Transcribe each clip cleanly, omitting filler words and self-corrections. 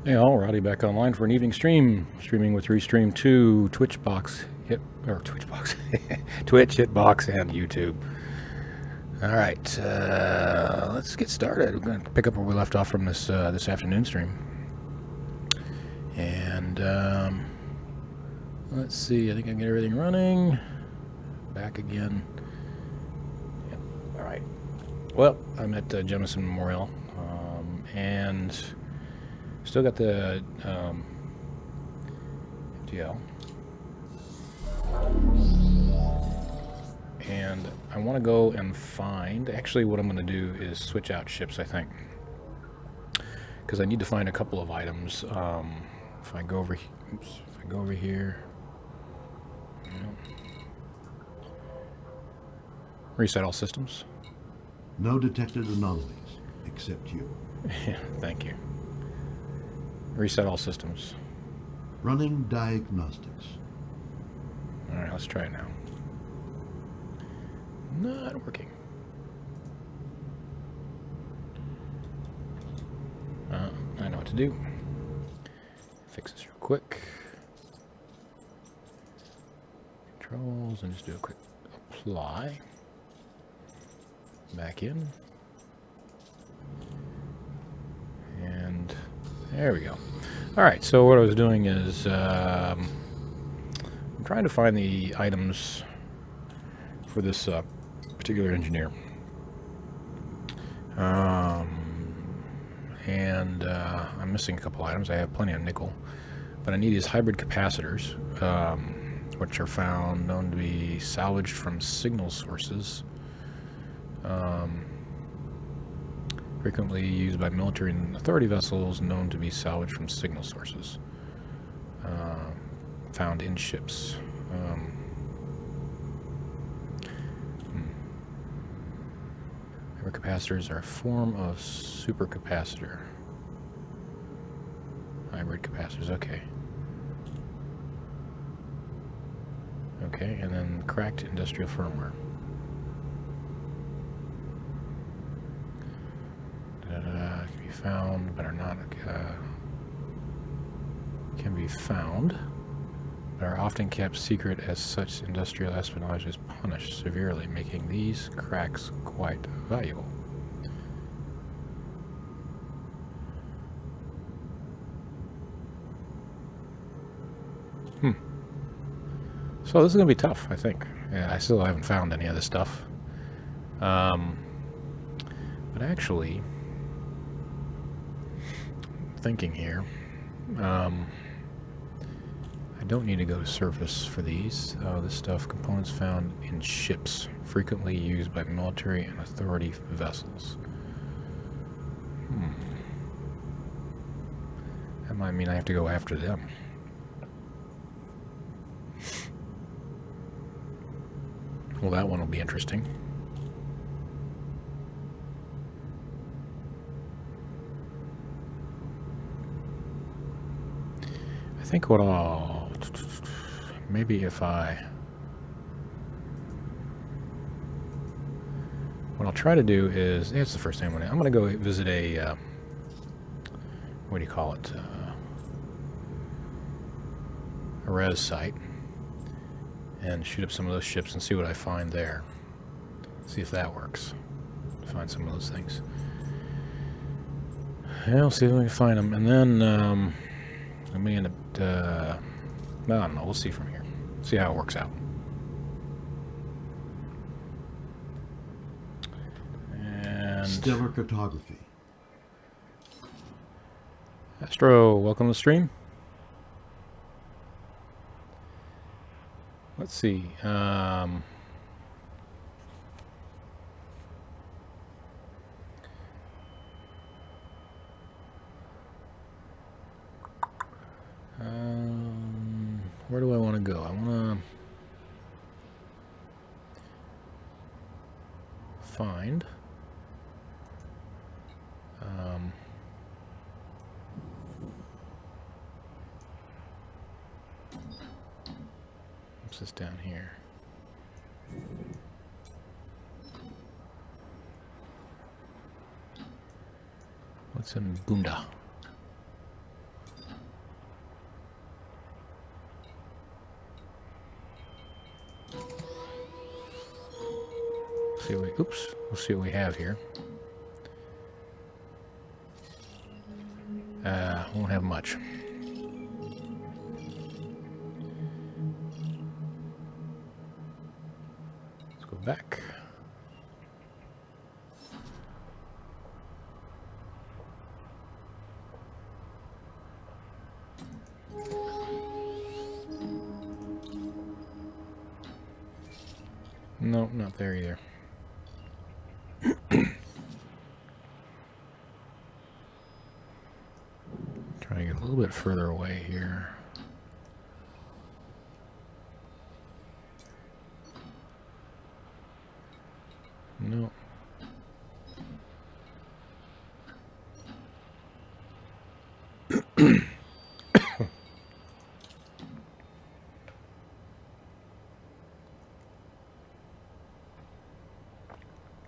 Hey all, Rowdy back online for an evening stream. Streaming with Restream 2, Twitch, Hitbox, Twitch, Hitbox, and YouTube. Alright, let's get started. We're going to pick up where we left off from this afternoon stream. And let's see, I think I can get everything running. Back again. Yep. Alright. Well, I'm at Jemison Memorial, and still got the MTL. And I want to go and find, actually what I'm going to do is switch out ships, I think. Because I need to find a couple of items. If I go over here, reset all systems. No detected anomalies, except you. Yeah, thank you. Reset all systems. Running diagnostics. Alright, let's try it now. Not working. I know what to do. Fix this real quick. Controls, and just do a quick apply. Back in. And there we go. Alright, so what I was doing is I'm trying to find the items for this particular engineer. And I'm missing a couple items. I have plenty of nickel, but I need these hybrid capacitors, which are found known to be salvaged from signal sources, frequently used by military and authority vessels, known to be salvaged from signal sources, found in ships. Hybrid capacitors are a form of supercapacitor. Hybrid capacitors, okay. Okay, and then cracked industrial firmware. Can be found, but are not. Can be found, but are often kept secret. As such, industrial espionage is punished severely, making these cracks quite valuable. So this is going to be tough, I think. Yeah, I still haven't found any of this stuff. But actually, thinking here, I don't need to go to surface for these. This stuff, components found in ships, frequently used by military and authority vessels. That might mean I have to go after them. Well, that one will be interesting. I think what I'll... Maybe if I... What I'll try to do is... It's the first thing I'm going to go visit a... what do you call it? A res site. And shoot up some of those ships and see what I find there. See if that works. Find some of those things. Yeah, I'll see if we can find them. And then, I may end up, I don't know, we'll see from here. See how it works out. And... Stellar cartography. Astro, welcome to the stream. Let's see. Where do I want to go? I want to find. What's this down here? What's in Bunda? Oops. We'll see what we have here. Won't have much. Let's go back. No, not there either. Trying to get a little bit further away here. No.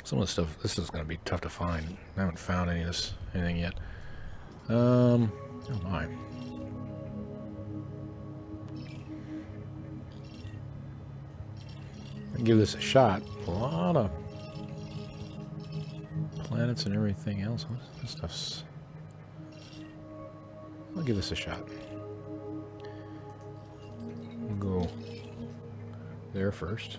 Some of the stuff, this is going to be tough to find. I haven't found anything yet. Oh my. I'll give this a shot. A lot of planets and everything else. This stuff's... I'll give this a shot. We'll go there first.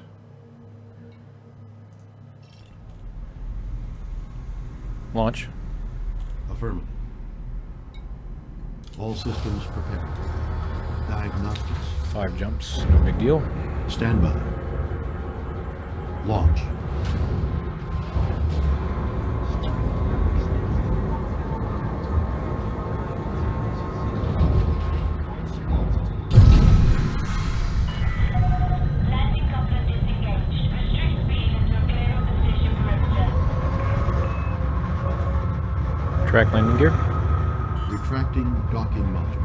Launch. Affirmative. All systems prepared. Diagnostics. 5 jumps, no big deal. Stand by. Launch. Landing coupler disengaged. Restrict speed until clear of the station perimeter. Track landing gear. Retracting docking modules.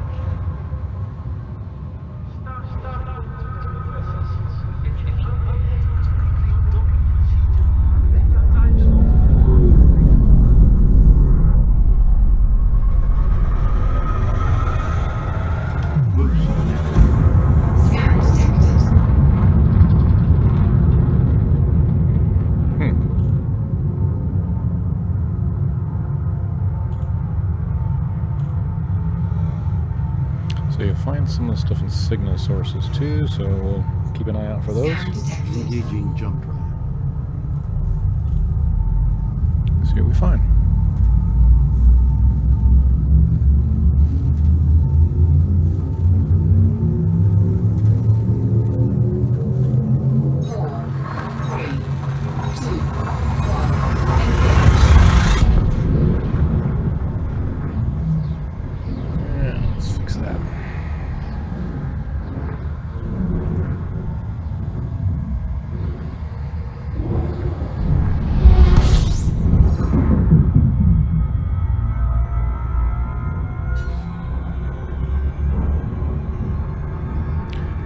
Boost connected. Scan detected. So you'll find some of the stuff in signal sources too, so we'll keep an eye out for those. Scan detected. Engaging jump drive. See what we find. Yeah, let's fix that.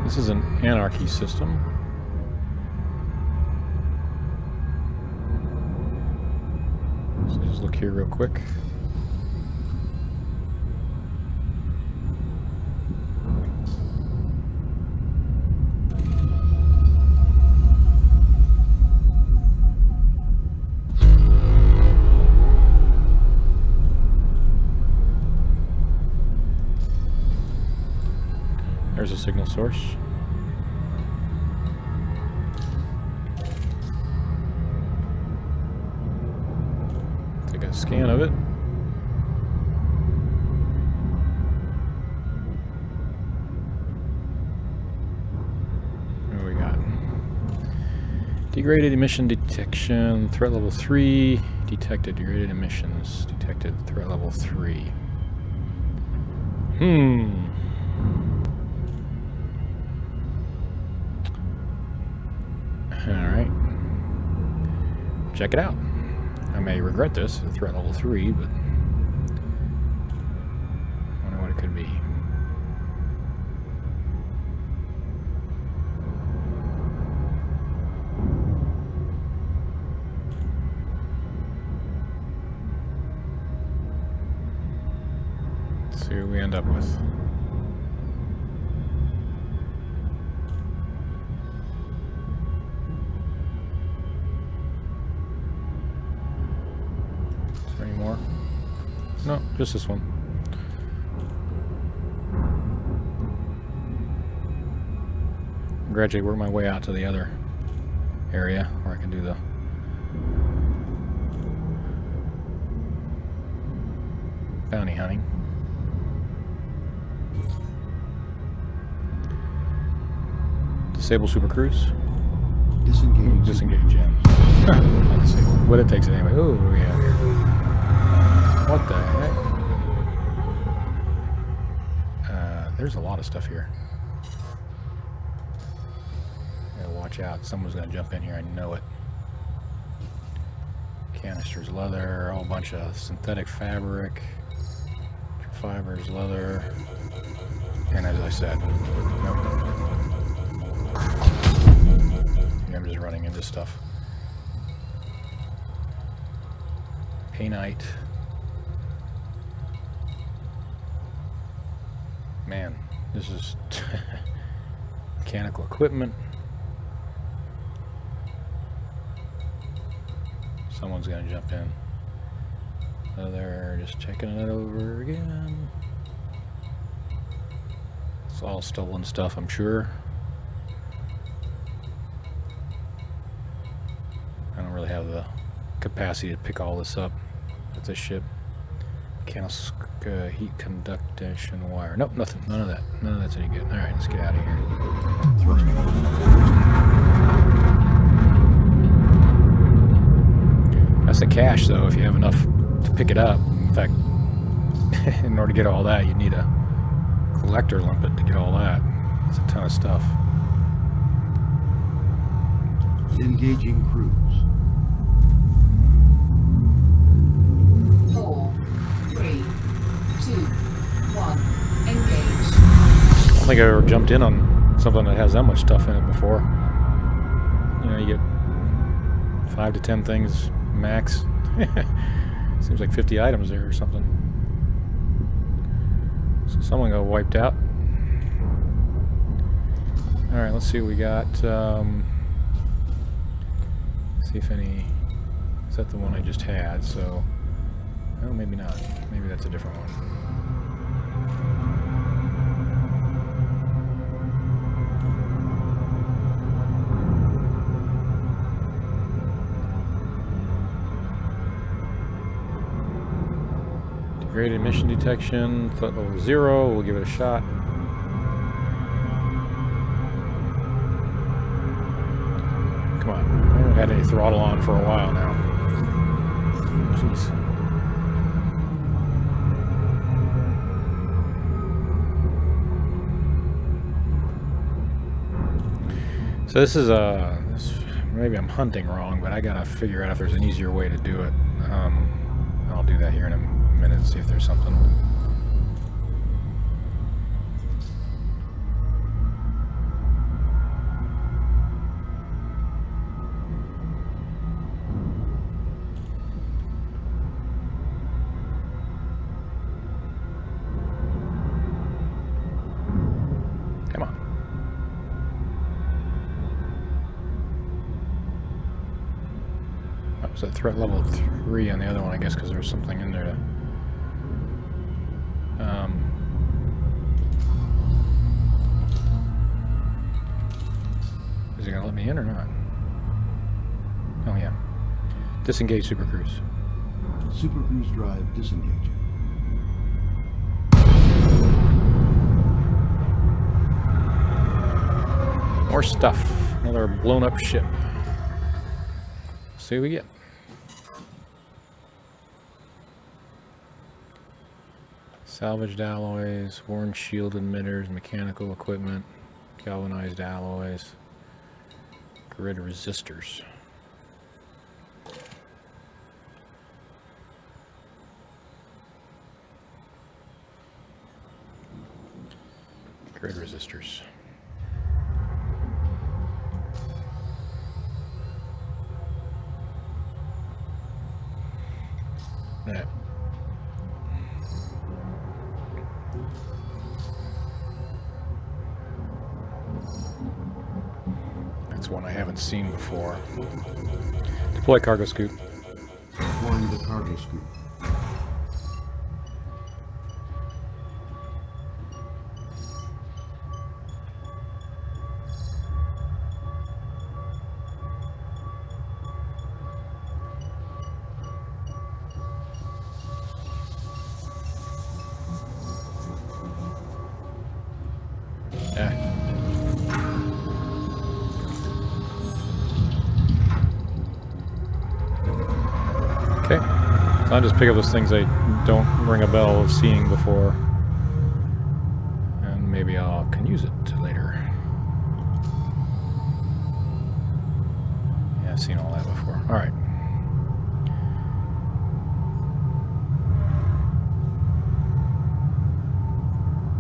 This is an anarchy system. So just look here real quick. There's a signal source. Take a scan of it. What do we got? Degraded emission detection, threat level 3. Detected degraded emissions. Detected threat level 3. Alright. Check it out. I may regret this, threat level 3, but I wonder what it could be. Let's see what we end up with. there any more? No, just this one. Gradually work my way out to the other area where I can do the bounty hunting. Disable Super Cruise. Disengage. Disengage gems. Not disable, but it takes it anyway. Ooh, what do we have here? What the heck? There's a lot of stuff here. Gotta watch out. Someone's gonna jump in here. I know it. Canisters, leather, a whole bunch of synthetic fabric, fibers, leather, and as I said, nope. I'm just running into stuff. Painite. Man, this is mechanical equipment. Someone's gonna jump in. So they're just checking it over again. It's all stolen stuff, I'm sure. I don't really have the capacity to pick all this up with this ship. Heat conduction wire. Nope, nothing. None of that. None of that's any good. Alright, let's get out of here. That's the cash, though, if you have enough to pick it up. In fact, in order to get all that, you need a collector limpet to get all that. It's a ton of stuff. Engaging cruise. 4, 3, 2, 1. Engage. I don't think I ever jumped in on something that has that much stuff in it before. You know, you get 5 to 10 things max. Seems like 50 items there or something. So someone got wiped out. Alright, let's see what we got. See if any... Is that the one I just had? So... Oh, maybe not. Maybe that's a different one. Degraded emission detection, threat level 0, we'll give it a shot. Come on, I haven't had any throttle on for a while now. Jeez. So this is maybe I'm hunting wrong, but I gotta figure out if there's an easier way to do it. I'll do that here in a minute and see if there's something. Come on. That was at threat level 3 on the other one, I guess, because there was something in there to... Is he going to let me in or not? Oh, yeah. Disengage Super Cruise. Super Cruise drive disengaging. More stuff. Another blown up ship. See what we get. Salvaged alloys, worn shield emitters, mechanical equipment, galvanized alloys, grid resistors. Grid resistors. Yeah. That's one I haven't seen before. Deploy cargo scoop. Deploying the cargo scoop. So I'll just pick up those things I don't ring a bell of seeing before. And maybe I can use it later. Yeah, I've seen all that before. Alright.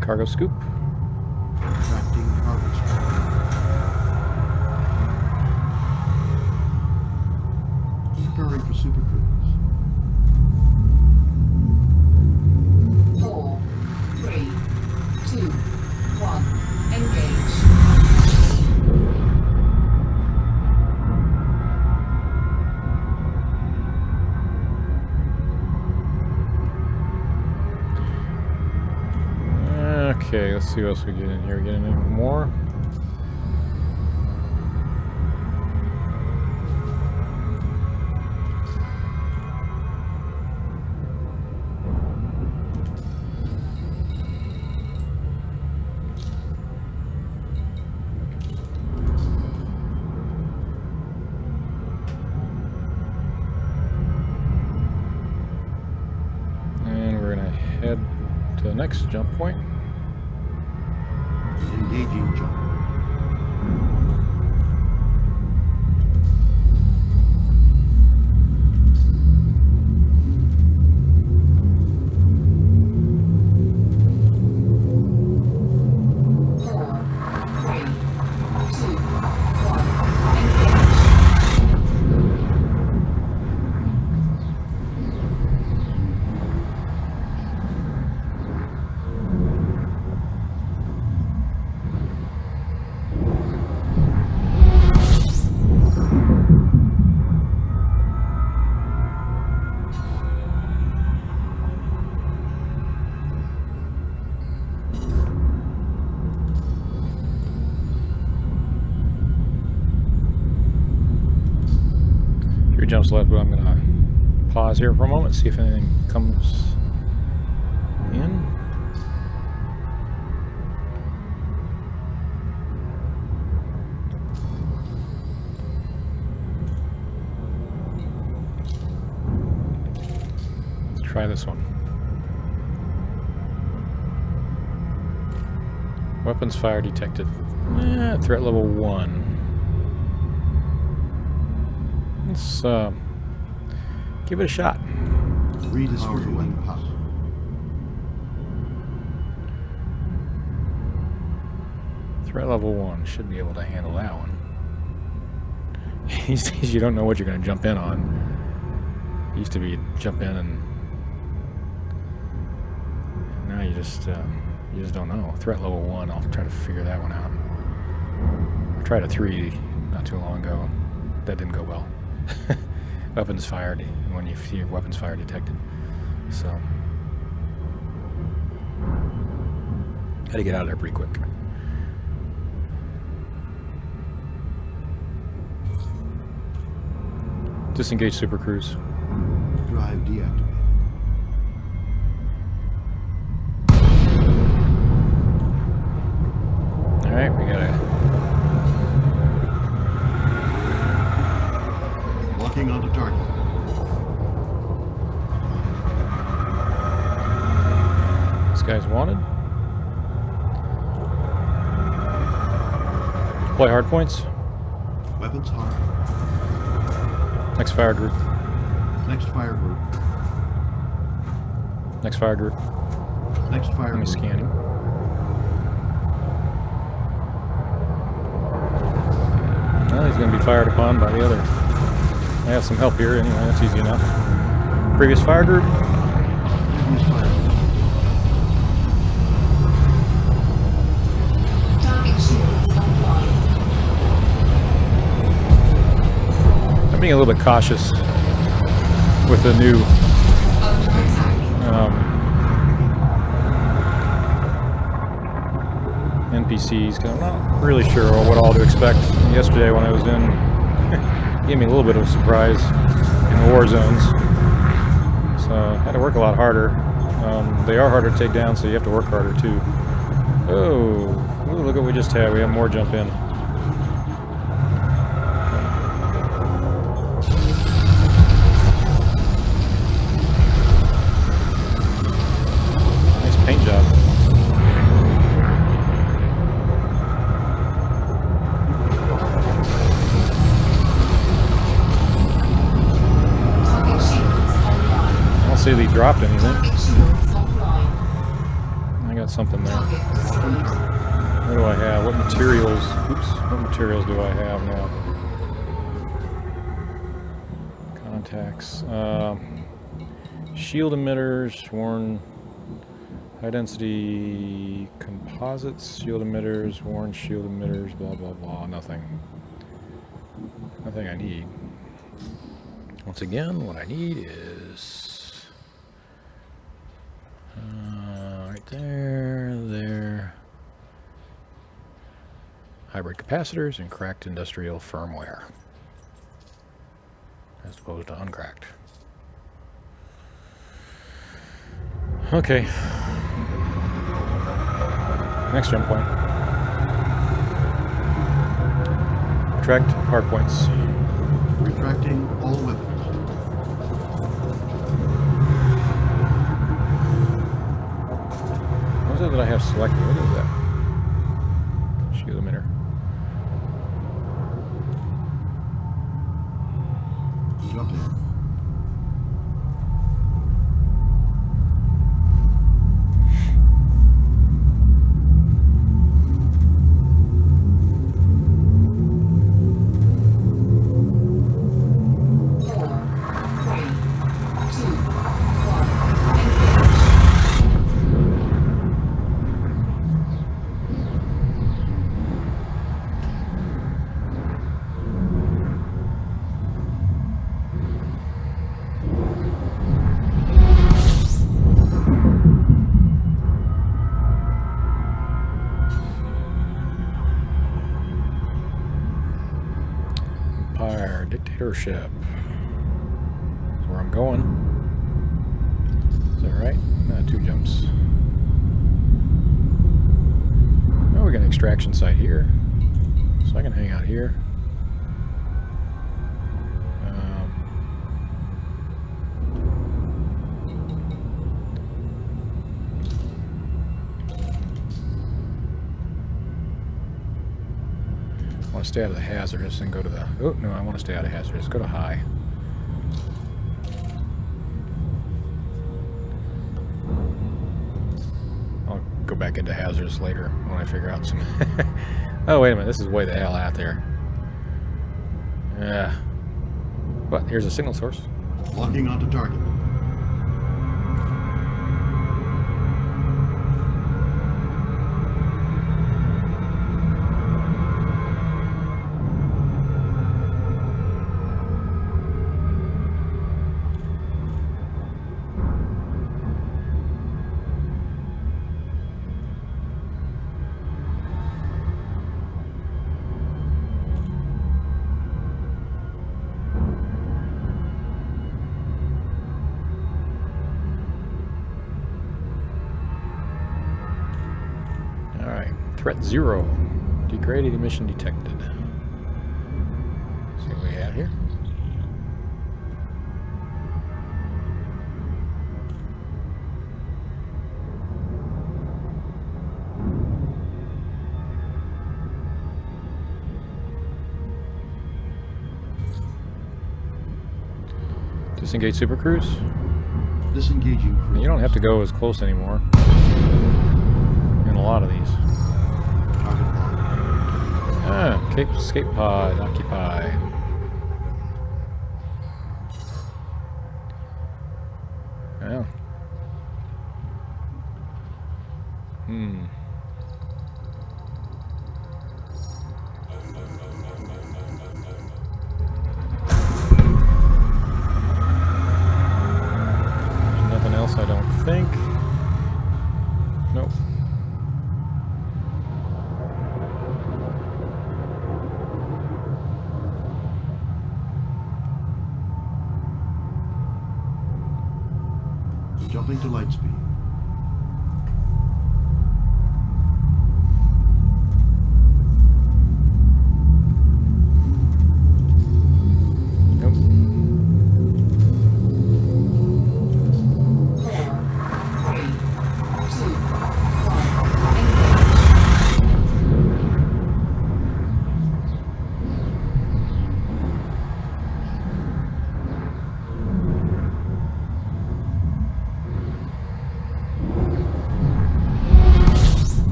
Cargo scoop. Tracking cargo scoop. Preparing for super cruise. 4, 3, 2, 1. Engage. Okay, let's see what else we get in here. Get any more? And we're gonna head to the next jump point. Engaging jump. Jumps left, but I'm gonna pause here for a moment, see if anything comes in. Let's try this one. Weapons fire detected. Threat level 1. Let's give it a shot. Redistributing power. Threat level 1 should be able to handle that one. These days you don't know what you're going to jump in on. It used to be jump in and now you just don't know. Threat level 1, I'll try to figure that one out. I tried a 3 not too long ago. That didn't go well. Weapons fired when you see weapons fire detected. So had to get out of there pretty quick. Disengage super cruise. Drive deactivated. All right, we gotta. Locking onto target. This guy's wanted. Deploy hard points. Weapons hard. Next fire group. Next fire group. Next fire group. Next fire Let me group. scan him. Well, he's going to be fired upon by the other. I have some help here anyway, that's easy enough. Previous fire group. Previous fire group. Target shields offline. I'm being a little bit cautious with the new Under attack. NPCs, because I'm not really sure what all to expect. Yesterday when I was in, it gave me a little bit of a surprise in the war zones. So I had to work a lot harder. They are harder to take down, so you have to work harder too. Oh, ooh, look what we just had. We have more jump in. dropped anything. Target shields offline. I got something there. Target destroyed. What do I have? What materials? Oops. What materials do I have now? Contacts. Shield emitters, worn high density composites, shield emitters, worn shield emitters, blah blah blah. Nothing. Nothing I need. Once again, what I need is right there. Hybrid capacitors and cracked industrial firmware, as opposed to uncracked. Okay. Next jump point. Retract hard points. Retracting all weapons. What is it that I have selected? What is that? Shield emitter. Jumping. Empire dictatorship. That's where I'm going. Is that right? No, 2 jumps. Oh, we got an extraction site here, so I can hang out here. I want to stay out of the hazardous and go to the... Oh, no, I want to stay out of hazardous. Go to high. I'll go back into hazardous later when I figure out some... Oh, wait a minute. This is way the hell out there. Yeah. But here's a signal source. Locking onto target. Threat 0. Degraded emission detected. See what we have here. Disengage super cruise. Disengaging cruise. You don't have to go as close anymore in a lot of these. Target locked. Ah, escape pod occupied. Well. There's nothing else, I don't think. Nope. Jumping to light speed. Nope. 4, 3, 2, 1, engage.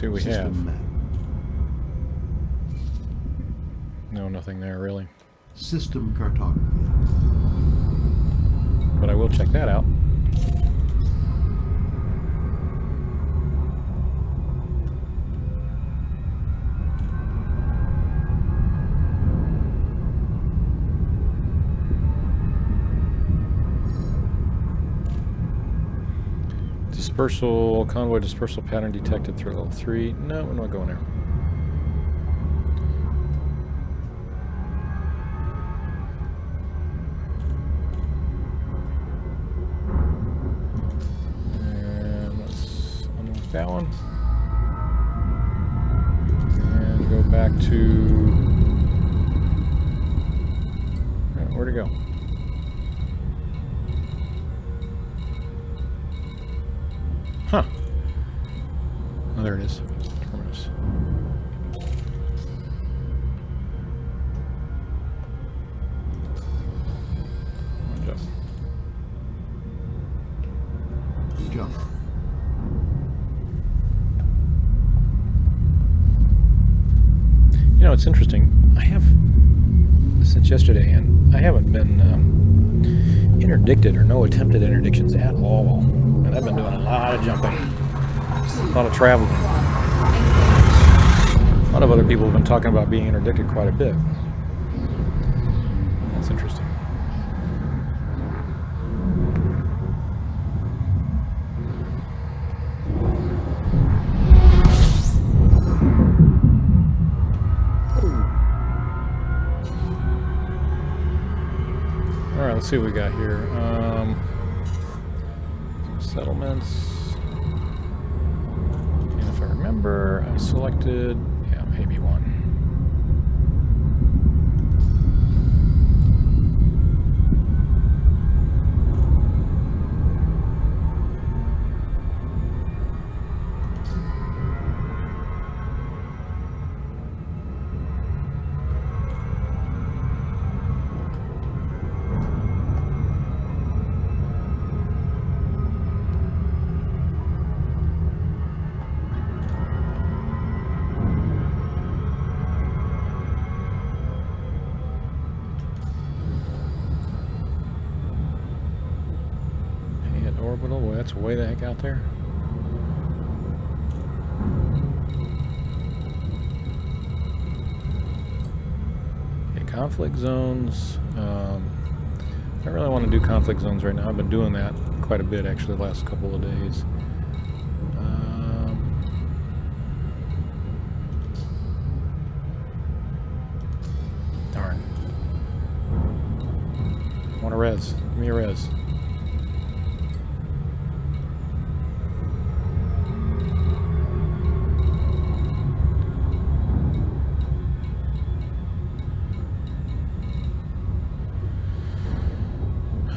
see what we have. System map. No, nothing there really. System cartography. But I will check that out. Dispersal, convoy dispersal pattern detected through level 3. No, we're not going there. And let's unlock that one. And go back to... where'd it go? Huh. Oh, there it is. Terminus. Jump. Jump. You know, it's interesting. I have, since yesterday, and I haven't been interdicted or no attempted interdictions at all. And I've been doing a lot of jumping, a lot of traveling. A lot of other people have been talking about being interdicted quite a bit. That's interesting. All right, let's see what we got here. Settlements. And if I remember, I selected, yeah, maybe one. Orbital, well, that's way the heck out there. Okay, conflict zones. I don't really want to do conflict zones right now. I've been doing that quite a bit actually the last couple of days. Darn. I want a res. Give me a res.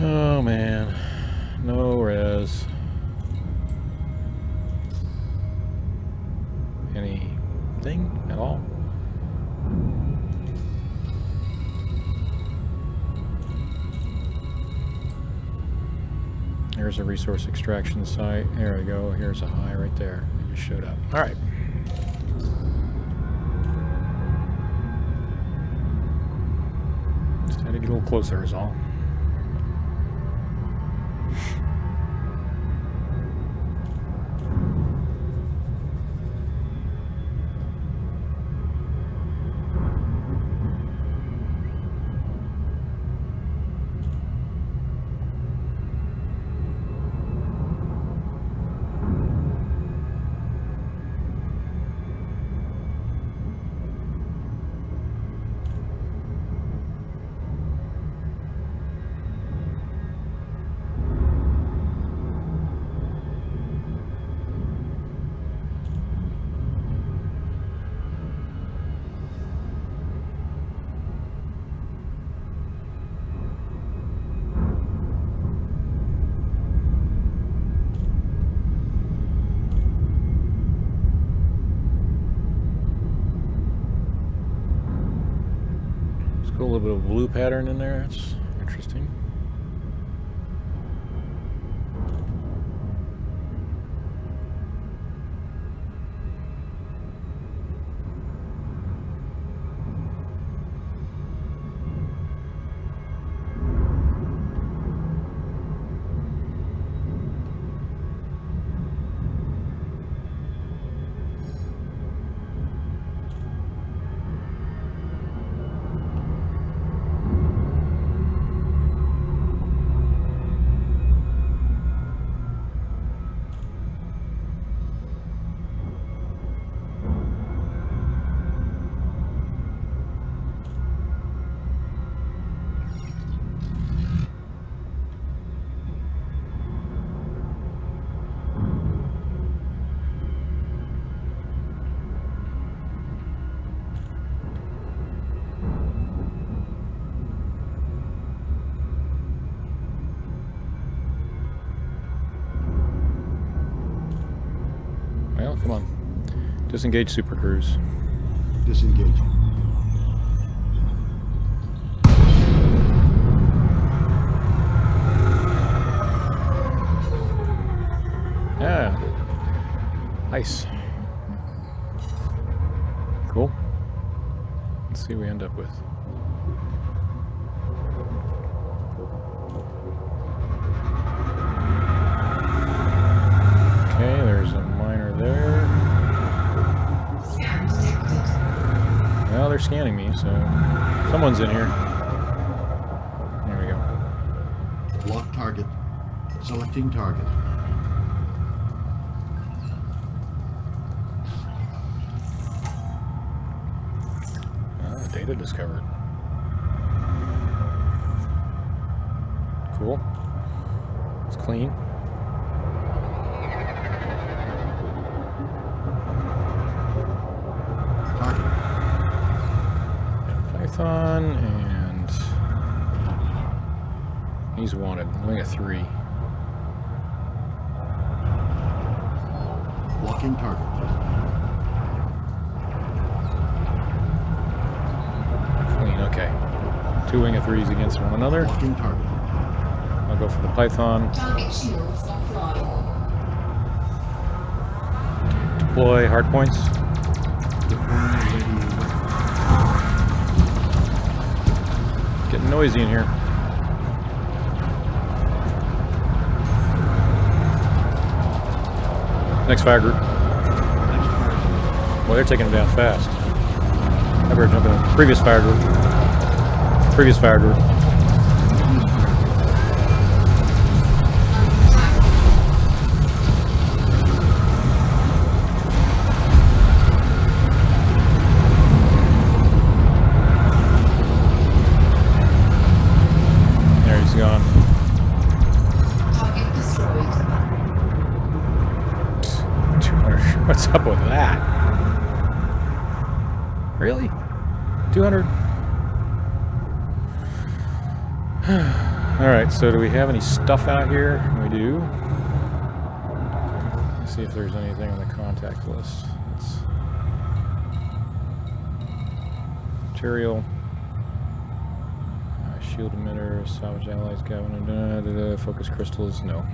Oh man, no res. Anything at all? Here's a resource extraction site. There we go. Here's a high right there. It just showed up. All right. Just had to get a little closer is all. A little bit of blue pattern in there. That's interesting. Oh, come on. Disengage Super Cruise. Disengaging. Yeah. Nice. Cool. Let's see what we end up with. Okay, there's a miner there. Scan detected. Well, they're scanning me, so someone's in here. There we go. Lock target. Selecting target. Ah, data discovered. Cool. It's clean. Target. Python, and he's wanted. Only a 3. Blocking target. Clean, okay. 2 wing of 3s against one another. Blocking target. I'll go for the Python. Target shields offline. Deploy hard points. Deploying radiant weapon. Getting noisy in here. Next fire group. Next fire. Well, they're taking them down fast. I better jump in the previous fire group. Previous fire group. There he's gone. Target destroyed. 200. What's up with that? Really? 200? Alright, so do we have any stuff out here? We do. Let's see if there's anything on the contact list. Let's material. Shield emitter, salvage allies, governor, focus crystals, no.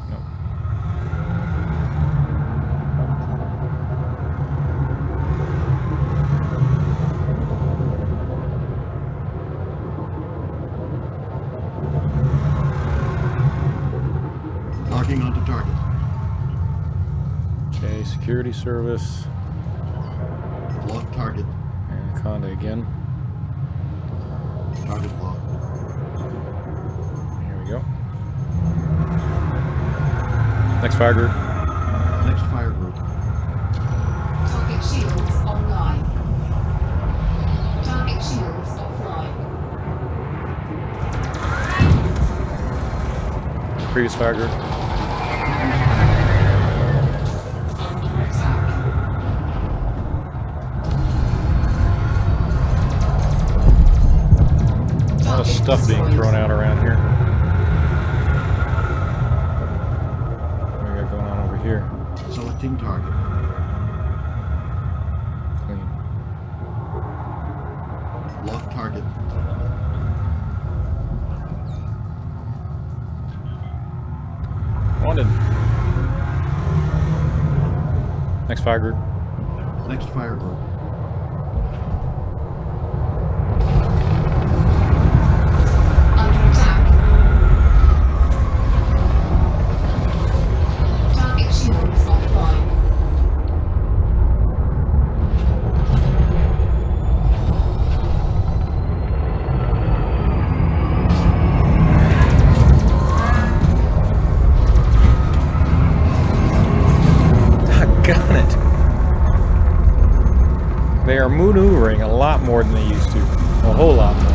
No. Locking onto target. Okay, security service. Lock target. Anaconda again. Target locked. Here we go. Next fire group. Next fire group. Target shields online. Target shields offline. Previous fire group. Under attack. A lot of stuff being thrown out around here. What do we got going on over here? Selecting target. Clean. Lock target. Wanted. Next fire group. Next fire group. Under attack. Target shields offline. Doggone it. They are maneuvering a lot more than they used to. A whole lot more.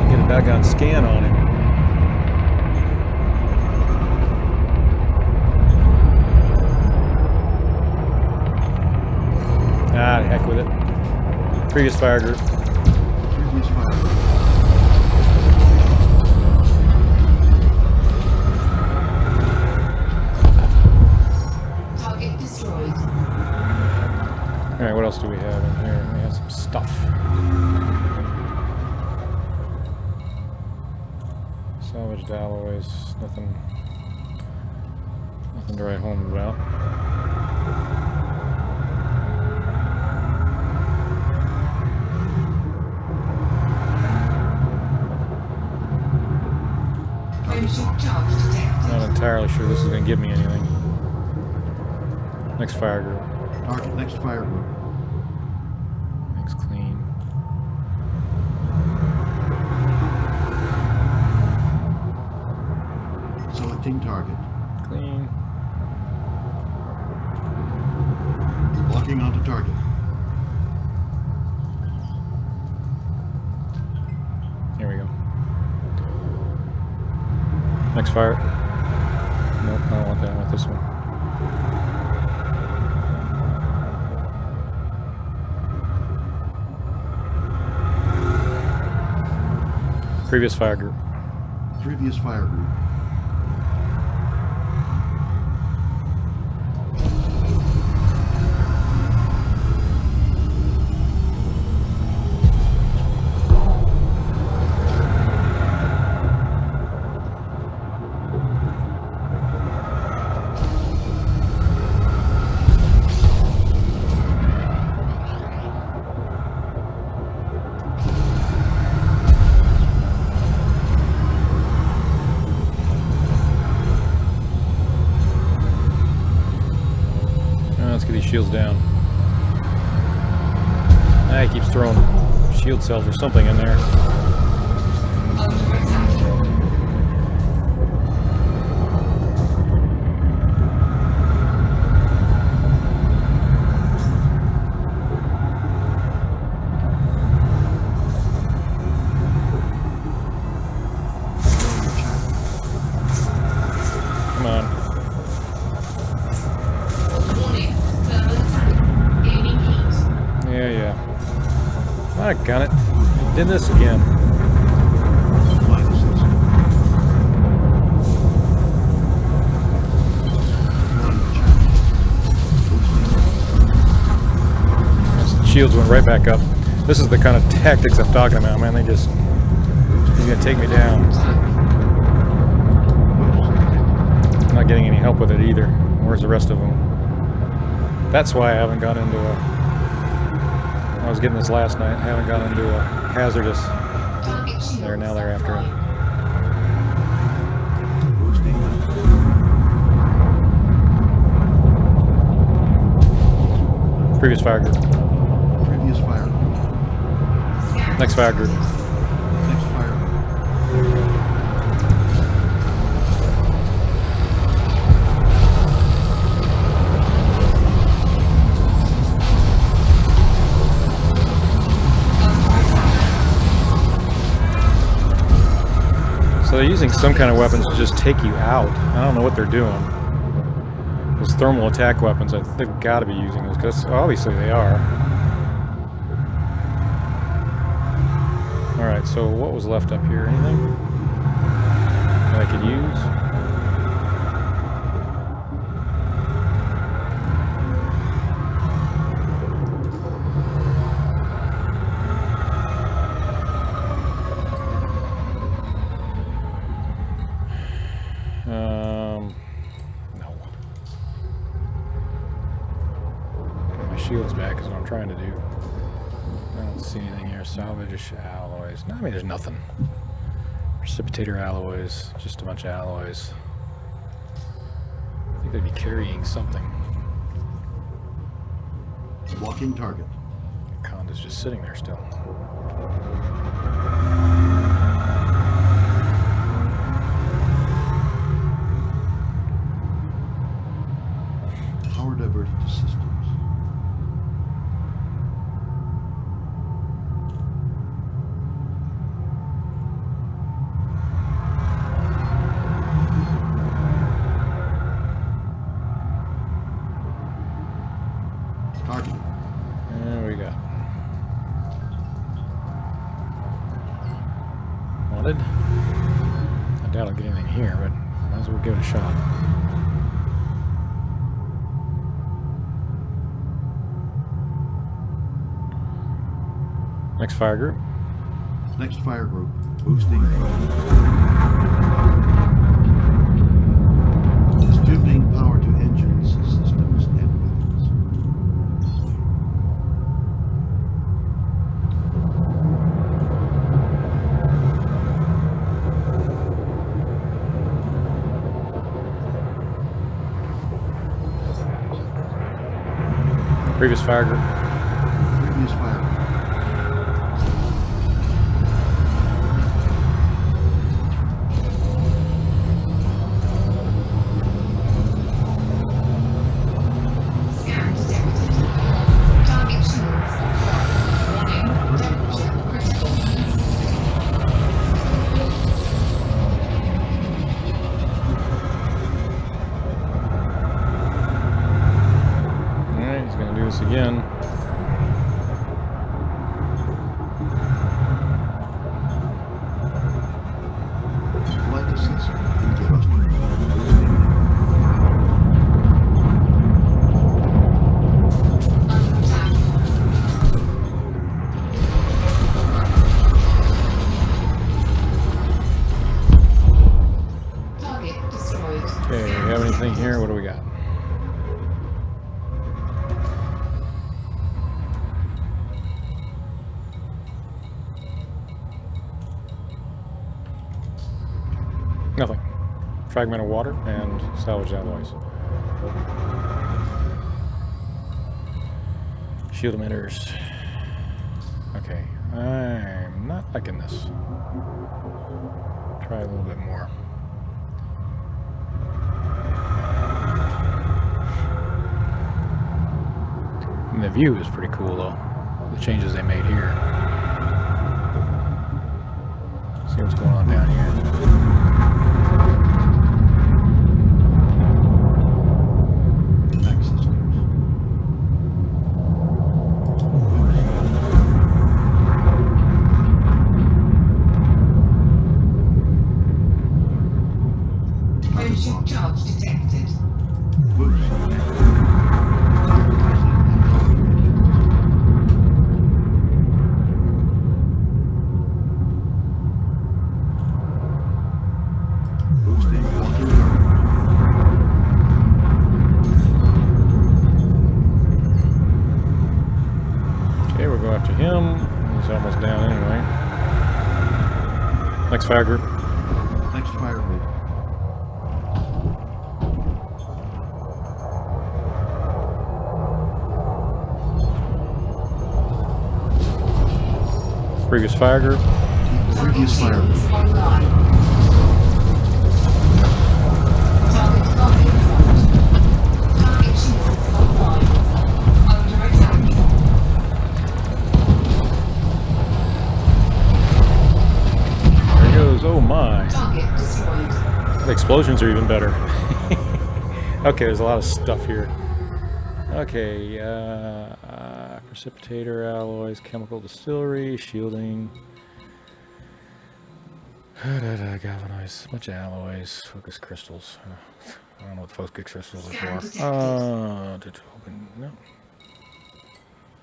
Get a doggone scan on him. Ah, the heck with it. Previous fire group. Previous fire group. Salvaged alloys, nothing to write home about. Friendship charge detected. Not entirely sure this is going to give me anything. Next fire group. Target next fire group. Everything's clean. Selecting target. Clean. Locking onto target. Here we go. Next fire. Nope, I don't want that. I want this one. Previous fire group. Previous fire group. Let's get these shields down. Ah, he keeps throwing shield cells or something in there. Under attack. Come on. Warning. Thermal attack. Gaining heat. Yeah. I got it. Did this again. Minuses. One check. Shields went right back up. This is the kind of tactics I'm talking about, man. He's gonna take me down. I'm not getting any help with it either. Where's the rest of them? That's why I haven't gone into a... I was getting this last night. I haven't gone into a hazardous. Target shields There, now they're after him. Boosting. Previous fire group. Previous fire group. Scan Next fire group. Next fire group. So they're using some kind of weapons to just take you out. I don't know what they're doing. Those thermal attack weapons, they've got to be using those, because obviously they are. Alright, so what was left up here? Anything that I could use? No. Get my shields back is what I'm trying to do. I don't see anything here. Salvage alloys. No, I mean, there's nothing. Precipitator alloys. Just a bunch of alloys. I think they'd be carrying something. Walking target. Conda's just sitting there still. Power diverted to systems. Targeting. There we go. Wanted. I doubt I'll get anything here, but might as well give it a shot. Next fire group. Next fire group. Boosting. Previous fire group. Previous fire group. Scan detected. Target shields offline. Warning, temperature critical. Alright, he's going to do this again. Flight assist interrupted. Under attack. Target destroyed. Okay, we have anything here? What do we got? Nothing. Fragment of water and salvaged alloys. Shield emitters. Okay, I'm not liking this. Try a little bit more. And the view is pretty cool though. The changes they made here. See what's going on down here. Back systems. Friendship charge detected. Boost. Advertising acknowledgement. Boosting water current. Okay, we'll go after him. He's almost down anyway. Next fire group. Next fire group. Previous fire group. Previous fire group. Shields online. Target confirmed. Target shields offline. Under attack. There he goes. Oh my. Target destroyed. The explosions are even better. Okay, there's a lot of stuff here. Okay, precipitator, alloys, chemical distillery, shielding. Galvanized, a bunch of alloys, focus crystals. I don't know what focus crystals are Scan for. detected. No.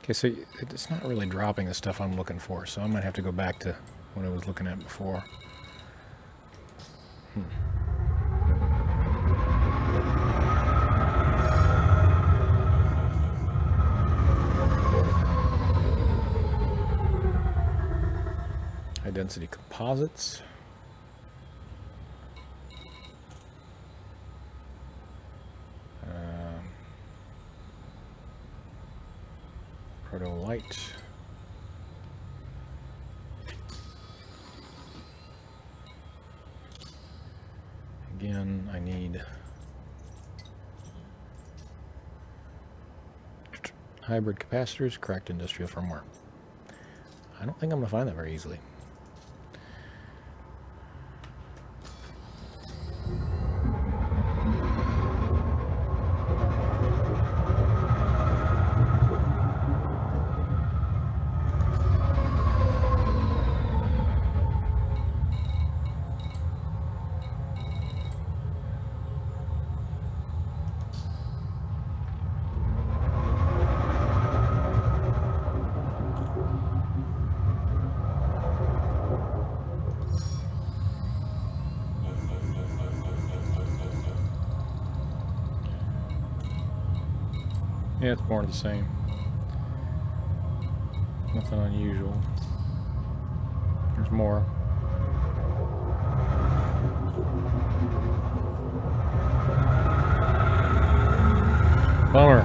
Okay, so it's not really dropping the stuff I'm looking for, so I might have to go back to what I was looking at before. High density composites. Proto-light. Again, I need hybrid capacitors, cracked industrial firmware. I don't think I'm going to find that very easily. Yeah, it's more of the same. Nothing unusual. There's more. Bummer.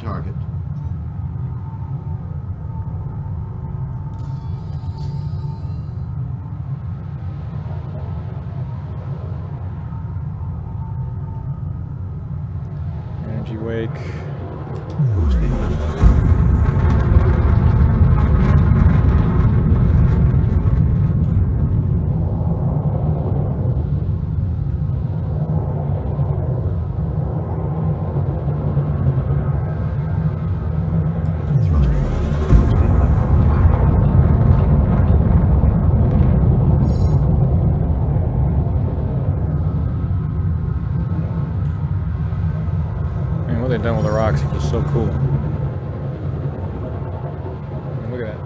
target. Energy wake. Boosting. Man, what they've done with the rocks is just so cool. Look at that.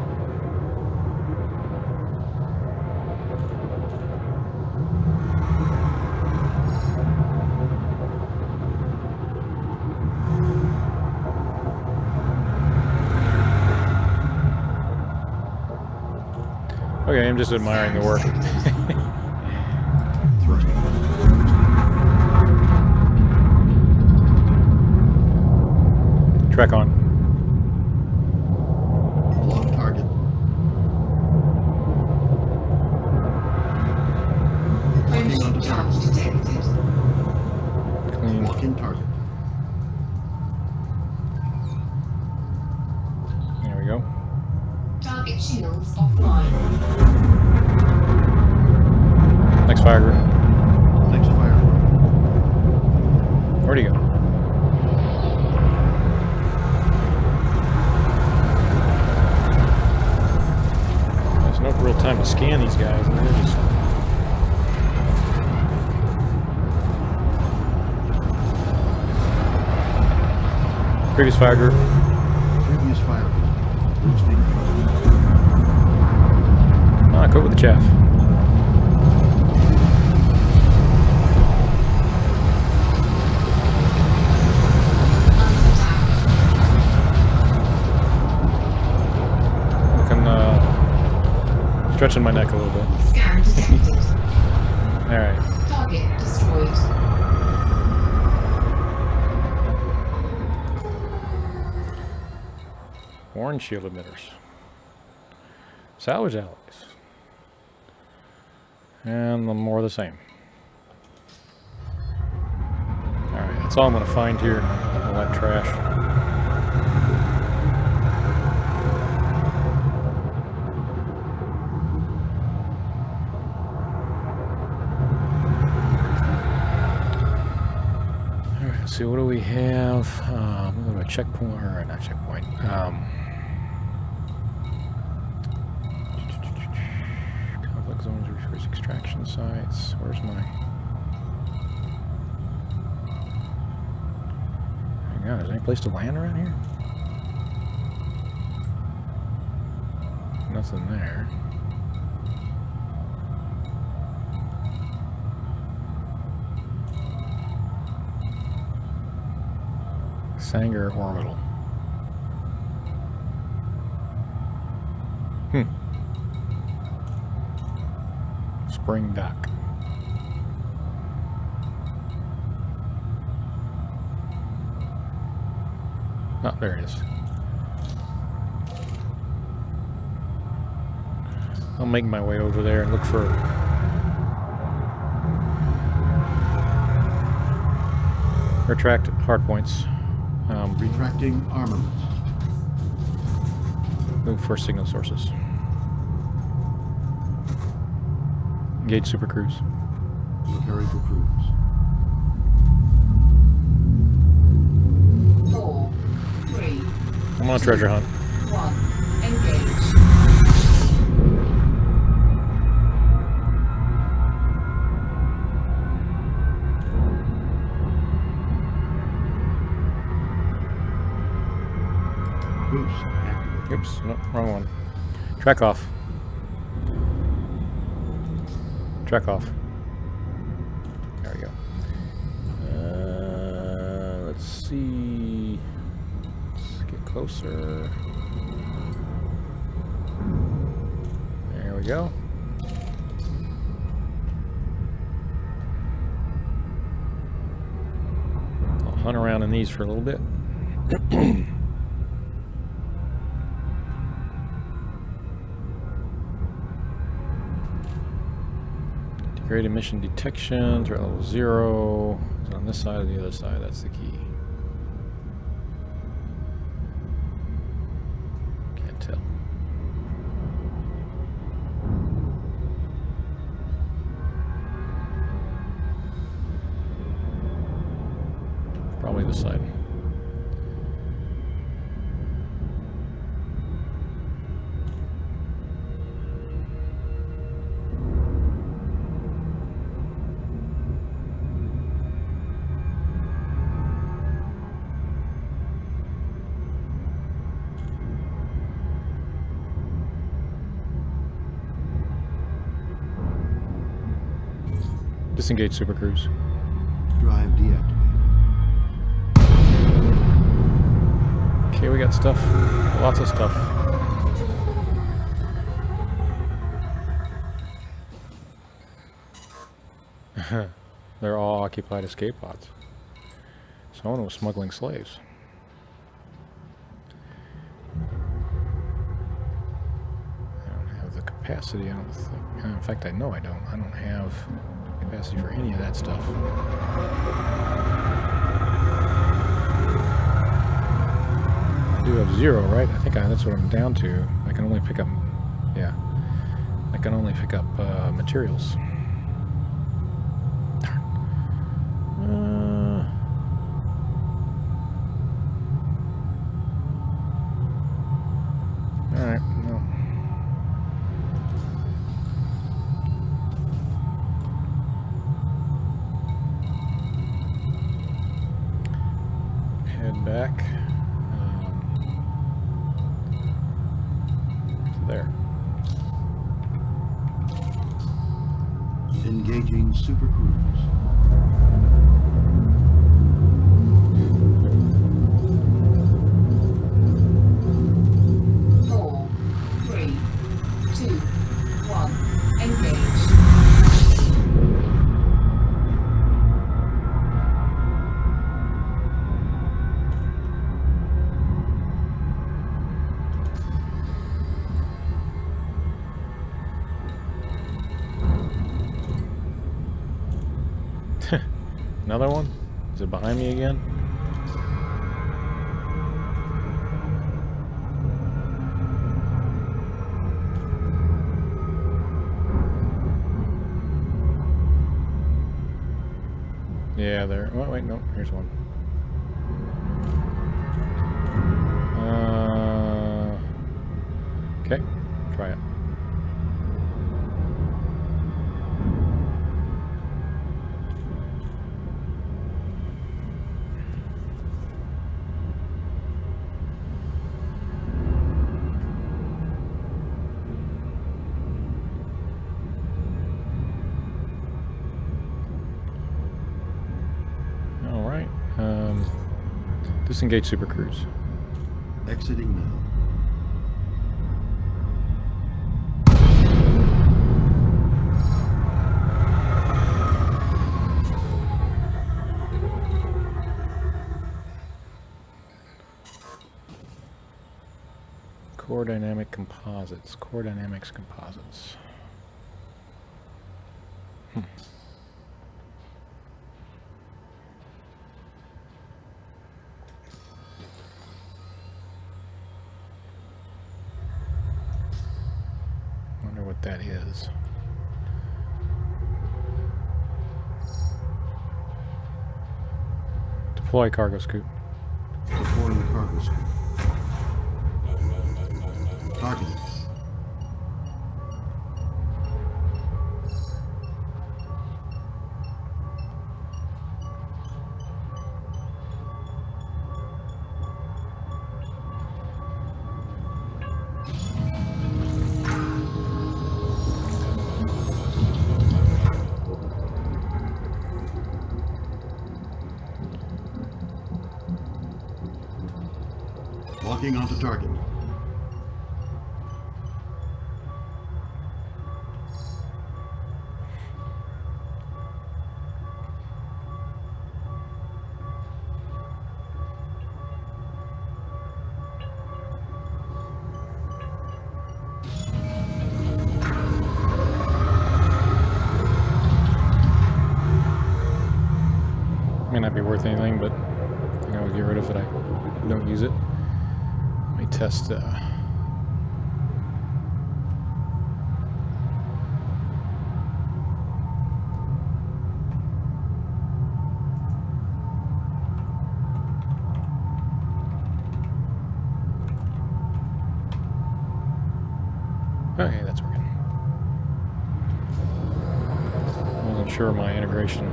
Okay, I'm just admiring the work. Thrusting. Trek on. Lock target. Friendship charge detected. Clean. Locking target. There we go. Target shields offline. Next fire group. Next fire. Where'd he go? There's no real time to scan these guys, and they're just... Previous fire group. Previous fire. Boosting. Ah, coat with the chaff. Looking, stretching my neck a little bit. Scan detected. Alright. Target destroyed. Orange shield emitters. Salvage alloys. And the more of the same. Alright, that's all I'm going to find here. All that trash. Alright, let's see, what do we have? We'll go to a checkpoint, or not checkpoint. Conflict zones, resource extraction sites. Where's my... Hang on, is there any place to land around here? Nothing there. Sanger orbital. Spring dock. Oh, there it is. I'll make my way over there and look for... retract hardpoints. Retracting armament. Look for signal sources. Engage super cruise. Preparing for cruise. 4, 3, I'm on a treasure hunt. 1. Engage. Boost activated. Oops, no, wrong one. Track off. Track off. There we go. Let's see. Let's get closer. There we go. I'll hunt around in these for a little bit. Grade emission detection, threat level 0. Is it on this side or the other side? That's the key. Can't tell. Probably this side. Disengage Super Cruise. Drive deactivated. Okay, we got stuff. Lots of stuff. They're all occupied escape pods. Someone was smuggling slaves. I don't have the capacity, I don't think. In fact, I know I don't. I don't have capacity for any of that stuff. I do have 0, right? I think that's what I'm down to. I can only pick up, yeah. I can only pick up materials. Alright, no. Head back to there. Engaging Super Cruise. 4, 3, 2, 1. Engage. Another one? Is it behind me again? Yeah, there. Oh, wait, no. Here's one. Okay. Try it. Disengage Super Cruise. Exiting now. Core Dynamic Composites. Core Dynamics Composites. Wonder what that is. Deploy cargo scoop. Deploying cargo scoop. Targeting. Locking onto target. worth anything, but I think I would get rid of it. I don't use it. Let me test. Okay, that's working. Wasn't sure my integration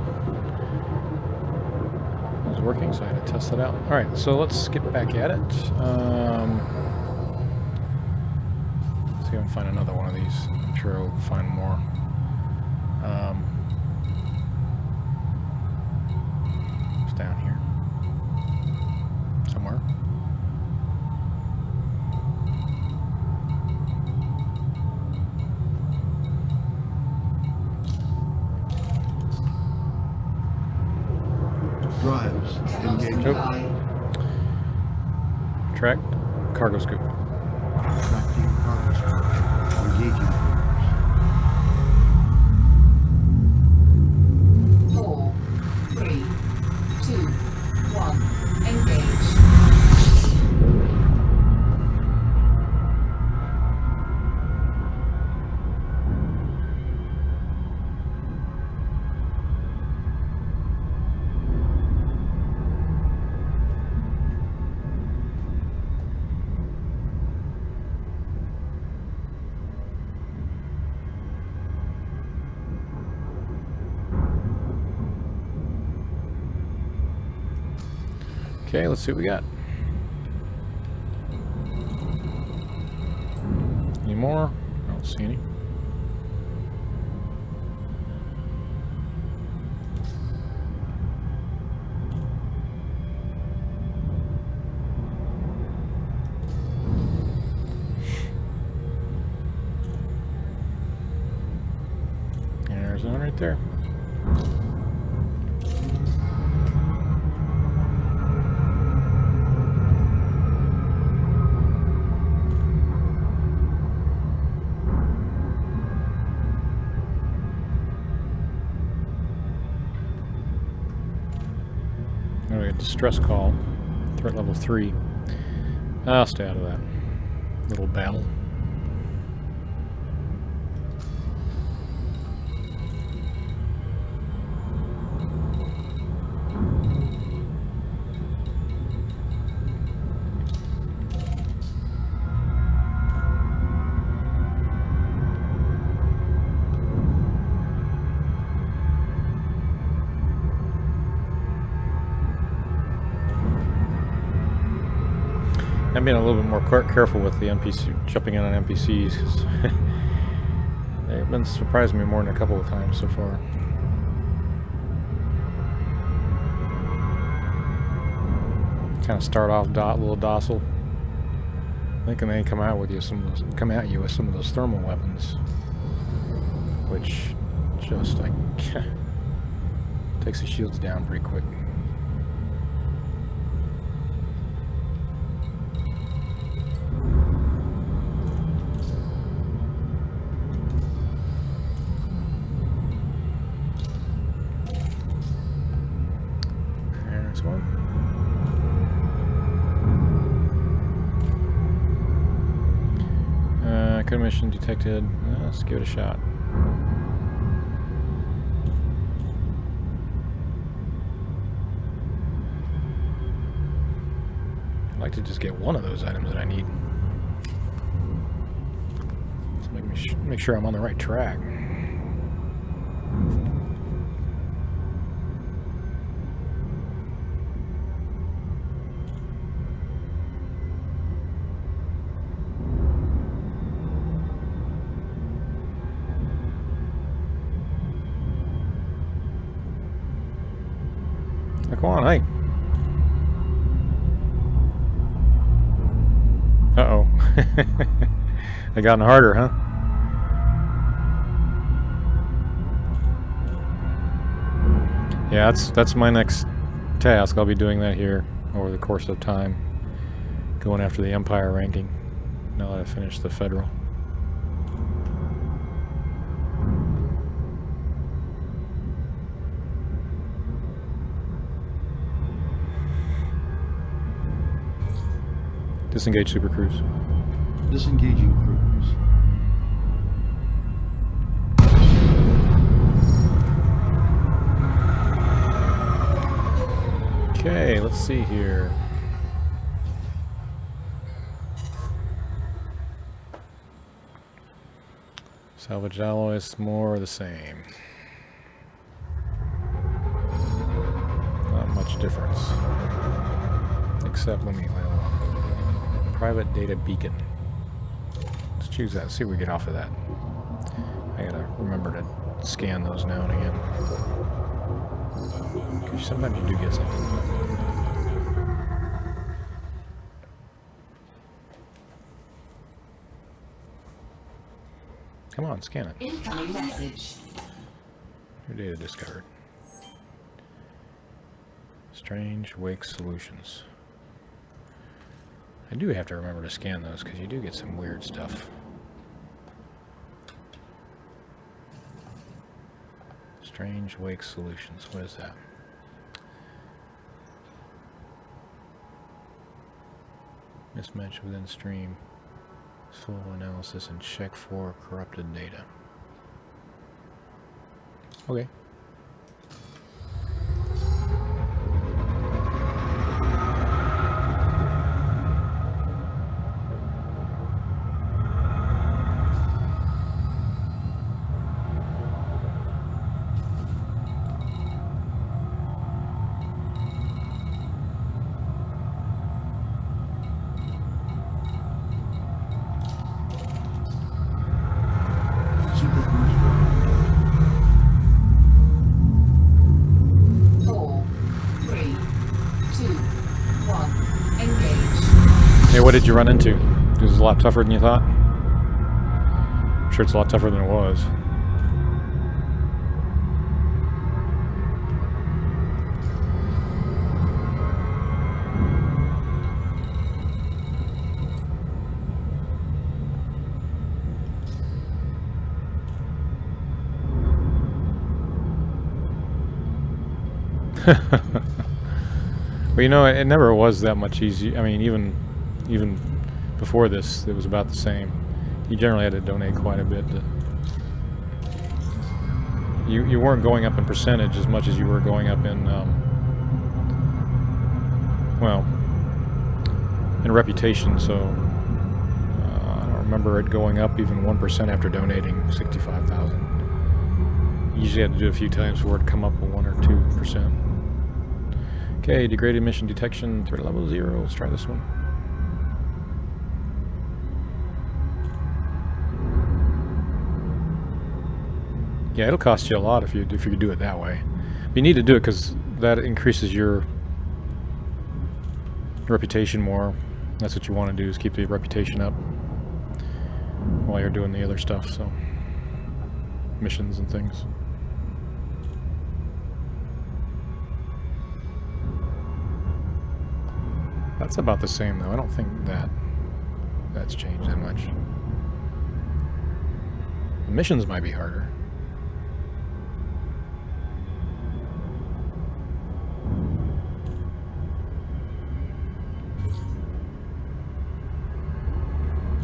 was working, so I had to test it out. All right, so let's get back at it. See if I can find another one of these. I'm sure I'll find more. It's down here somewhere. Drives. Cannot Engage. comply. Track cargo scoop. Tracking cargo structure. Engaging orders. 4, 3, 2, 1. Engage. Okay, let's see what we got. Any more? I don't see any. There's one right there. Alright, distress call. Threat level 3. I'll stay out of that little battle. I'm being a little bit more careful with the NPC, jumping in on NPCs. 'Cause they've been surprising me more than a couple of times so far. Kind of start off a little docile, thinking they come out with you come at you with some of those thermal weapons, which just like takes the shields down pretty quick. There's one. Code mission detected. Let's give it a shot. I'd like to just get one of those items that I need. To make sure I'm on the right track. Come on, hey. Uh-oh. They gotten harder, huh? Yeah, that's my next task. I'll be doing that here over the course of time. Going after the Empire ranking. Now that I've finished the Federal. Disengage Super Cruise. Disengaging cruise. Okay, let's see here. Salvage alloys, more of the same. Not much difference. Except, private data beacon. Let's choose that, see what we get off of that. I gotta remember to scan those now and again. 'Cause sometimes you do get something. Come on, scan it. Incoming message. New data discovered. Strange Wake Solutions. I do have to remember to scan those because you do get some weird stuff. Strange Wake Solutions. What is that? Mismatch within stream. Full analysis and check for corrupted data. Okay. Super cruise for 4, 3, 2, 1. Engage. Hey, what did you run into? It was a lot tougher than you thought? I'm sure it's a lot tougher than it was. Well, you know, it never was that much easy. I mean, even before this, it was about the same. You generally had to donate quite a bit. You weren't going up in percentage as much as you were going up in, well, in reputation. So I don't remember it going up even 1% after donating 65,000. You usually had to do it a few times for it to come up with 1 or 2%. Okay, degraded mission detection, threat level 0. Let's try this one. Yeah, it'll cost you a lot if you do it that way. But you need to do it because that increases your reputation more. That's what you want to do, is keep the reputation up while you're doing the other stuff, so missions and things. That's about the same though. I don't think that's changed that much. The missions might be harder.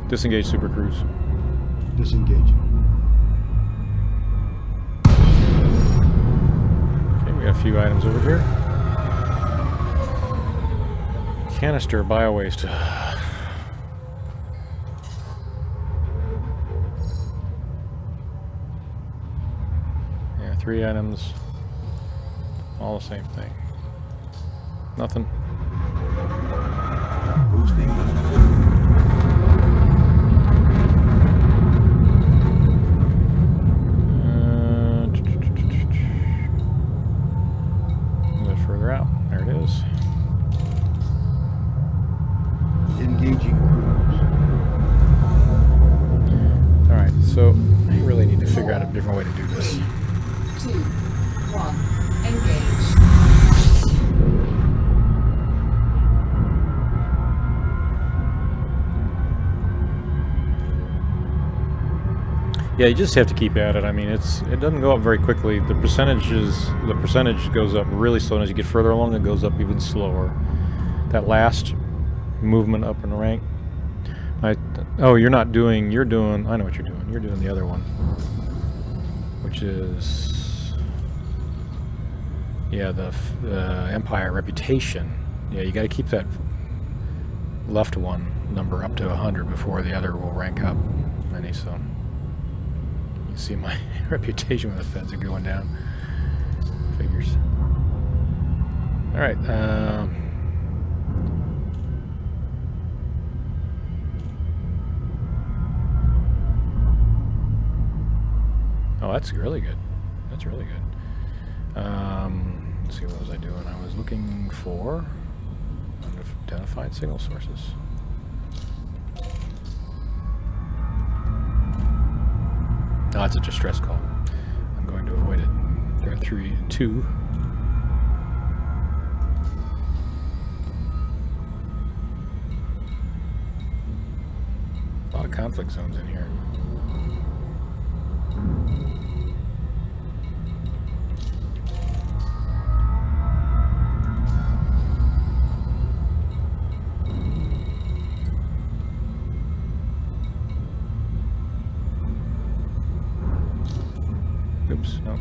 Disengage Super Cruise. disengaging. Okay, we got a few items over here. Canister bio-waste. Yeah, 3 items. All the same thing. Nothing. Boosting. A little further out. There it is. Engaging cruise. Alright, so I really need to figure out a different way to do this. 3, 2, 1. Engage. Yeah, you just have to keep at it. I mean, it doesn't go up very quickly. The percentage goes up really slow, and as you get further along, it goes up even slower. That last movement up in rank. Oh, you're not doing. You're doing. I know what you're doing. You're doing the other one, which is the Empire reputation. Yeah, you got to keep that left one number up to 100 before the other will rank up any. So you can see my reputation with the feds are going down. Figures. All right. Oh, that's really good. That's really good. Let's see, what was I doing? I was looking for unidentified signal sources. Oh, it's a distress call. I'm going to avoid it. There are 2. A lot of conflict zones in here. Oops, no.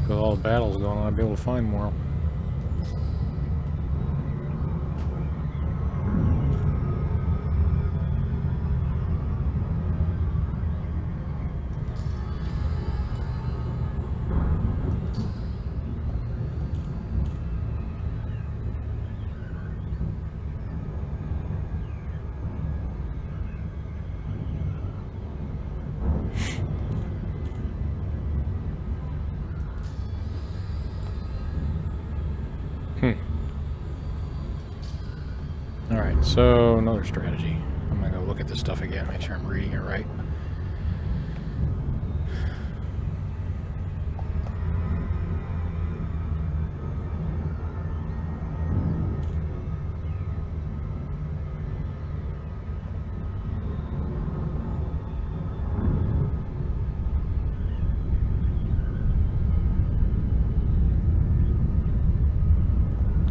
With all the battles going on, I'd be able to find more. Alright, so another strategy. I'm gonna go look at this stuff again, make sure I'm reading it right.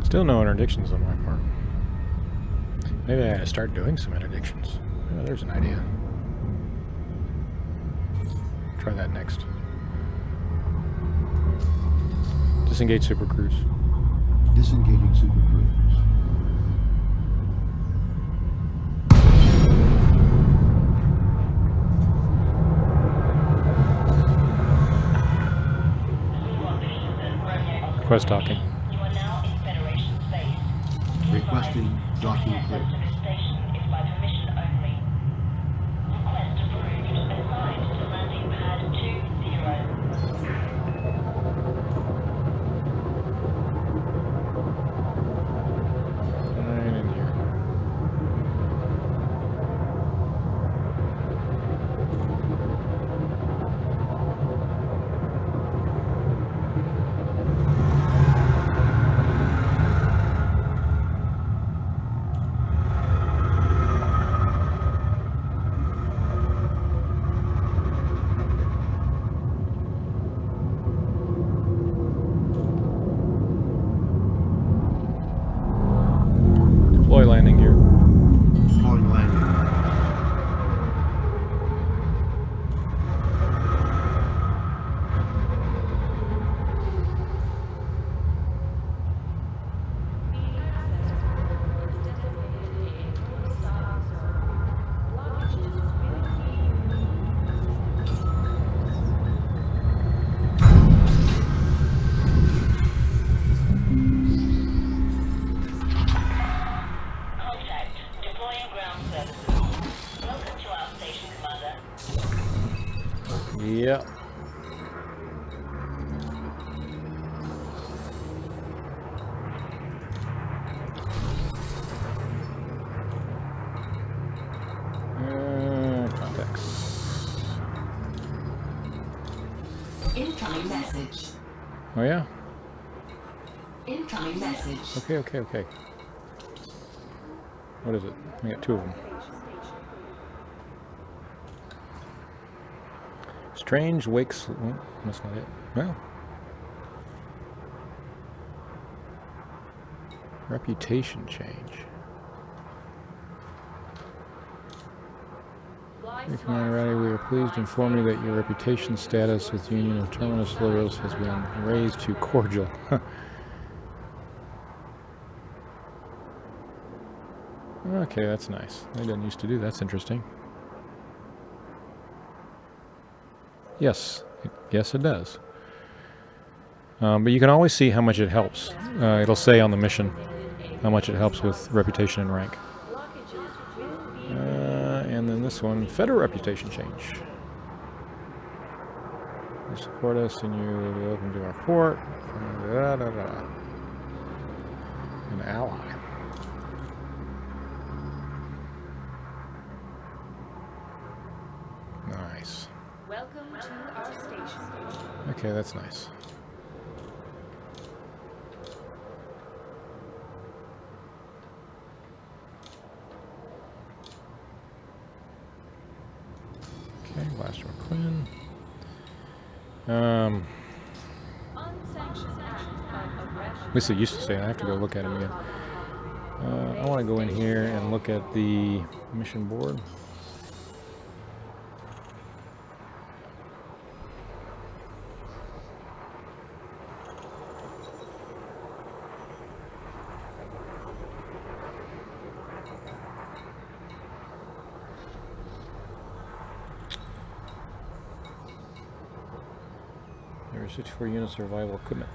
Still no interdictions on my part. Maybe I gotta start doing some interdictions. Oh, there's an idea. Try that next. Disengage Super Cruise. Disengaging Super Cruise. Request docking. You are now in Federation space. Requesting docking Access clearance. to this station is by permission only. Request approved. Assigned to landing pad 20. Right in here. Deploy landing gear. Deploying landing. Contact. Deploying ground services. Welcome to our station, Commander. Yeah. Incoming message. Oh yeah? Incoming message. Okay, okay, okay. What is it? I got 2 of them. Strange wakes... Oh, that's not it. Well. Reputation change. Dear Commander Rowdy, we are pleased to inform you that your reputation status with the Union of Terminus Loyals has been raised to cordial. Okay, that's nice. They didn't used to do that. That's interesting. Yes. Yes, it does. But you can always see how much it helps. It'll say on the mission how much it helps with reputation and rank. And then this one, federal reputation change. You support us and you will be open to our port. An ally. Nice. Welcome to our station. Okay, that's nice. Okay, Blaster McQueen. Unsanctioned act of aggression. At least it used to say. I have to go look at him again. I want to go in here and look at the mission board. There are 64 units of survival equipment.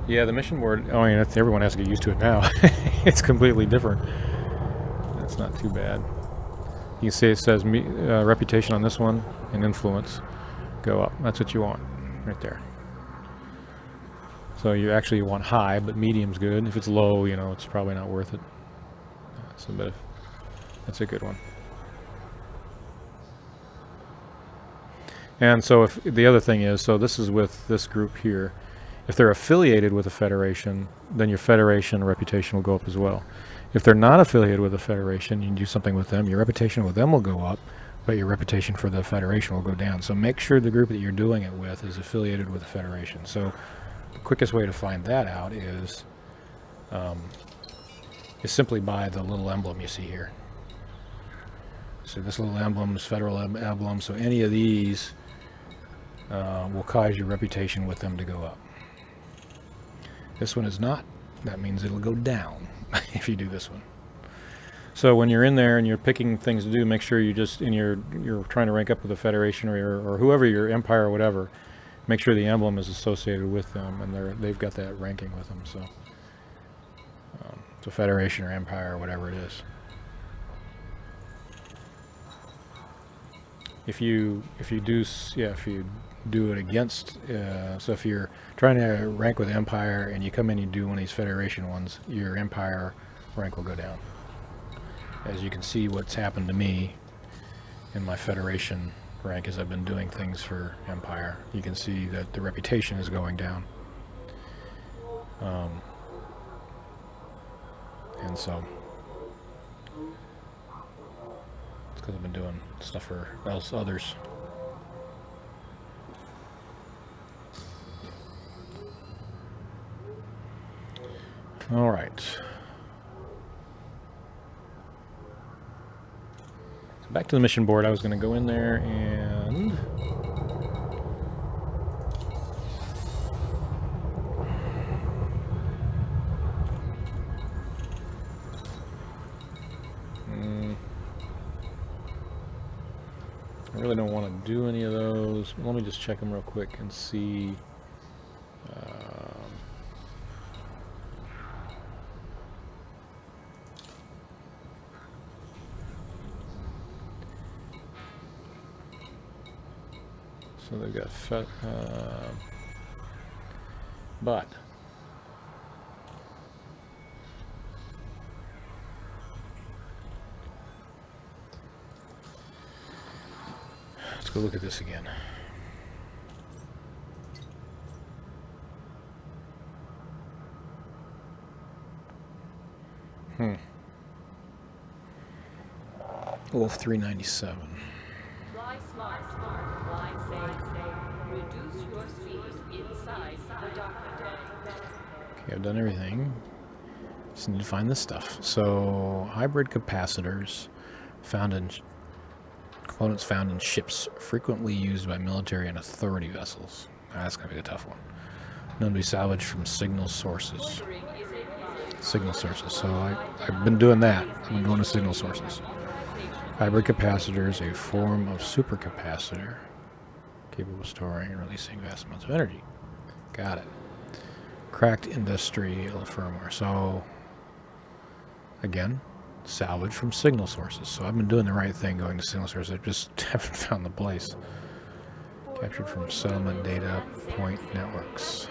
Yeah, the mission board, I mean, everyone has to get used to it now. It's completely different. That's not too bad. You can see it says reputation on this one and influence go up. That's what you want right there. So you actually want high, but medium's good. If it's low, you know, it's probably not worth it. So, but that's a good one. And so if the other thing is, so this is with this group here. If they're affiliated with a federation, then your federation reputation will go up as well. If they're not affiliated with a federation, you can do something with them, your reputation with them will go up, but your reputation for the federation will go down. So make sure the group that you're doing it with is affiliated with a federation. So the quickest way to find that out is simply by the little emblem you see here. So this little emblem is federal emblem, so any of these will cause your reputation with them to go up. This one is not. That means it'll go down if you do this one. So when you're in there and you're picking things to do, make sure you just, and you're trying to rank up with the Federation or whoever, your empire or whatever, make sure the emblem is associated with them and they've got that ranking with them. So, so Federation or Empire or whatever it is. If you do it against, so if you're trying to rank with Empire and you come in and you do one of these Federation ones, your Empire rank will go down. As you can see, what's happened to me in my Federation rank as I've been doing things for Empire, you can see that the reputation is going down. And so it's because I've been doing stuff for others. All right. So back to the mission board. I was going to go in there and I really don't want to do any of those. Let me just check them real quick and see. So they've got but Let's go look at this again. Wolf 397. Fly smart, fly safe. Reduce your speed inside the dark day. Okay, I've done everything. Just need to find this stuff. So, hybrid capacitors found in components found in ships, frequently used by military and authority vessels. That's gonna be a tough one. Known to be salvaged from signal sources. Signal sources. So I've been doing that. I've been going to signal sources. Hybrid capacitors, a form of supercapacitor, capable of storing and releasing vast amounts of energy. Got it. Cracked industrial firmware. So, again, salvage from signal sources. So I've been doing the right thing going to signal sources. I just haven't found the place. Captured from settlement data point networks.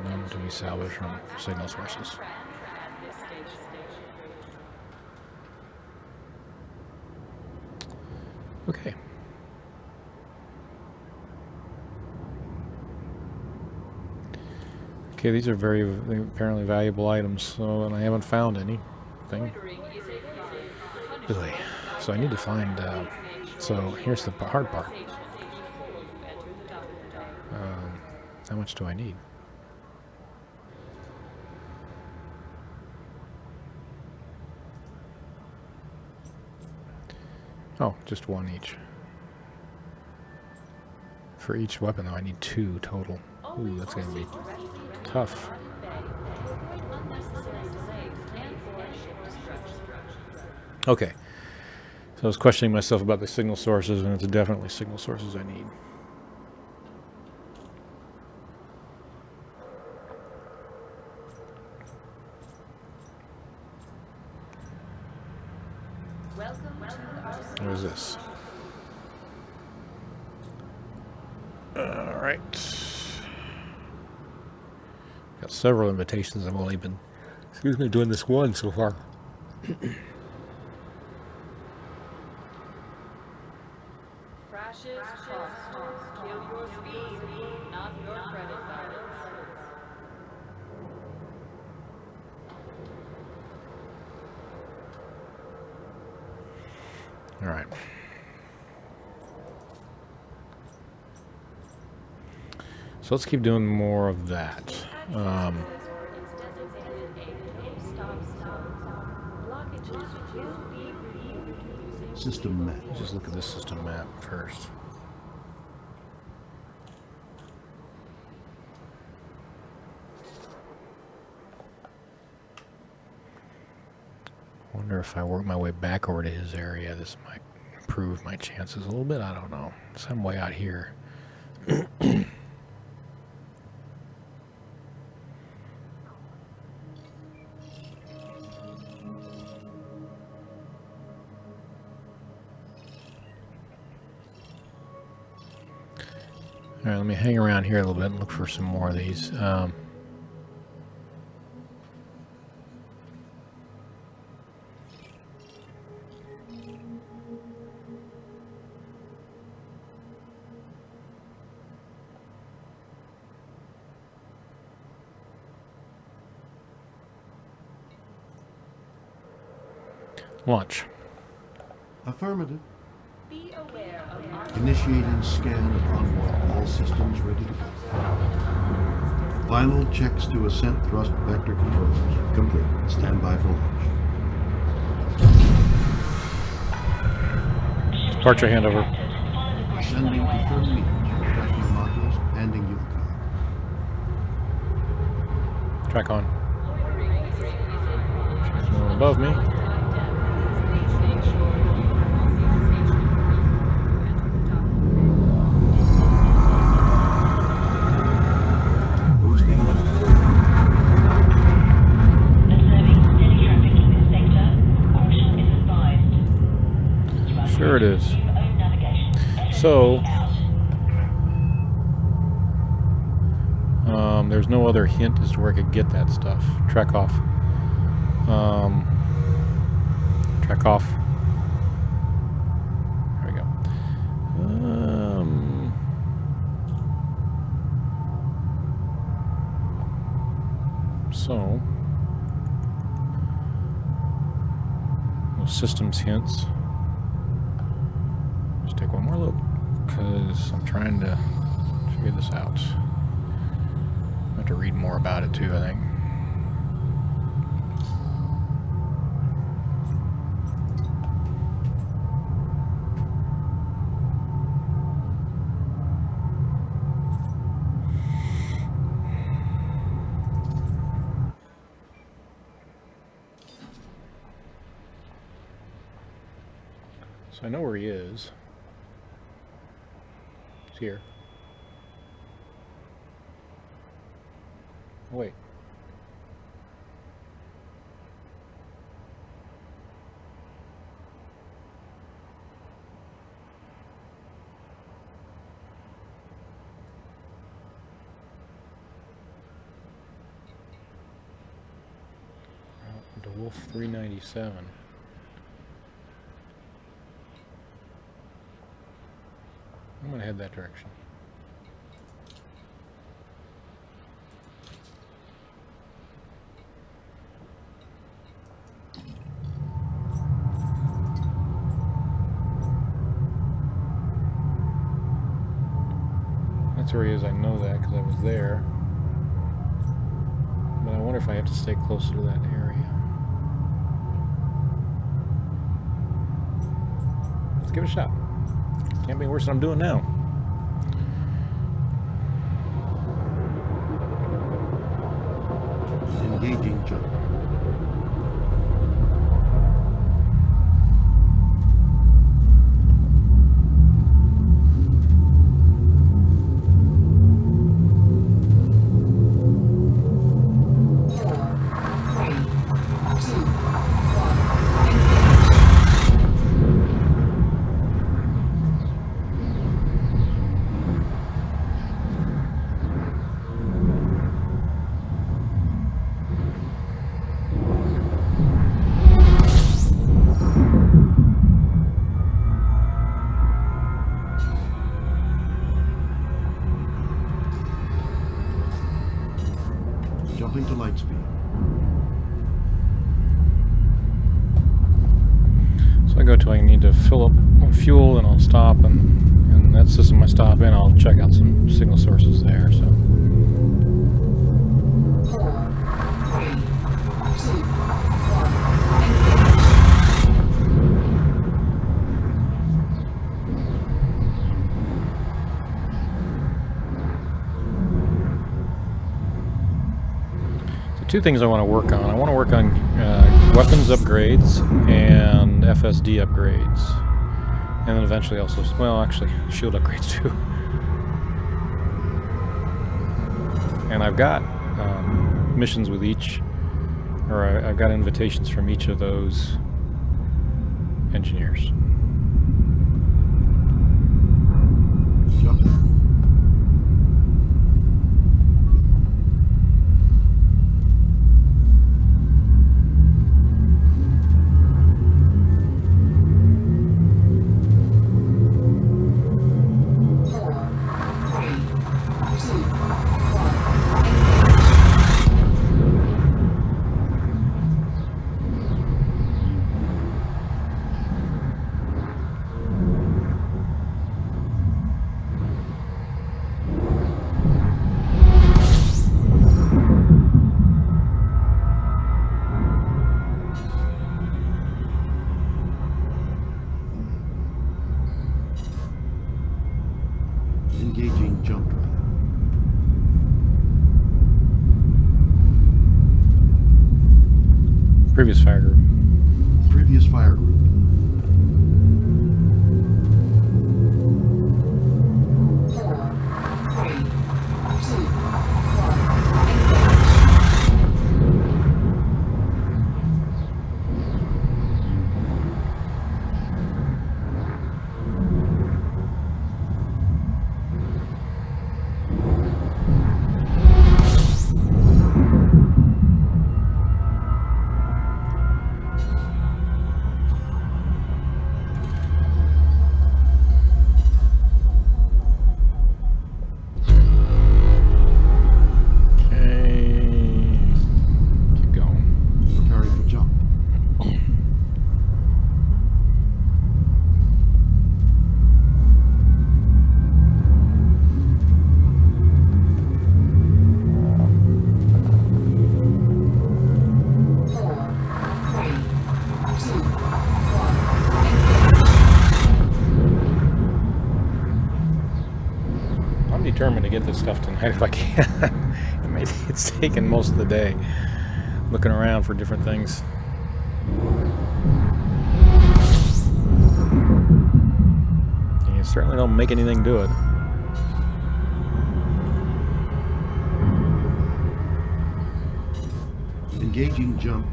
Known to be salvaged from signal sources. Okay. Okay, these are very apparently valuable items, so and I haven't found anything. Really. So I need to find. So here's the hard part. How much do I need? Oh, just one each. For each weapon, though, I need 2 total. Ooh, that's going to be tough. Okay. So I was questioning myself about the signal sources, and it's definitely signal sources I need. What is this? Alright. Got several invitations. I've only been, doing this one so far. Crashes cost. Kill your speed, not your credit balance. All right. So let's keep doing more of that. System map. Let's just look at this system map first. Wonder if I work my way back over to his area, this might improve my chances a little bit. I don't know. Some way out here. All right, let me hang around here a little bit and look for some more of these. Launch. Affirmative. Be aware of Initiating scan upon warp. All systems ready to go. Final checks to ascent thrust vector controls complete. Stand by for launch. Departure handover. Ascending to 30 meters. Tracking modules. Handing you the car. Track on. There's no one above me. Boosting. Observing steady traffic in this sector. Caution is advised. Sure it is. Own navigation. So, there's no other hint as to where I could get that stuff. Track off. Track off. There we go. So, those systems hints. Just take one more look, because I'm trying to figure this out. I have to read more about it too, I think. So I know where he is. He's here. Oh, wait. Out to Wolf 397. I'm going to head that direction. That's where he is, I know that because I was there. But I wonder if I have to stay closer to that area. Let's give it a shot. Can't be worse than I'm doing now. Engaging jump. Jumping to light speed. So I go to I need to fill up on fuel and I'll stop and that system I stop in, I'll check out some signal sources there. So 4, 3, 2, 1. two things I want to work on. I want to work on weapons upgrades and FSD upgrades. And then eventually also, well, actually, shield upgrades too. And I've got missions with each, or I've got invitations from each of those engineers. Jumping. Engaging jump drive. Previous fire group. Previous fire group. to get this stuff tonight if I can. It's taken most of the day looking around for different things. And you certainly don't make anything do it. Engaging jump.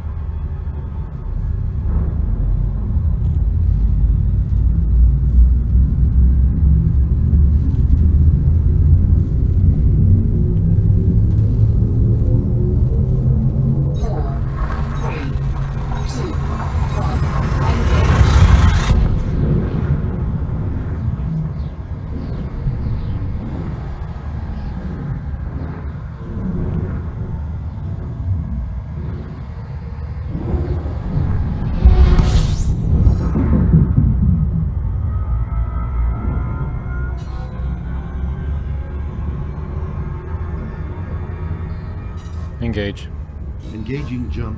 Engage. Engaging jump.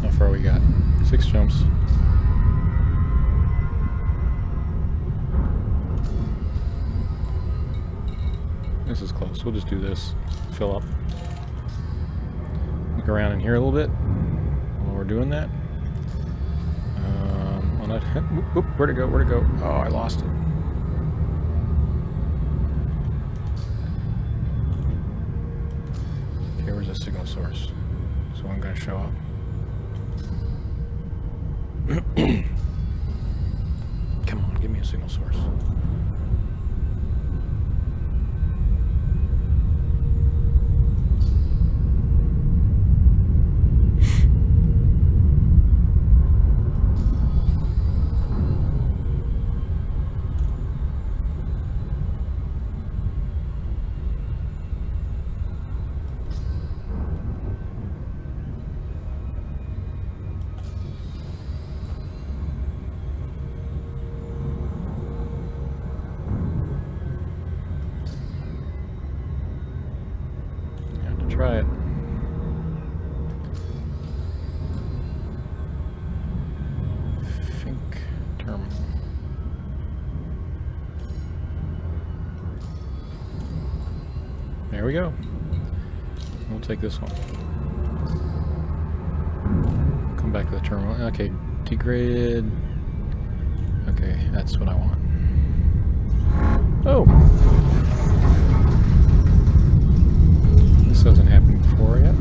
How far we got? 6 jumps. This is close. We'll just do this. Fill up. Look around in here a little bit while we're doing that. On that. Whoop, where'd it go? Where'd it go? Oh, I lost it. Okay, where's the signal source? So I'm going to show up. Come on, give me a signal source. Try it. Think terminal. There we go. We'll take this one. Come back to the terminal. Okay, degraded. Okay, that's what I want. Oh! This hasn't happened before yet.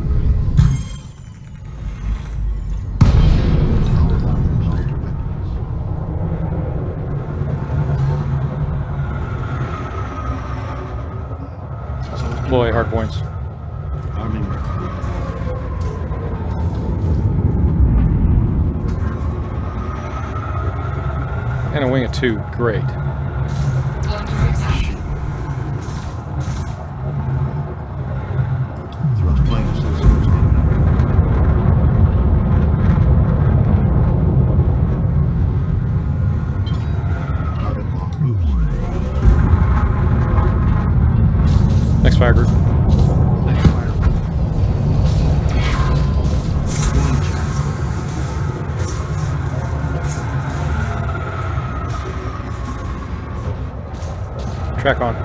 Deploy hard points. And a wing of 2. Great. Next fire group. Track on.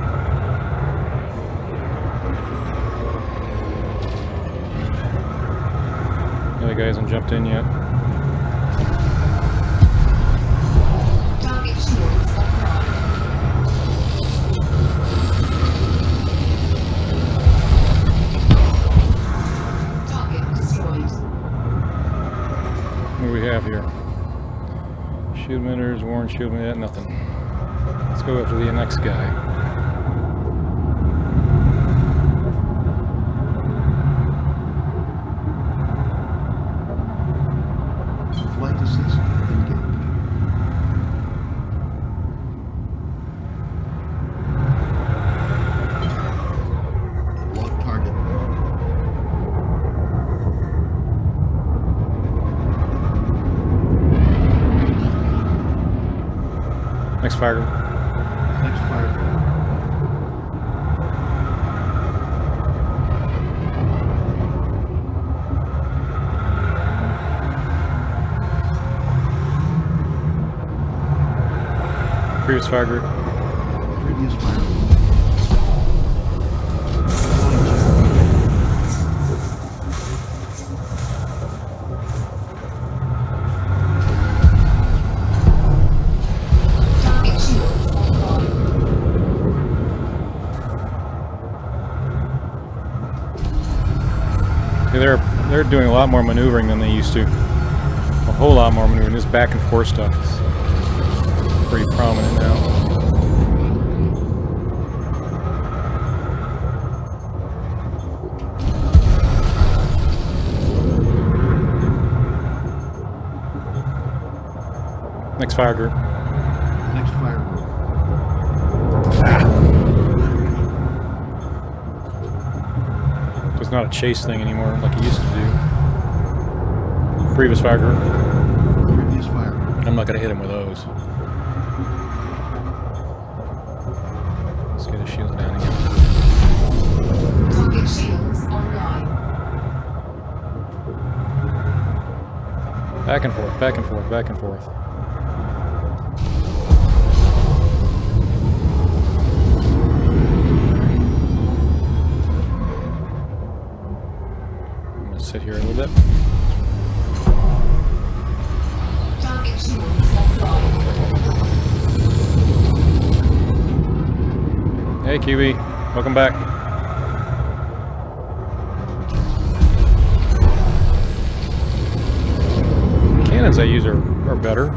The other guy hasn't jumped in yet. Target shields offline. Target destroyed. What do we have here? Shield emitters, warn shield emitter, nothing. Let's go after the next guy. Flight assist engaged. Lock target. Next fire. Next fire. Previous fire group. Previous fire. Target shields online. Yeah, they're doing a lot more maneuvering than they used to. A whole lot more maneuvering. This back and forth stuff is pretty prominent now. Next fire group. Next fire group. It's not a chase thing anymore like it used to do. Previous fire group. Previous fire group. I'm not going to hit him with those. Let's get his shield down again. Target shields online. Back and forth, back and forth, back and forth. I'm going to sit here a little bit. Target shields offline. Hey QB, welcome back. Cannons I use are better.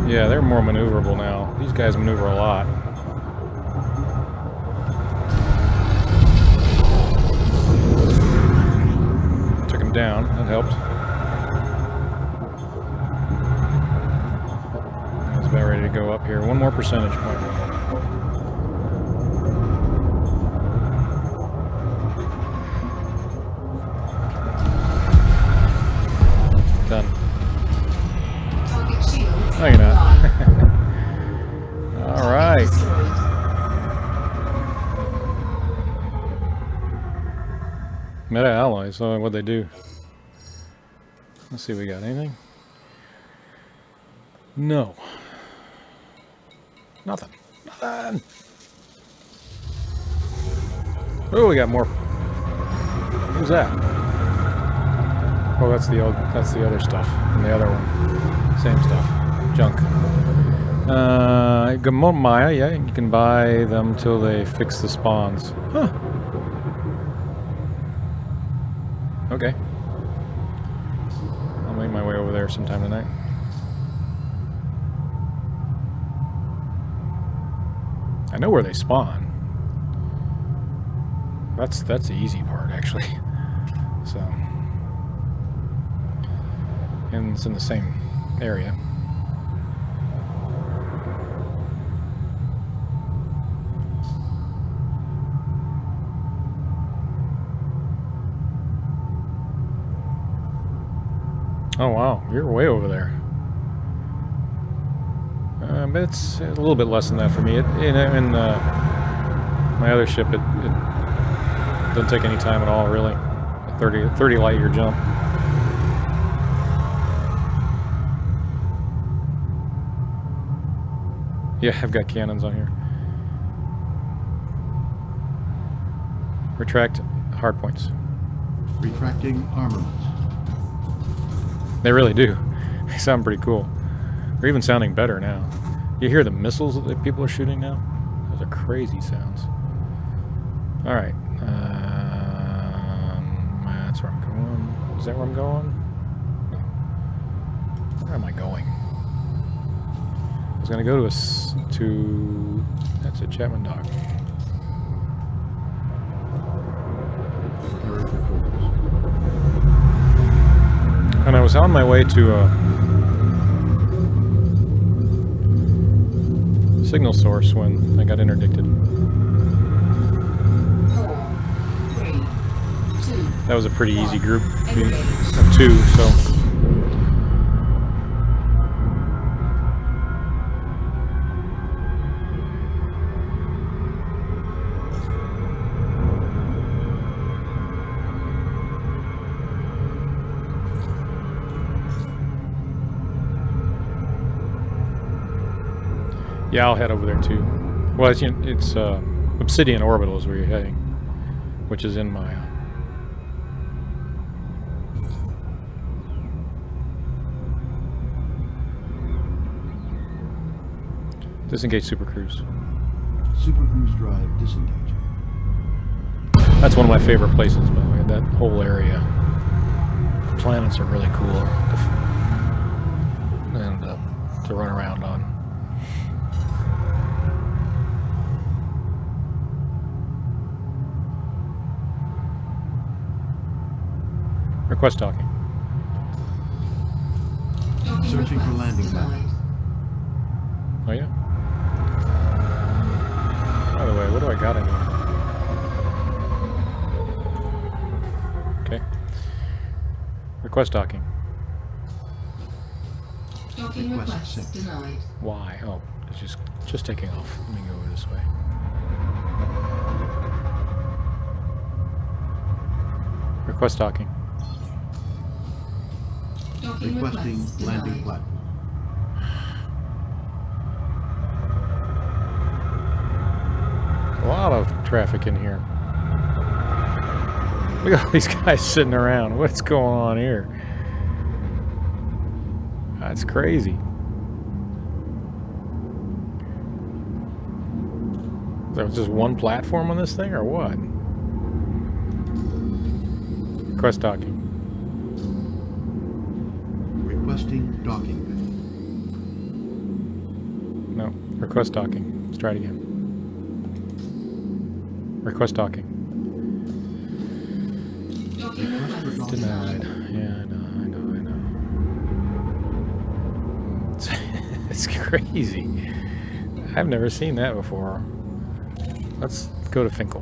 Yeah, they're more maneuverable now. These guys maneuver a lot. Took him down, that helped. He's about ready to go up here. One more percentage point. Done. Target shields No, you're not. online. All right. Destroyed. Meta alloys, so what'd they do? Let's see if we got anything. No. Nothing. Nothing. Oh, we got more. Who's that? Oh, that's the other stuff from the other one. Same stuff. Junk. Maya, yeah, you can buy them till they fix the spawns. Huh. Okay. I'll make my way over there sometime tonight. I know where they spawn. That's the easy part, actually. So, and it's in the same area. Oh wow, you're way over there. But it's a little bit less than that for me. In my other ship, it doesn't take any time at all, really. A 30 light year jump. Yeah, I've got cannons on here. Retract hardpoints. Retracting armaments. They really do. They sound pretty cool. They're even sounding better now. You hear the missiles that people are shooting now? Those are crazy sounds. Alright. That's where I'm going. Is that where I'm going? No. Where am I going? I was gonna go to that's a Chapman Dock. Prepare for course. And I was on my way to a signal source when I got interdicted. 4, 3, 2. That was a pretty easy group Engage. of 2, so. Yeah, I'll head over there too. Well, it's Obsidian Orbital is where you're heading, which is in my disengage Super Cruise. Super Cruise drive disengaging. That's one of my favorite places, by the way. That whole area. The planets are really cool to run around on. Request docking. Docking Searching for request landing denied. Oh yeah. By the way, what do I got in here? Okay. Request docking. Docking Request request accepted. denied. Why? Oh, it's just taking off. Let me go this way. Request docking. Docking Requesting request landing denied. platform. A lot of traffic in here. Look at all these guys sitting around. What's going on here? That's crazy. Is there just one platform on this thing, or what? Request docking. Requesting docking No. Request docking. Let's try it again. Request docking. Docking Request for request docking. Denied. denied. Yeah, I know. It's crazy. I've never seen that before. Let's go to Finkel.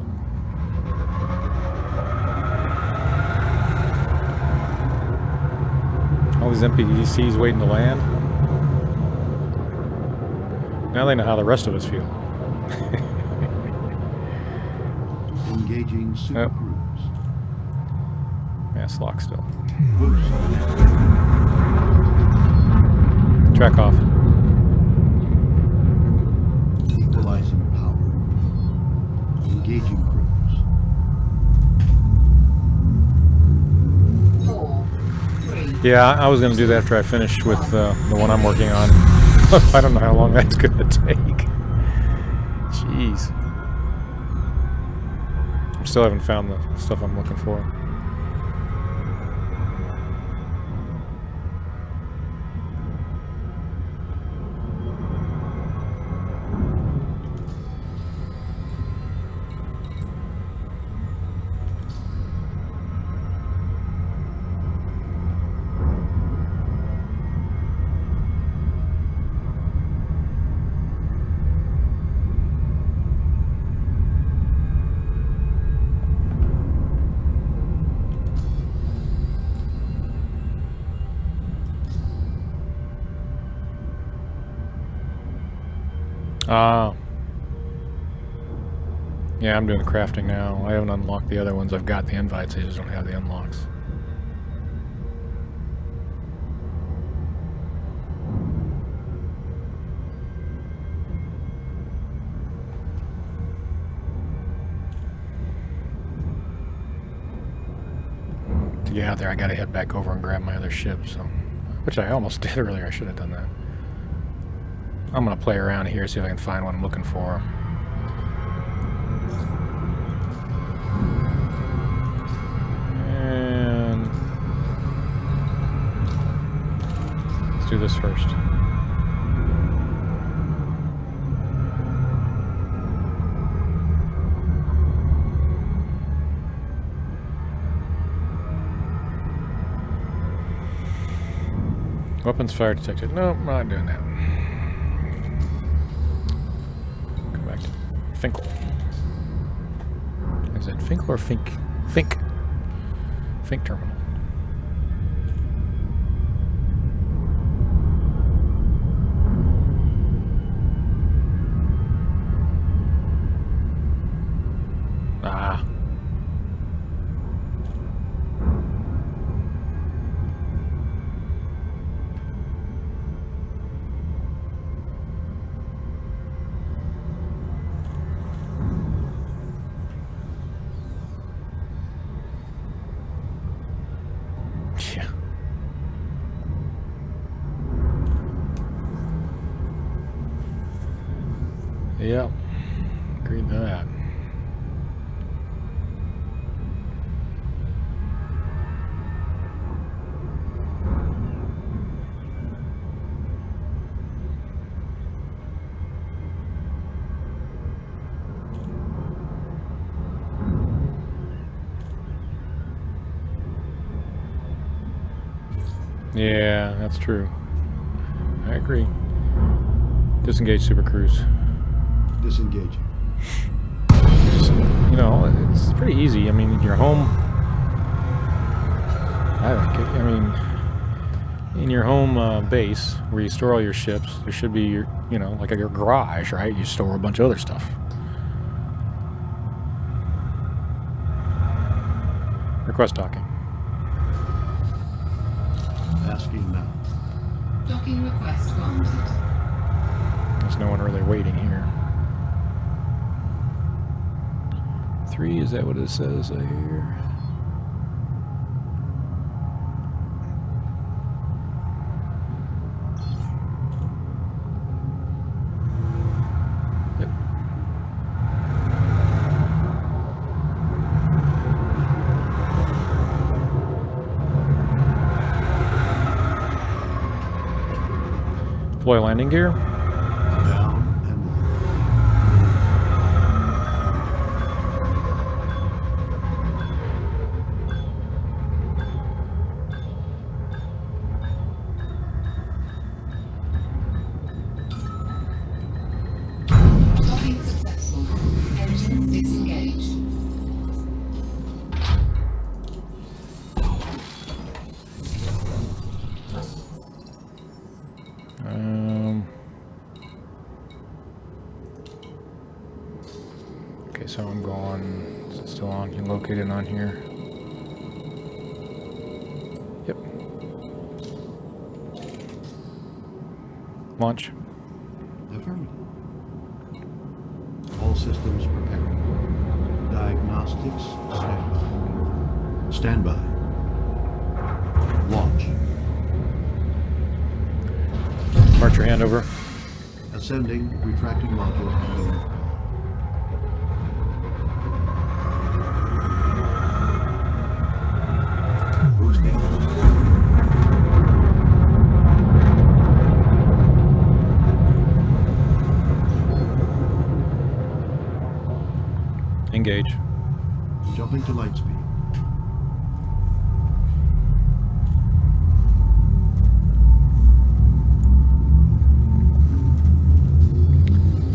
All these NPCs waiting to land. Now they know how the rest of us feel. Engaging Super Oh. Cruise. Mass lock still. Boost. Track off. Equalizing power. Engaging cruise. 4, 3. Yeah, I was going to do that after I finish with the one I'm working on. I don't know how long that's going to take. Jeez. I still haven't found the stuff I'm looking for. Ah. Yeah, I'm doing the crafting now. I haven't unlocked the other ones. I've got the invites, I just don't have the unlocks. To get out there, I gotta head back over and grab my other ship, so... Which I almost did earlier, I should have done that. I'm gonna play around here, see if I can find what I'm looking for. And this first. Weapons fire detected. Nope, not doing that. Come back to Finkel. Is it Finkel or Fink? Fink. Fink terminal. Ah. Yeah. Yep. Agreed to that. Yeah, that's true. I agree. Disengage Super Cruise. Disengaging. Just, you know, it's pretty easy. I mean, your home. I mean, in your home base where you store all your ships, there should be your, you know, like your garage, right? You store a bunch of other stuff. Request docking. Asking now. Docking request granted. There's no one really waiting here. 3, is that what it says here? Yep. Deploy landing gear. Down and Docking successful. Engines disengaged. Okay, so I'm going. Is it still on? You can locate it on here. Yep. Launch. affirmative. All systems prepared. Diagnostics standby. Standby. Launch. March your hand over. Ascending retracting module. Boosting. Engage. Jumping to light speed.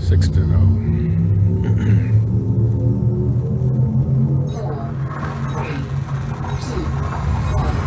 Six to go. 4, 3, 2, 1.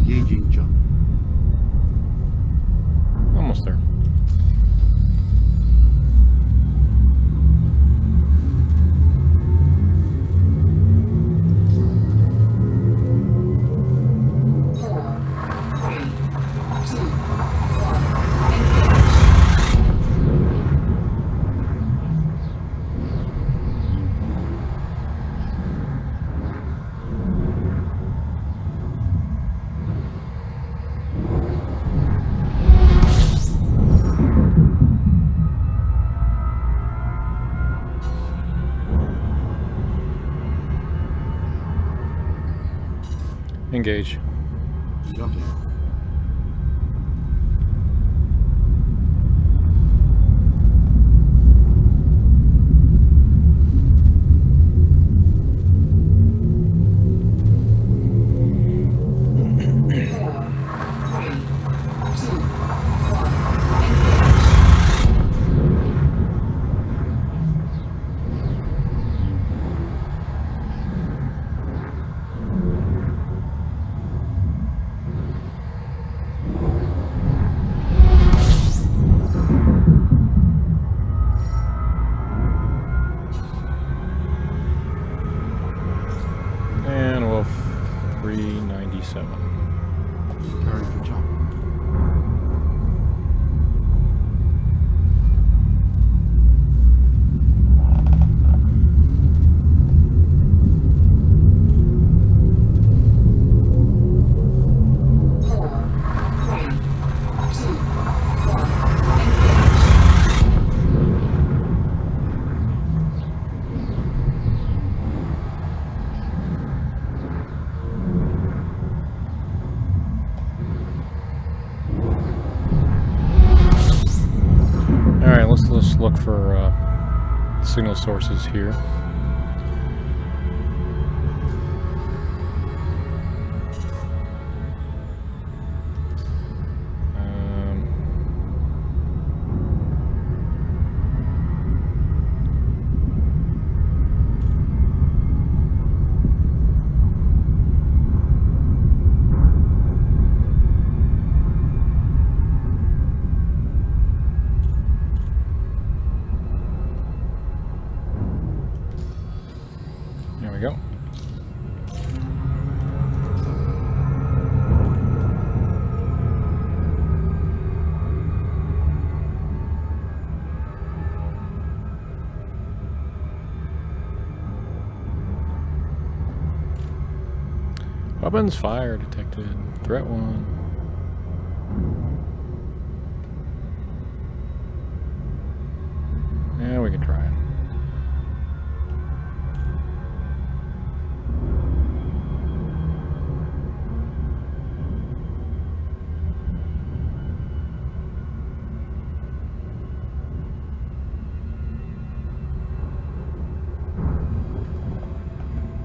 Engaging jump. Almost there. Engage. Jumping. And we'll 397. Preparing for jump. All right, let's look for signal sources here. There we go. Weapons fire detected. Threat 1. Yeah, we can try it.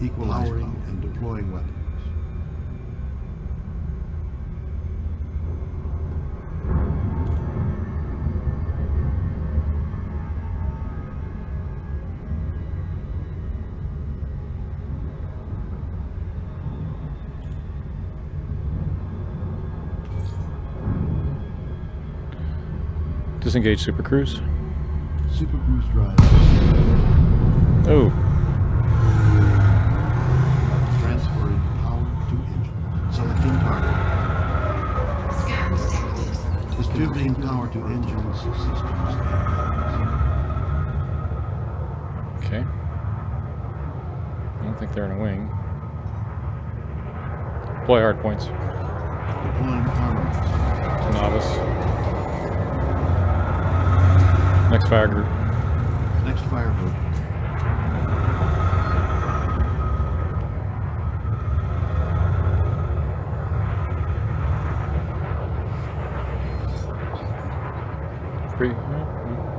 Equalizing and deploying weapons. Disengage Super Cruise. Super Cruise drive. Oh, Transferring power to engine. Selecting target. Scan detected. Distributing power to engines systems. okay. I don't think they're in a wing. Deploy hard points. Deploying armaments. Novice. Next fire group. Next fire group.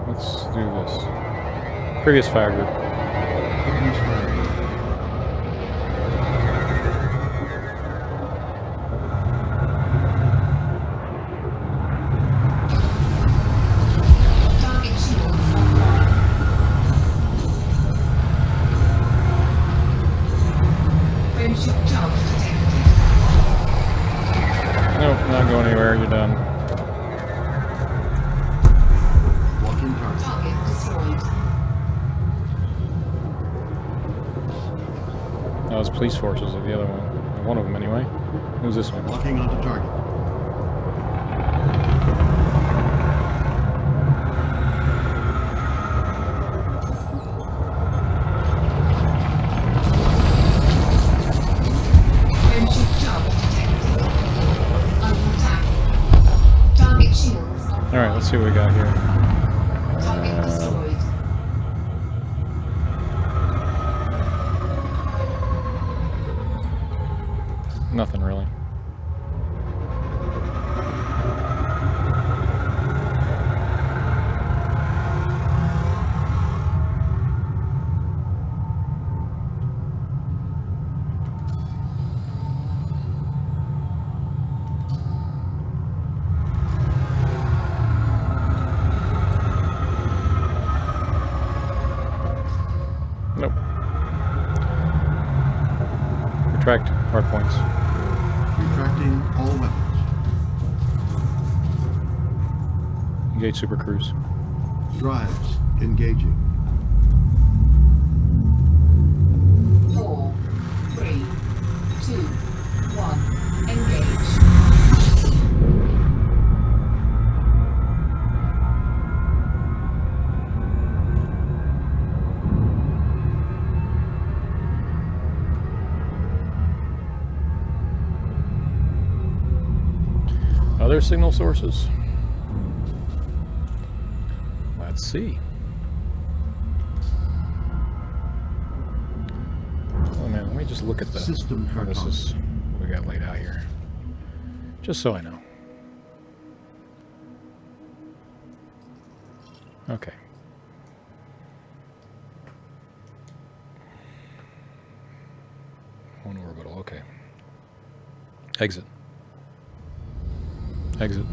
Let's do this. Previous fire group. Previous fire group. Target shields offline. Friendship charge detected. Not going anywhere. You're done. Locking target. Target destroyed. That was police forces of the other one. One of them, anyway. Who's this one? Locking onto target. Friendship jump detected. Under attack. Target shields. All right, let's see what we got here. Target destroyed. Nothing really. Nope. Retract hard points. Retracting all weapons. Engage Super Cruise. Drives engaging. 4, 3, 2, 1. Engage. Other signal sources? Let's see. Oh man, let me just look at the System how this cartography. is what we got laid out here. Just so I know. Okay. One orbital, okay. Exit. Exit.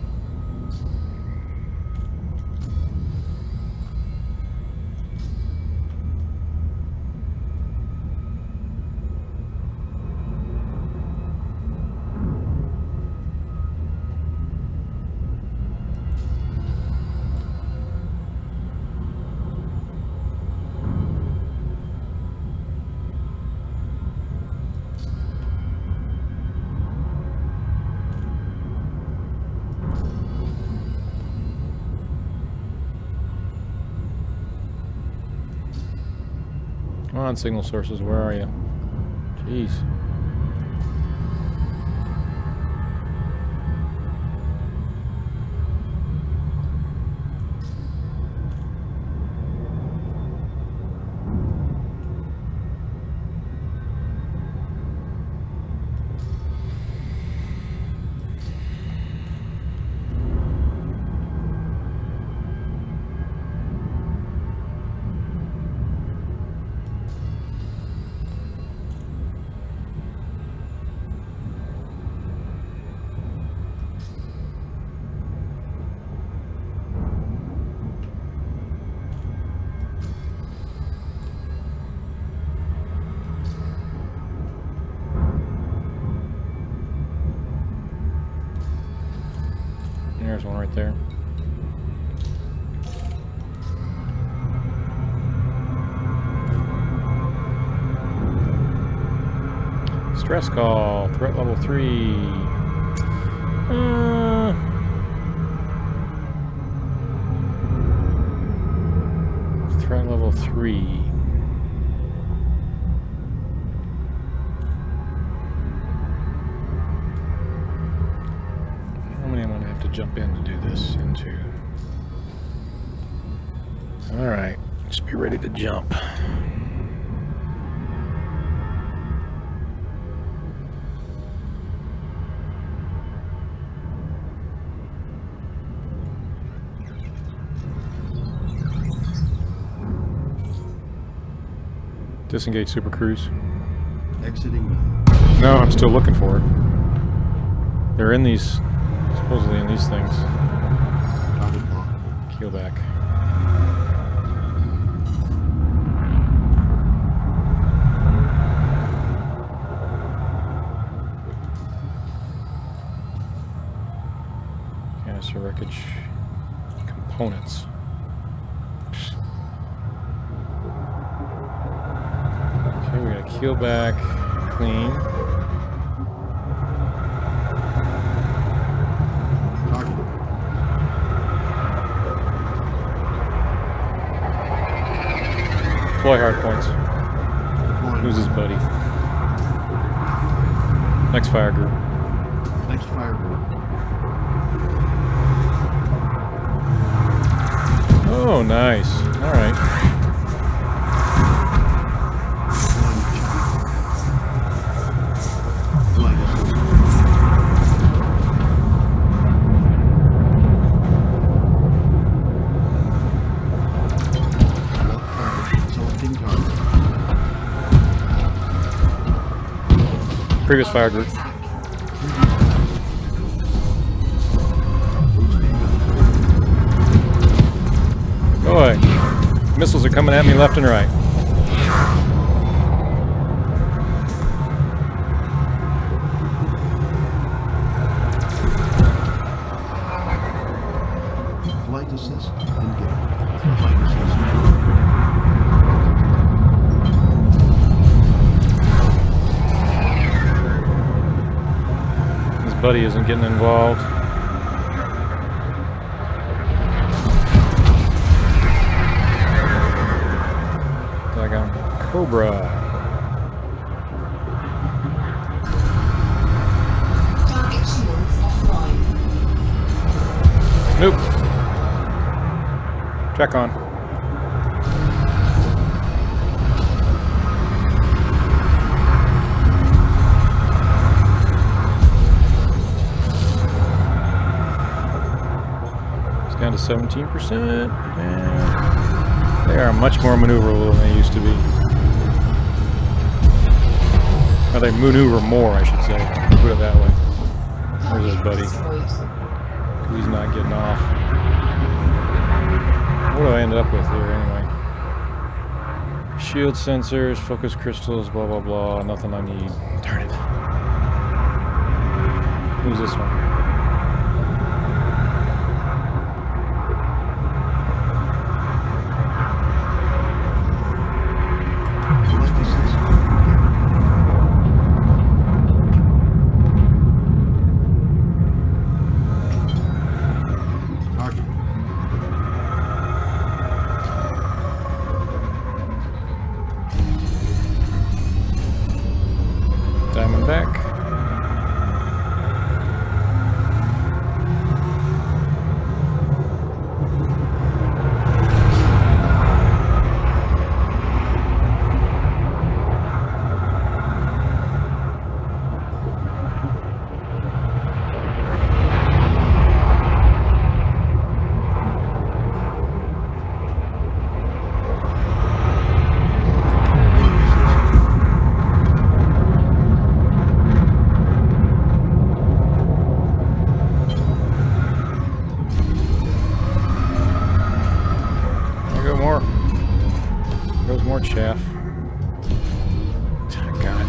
Come on, signal sources, where are you? Jeez. There's one right there. Stress call, threat level 3. Threat level 3. How many am I gonna have to jump in to do this into? Alright, just be ready to jump. Disengage Super Cruise. Exiting. No, I'm still looking for it. They're in these, supposedly in these things. Target locked. Keel back. Master wreckage components. Okay, we gotta keel back, clean. Target. Deploy hard points. Deploying. Who's his buddy? Next fire group. Next fire group. Oh, nice. All right. Deploying assist. Lock target. Selecting target. Previous fire group. Boy, missiles are coming at me left and right. Flight assist engaged. Flight assist. His buddy isn't getting involved. Daggone Cobra. Target shields offline. Nope. Check on. It's down to 17%. Yeah. They are much more maneuverable than they used to be. Or they maneuver more, I should say. Put it that way. Where's his buddy? He's not getting off. What do I end up with here anyway? Shield sensors, focus crystals, blah blah blah. Nothing I need. Darn it. Who's this one? Flight assist. Target. Diamondback. There go more. Goes more chaff. God.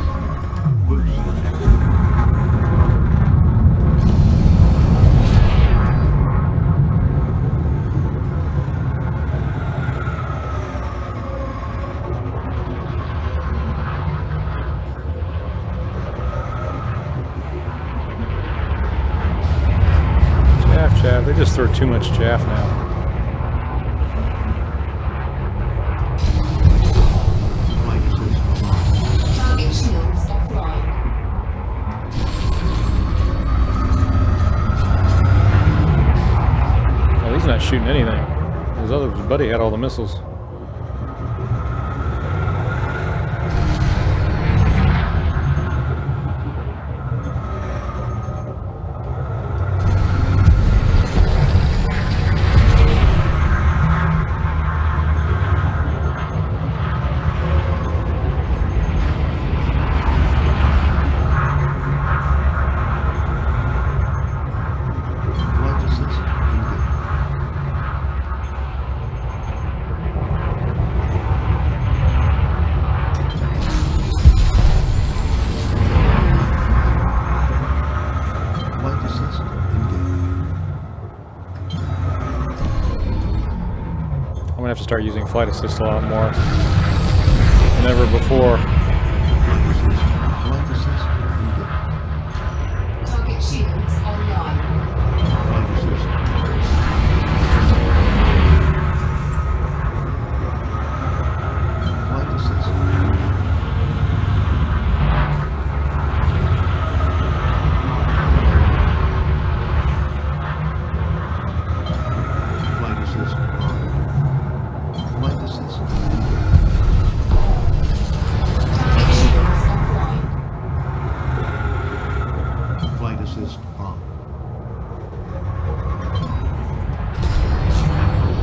Chaff. They just throw too much chaff now. Flight assist. Target shields offline. Well, he's not shooting anything. His other buddy had all the missiles. Flight assist engaged. to start using flight assist a lot more than ever before. Flight assist. Flight assist. Engage. Target shields online. Flight assist. Flight assist. Flight assist on. Flight assist. Target shields offline. Flight assist on.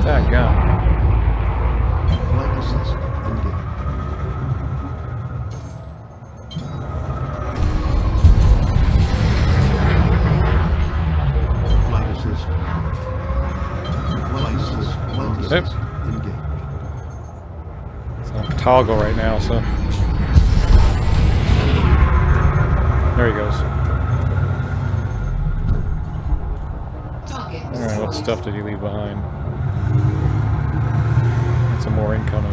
Dadgum. Flight assist engage. Flight assist on. Flight assist. Flight assist engage. It's on toggle right now, so there he goes. Target All right, what destroyed. stuff did he leave behind? Some more incoming.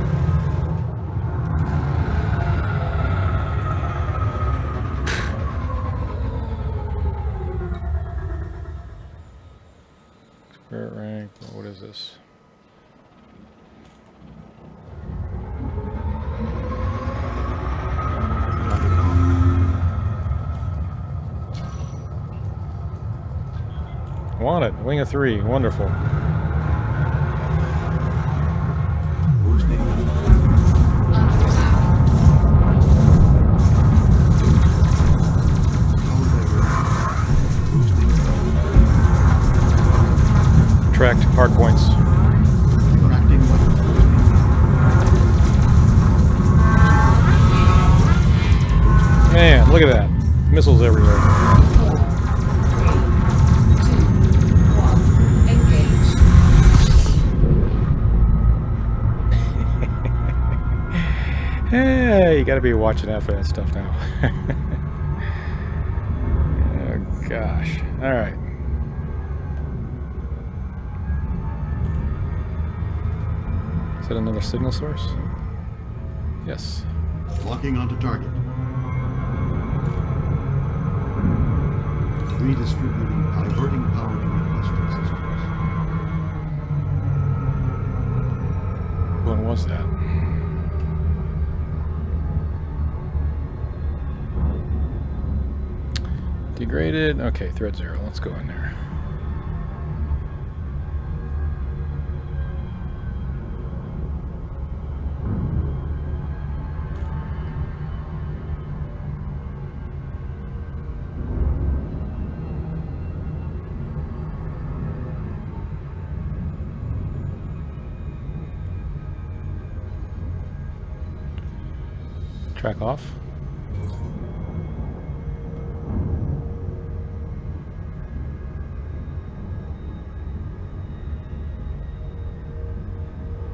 Spirit rank. What is this? Wanted. Wing of 3. Wonderful. Boosting. Under attack. Power diversion. Boosting. Tracked hard points. Retracting weapon. Man, look at that. Missiles everywhere. 4, 3, 2, 1. Engage. Hey, you gotta be watching out for that stuff now. Oh, gosh. Alright. Is that another signal source? Yes. Locking onto target. Redistributing, diverting power to requested systems. When was that? Degraded. Okay, thread 0. Let's go in there. Track off.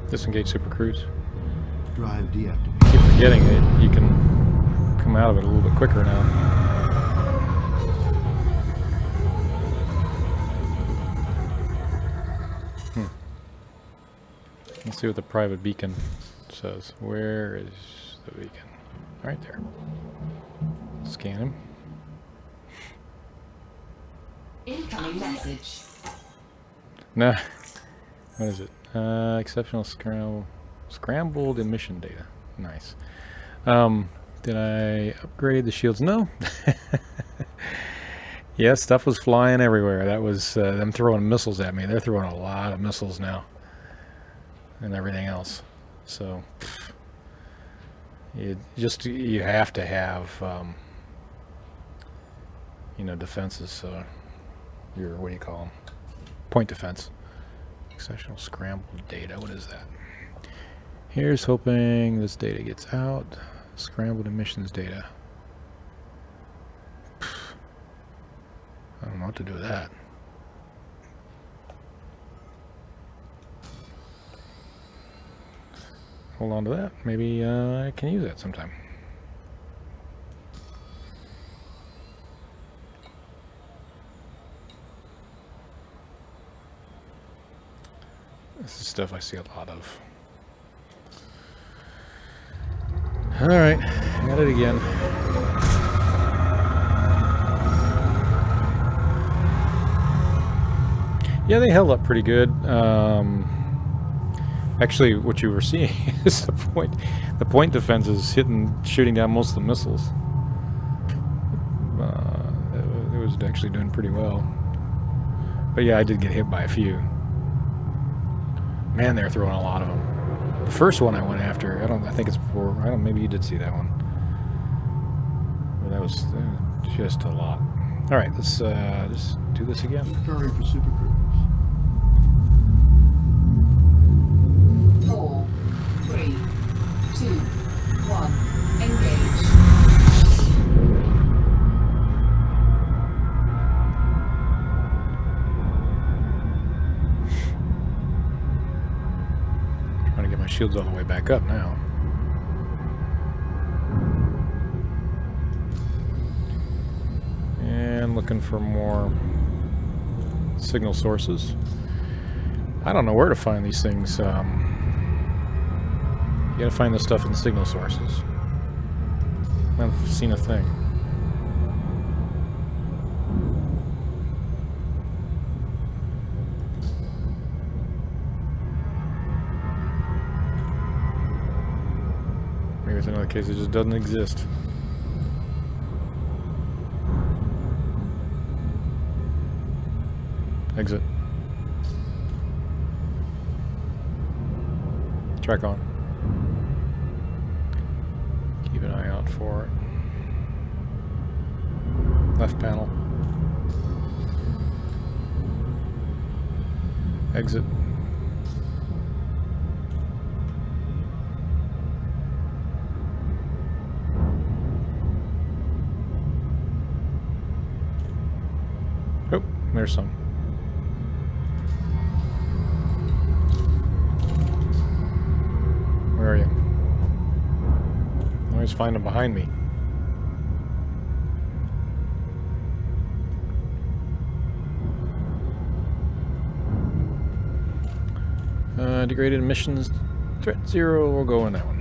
Disengage super cruise. Drive deactivated. Keep forgetting that you can come out of it a little bit quicker now. Let's see what the private beacon says. Where is the beacon? Right there. Scan him. Incoming message. Nah. What is it? Exceptional scrambled emission data. Nice. Did I upgrade the shields? No. Yeah, stuff was flying everywhere. That was them throwing missiles at me. They're throwing a lot of missiles now. And everything else. So you have to have you know, defenses. So your, what do you call them? Point defense. Exceptional scrambled data. What is that? Here's hoping this data gets out. Scrambled emissions data. I don't know what to do with that. Hold on to that. Maybe I can use that sometime. This is stuff I see a lot of. Alright, at it again. Yeah, they held up pretty good. Actually, what you were seeing is the point defense is shooting down most of the missiles. It was actually doing pretty well. But yeah, I did get hit by a few. Man, they're throwing a lot of them. The first one I went after, I think it's before, maybe you did see that one. Well, that was just a lot. Alright, let's just do this again. Preparing for Super Cruise. 4, 3, 2, 1, engage. Trying to get my shields all the way back up now. And looking for more signal sources. I don't know where to find these things. You gotta find this stuff in signal sources. I haven't seen a thing. Maybe it's another case it just doesn't exist. Exit. Track on. Keep an eye out for it. Left panel. Exit. Oh, there's some. Where are you? I always find them behind me. Degraded emissions, threat 0, we'll go in that one.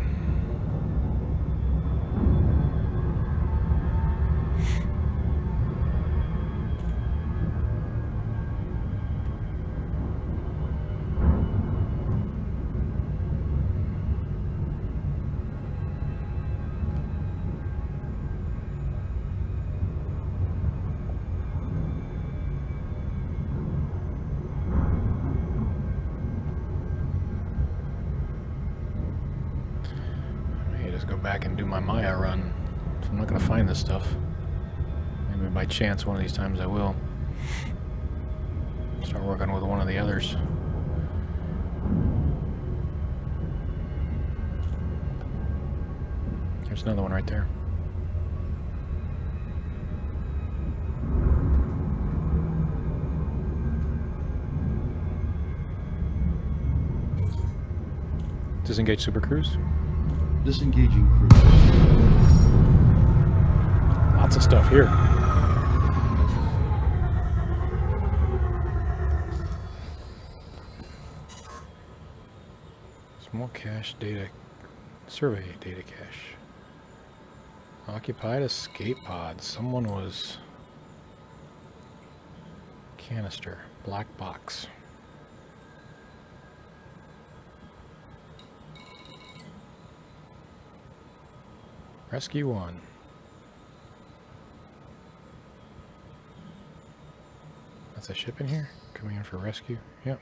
Go back and do my Maya run. So I'm not going to find this stuff. Maybe by chance one of these times I will. Start working with one of the others. There's another one right there. Disengage Super Cruise. Disengaging cruise. Lots of stuff here. Small cache data. Survey data cache. Occupied escape pods. Someone was... Canister. Black box. Rescue 1. That's a ship in here? Coming in for rescue? Yep.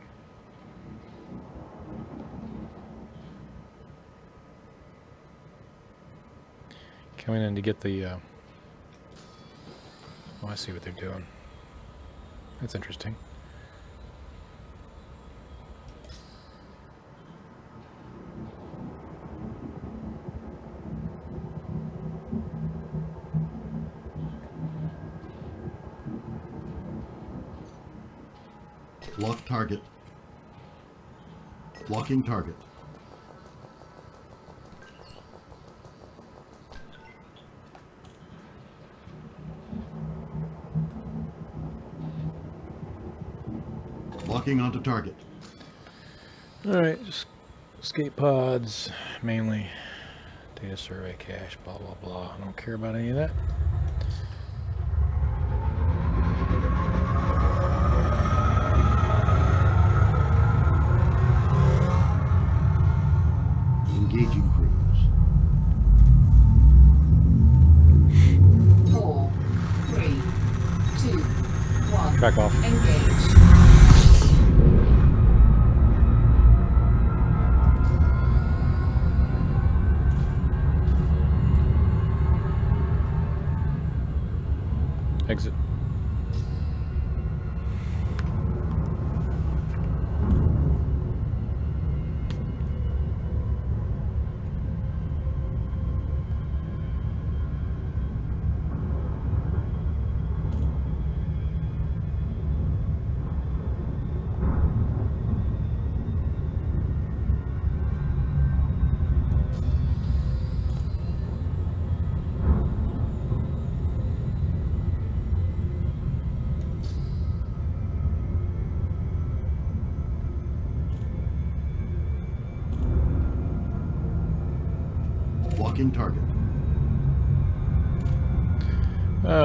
Coming in to get the, oh, I see what they're doing. That's interesting. Lock target. Locking target. Locking onto target. Alright, just escape pods, mainly. Data survey cache, blah, blah, blah. I don't care about any of that. Engaging crews. 4, 3, 2, 1. Track off. Engage. Exit. Walking target.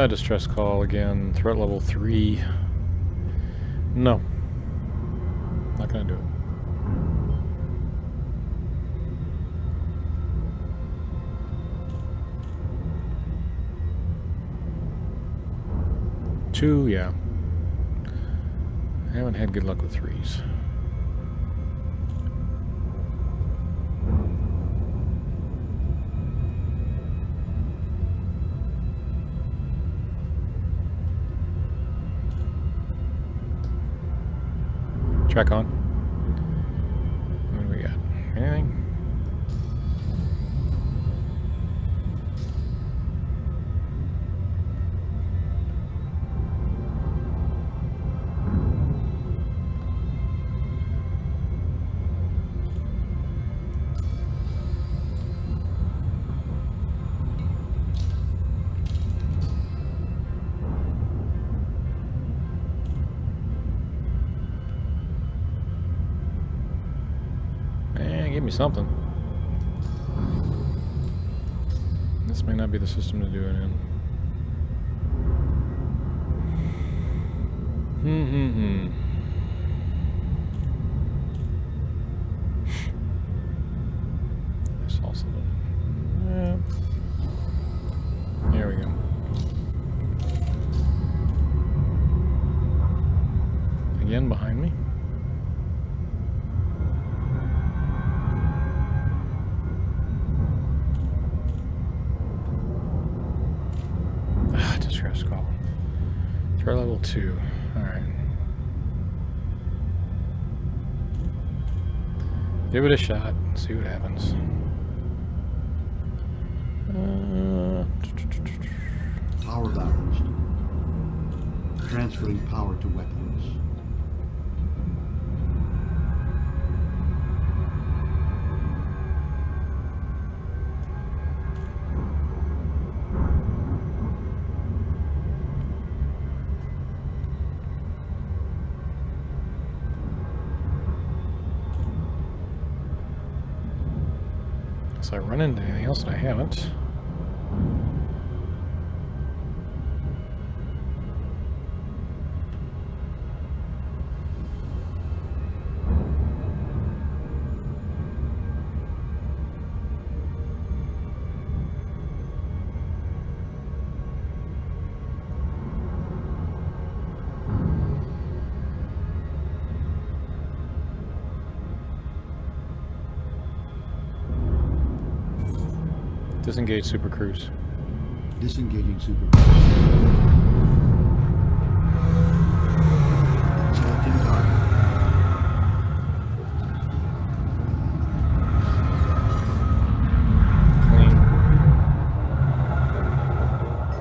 Distress call again. Threat level 3. No. Not gonna do it. Two, yeah. I haven't had good luck with 3s. Track on. What do we got? Anything? Give me something. This may not be the system to do it in. I saw something. There we go. Again behind me. Distress call. Threat level 2. Alright. Give it a shot. See what happens. Power balanced. Transferring power to weapons. So I run into anything else that I haven't. Disengage Super Cruise. Disengaging super cruise. Selecting target. Clean.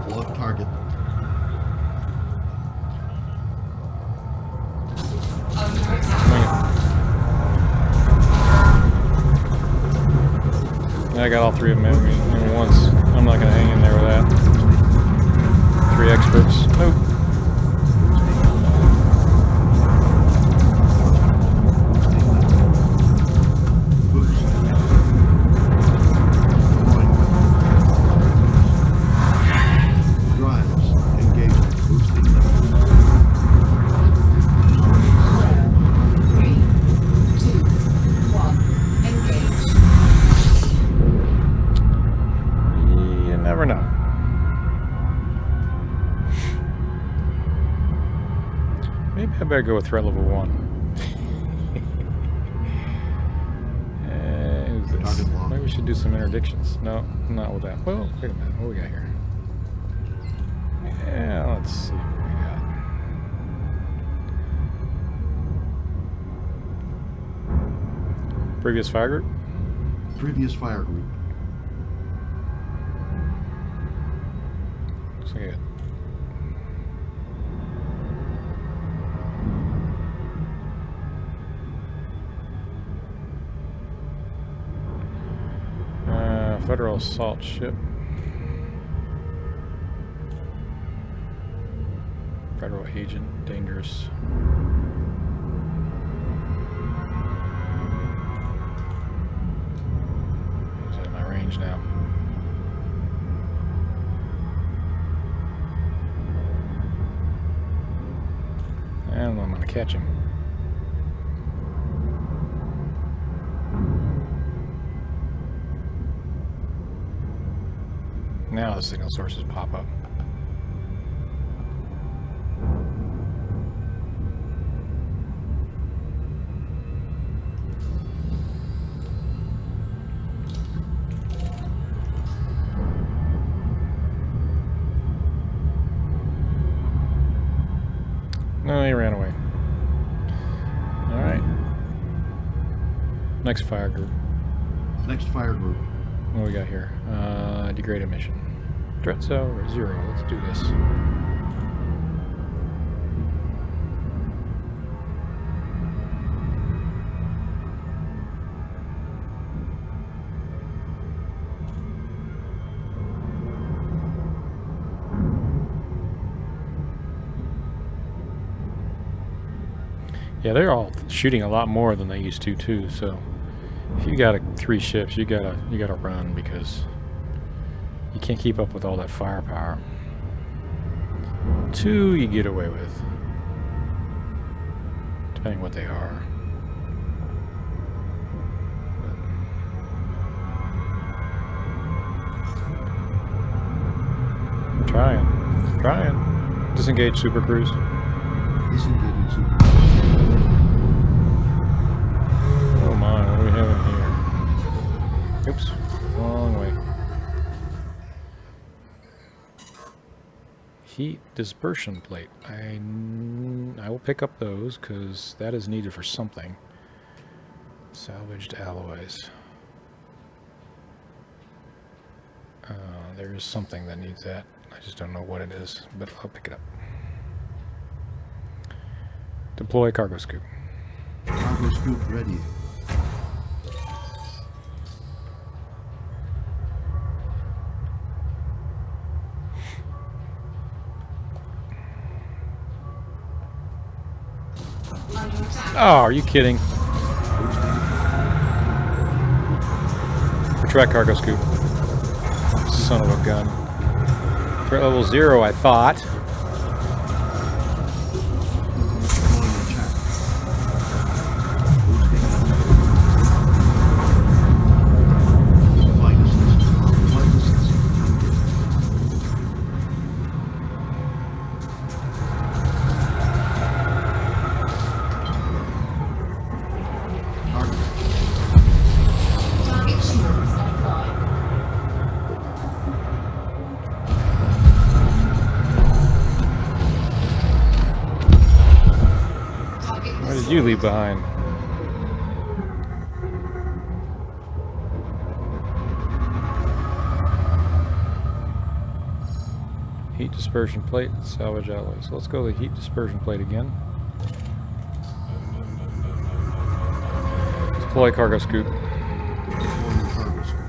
Log target. Under attack. Clean. I got all 3 of them at me once. I'm not going to hang in there with that. 3 experts. Nope. Boost. Deploying Maybe I better go with threat level 1. Who's this? Target locked. Maybe we should do some interdictions. No, not with that. Well, wait a minute. What we got here? Yeah, let's see what we got. Previous fire group? Previous fire group. Looks like it. Federal assault ship. Federal agent, dangerous. He's out of my range now. I don't know if I'm gonna catch him. Now the signal sources pop up. No, he ran away. Alright. Next fire group. Next fire group. What do we got here? Degrade emission. Threat cell or 0. Let's do this. Yeah, they're all shooting a lot more than they used to too. So if you got 3 ships, you gotta run because you can't keep up with all that firepower. 2 you get away with, depending what they are. But trying. Disengage super cruise. Disengaging super. Oh my, what do we have in here? Oops, wrong way. Heat dispersion plate. I will pick up those because that is needed for something. Salvaged alloys. There is something that needs that. I just don't know what it is, but I'll pick it up. Deploy cargo scoop. Cargo scoop ready. Oh, are you kidding? Retract cargo scoop. Son of a gun. Threat level 0, I thought. Deploying attack. Flight assist. Flight assist. Target shields offline. Target What did you leave behind? Heat dispersion plate, salvage alloys. So let's go to the heat dispersion plate again. Deploy cargo scoop. Deploying cargo scoop.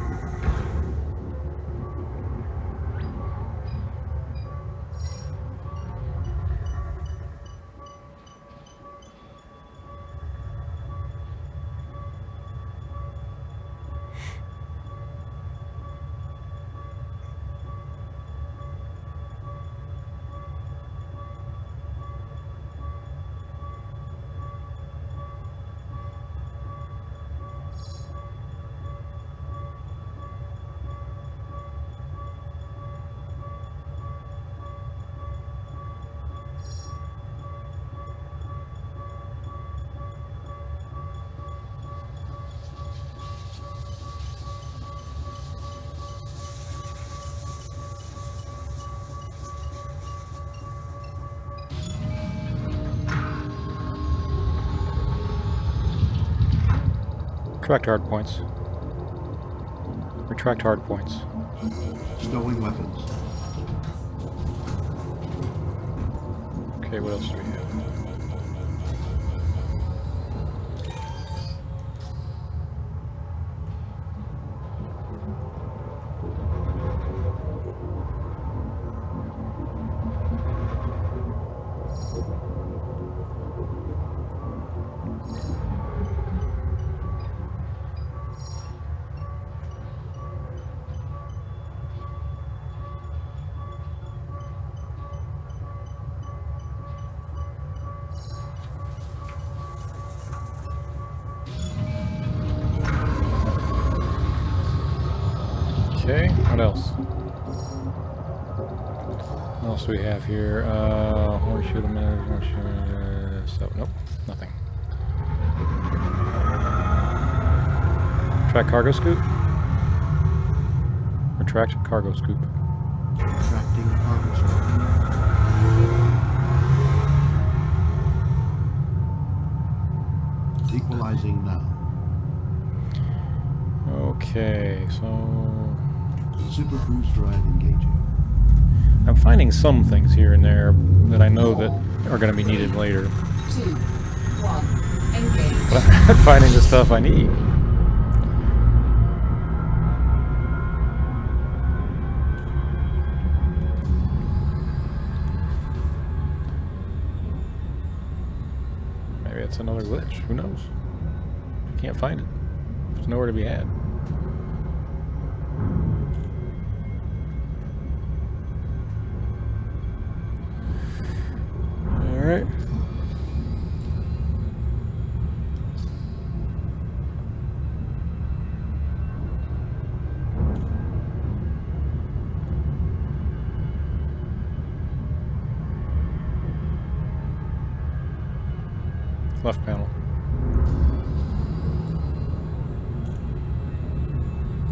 Retract hard points. Retract hard points. Stowing weapons. Okay, what else do we have? Okay, what else? What else do we have here? Horseshoe, horseshoe, so, nope, nothing. Retract cargo scoop? Retract cargo scoop. Retracting cargo scoop. Equalizing now. Okay, so... Super cruise drive engaging. I'm finding some things here and there that I know that are going to be needed later. 2, 1, engage. But I'm not finding the stuff I need. Maybe it's another glitch. Who knows? Can't find it. There's nowhere to be had. Alright. Left panel.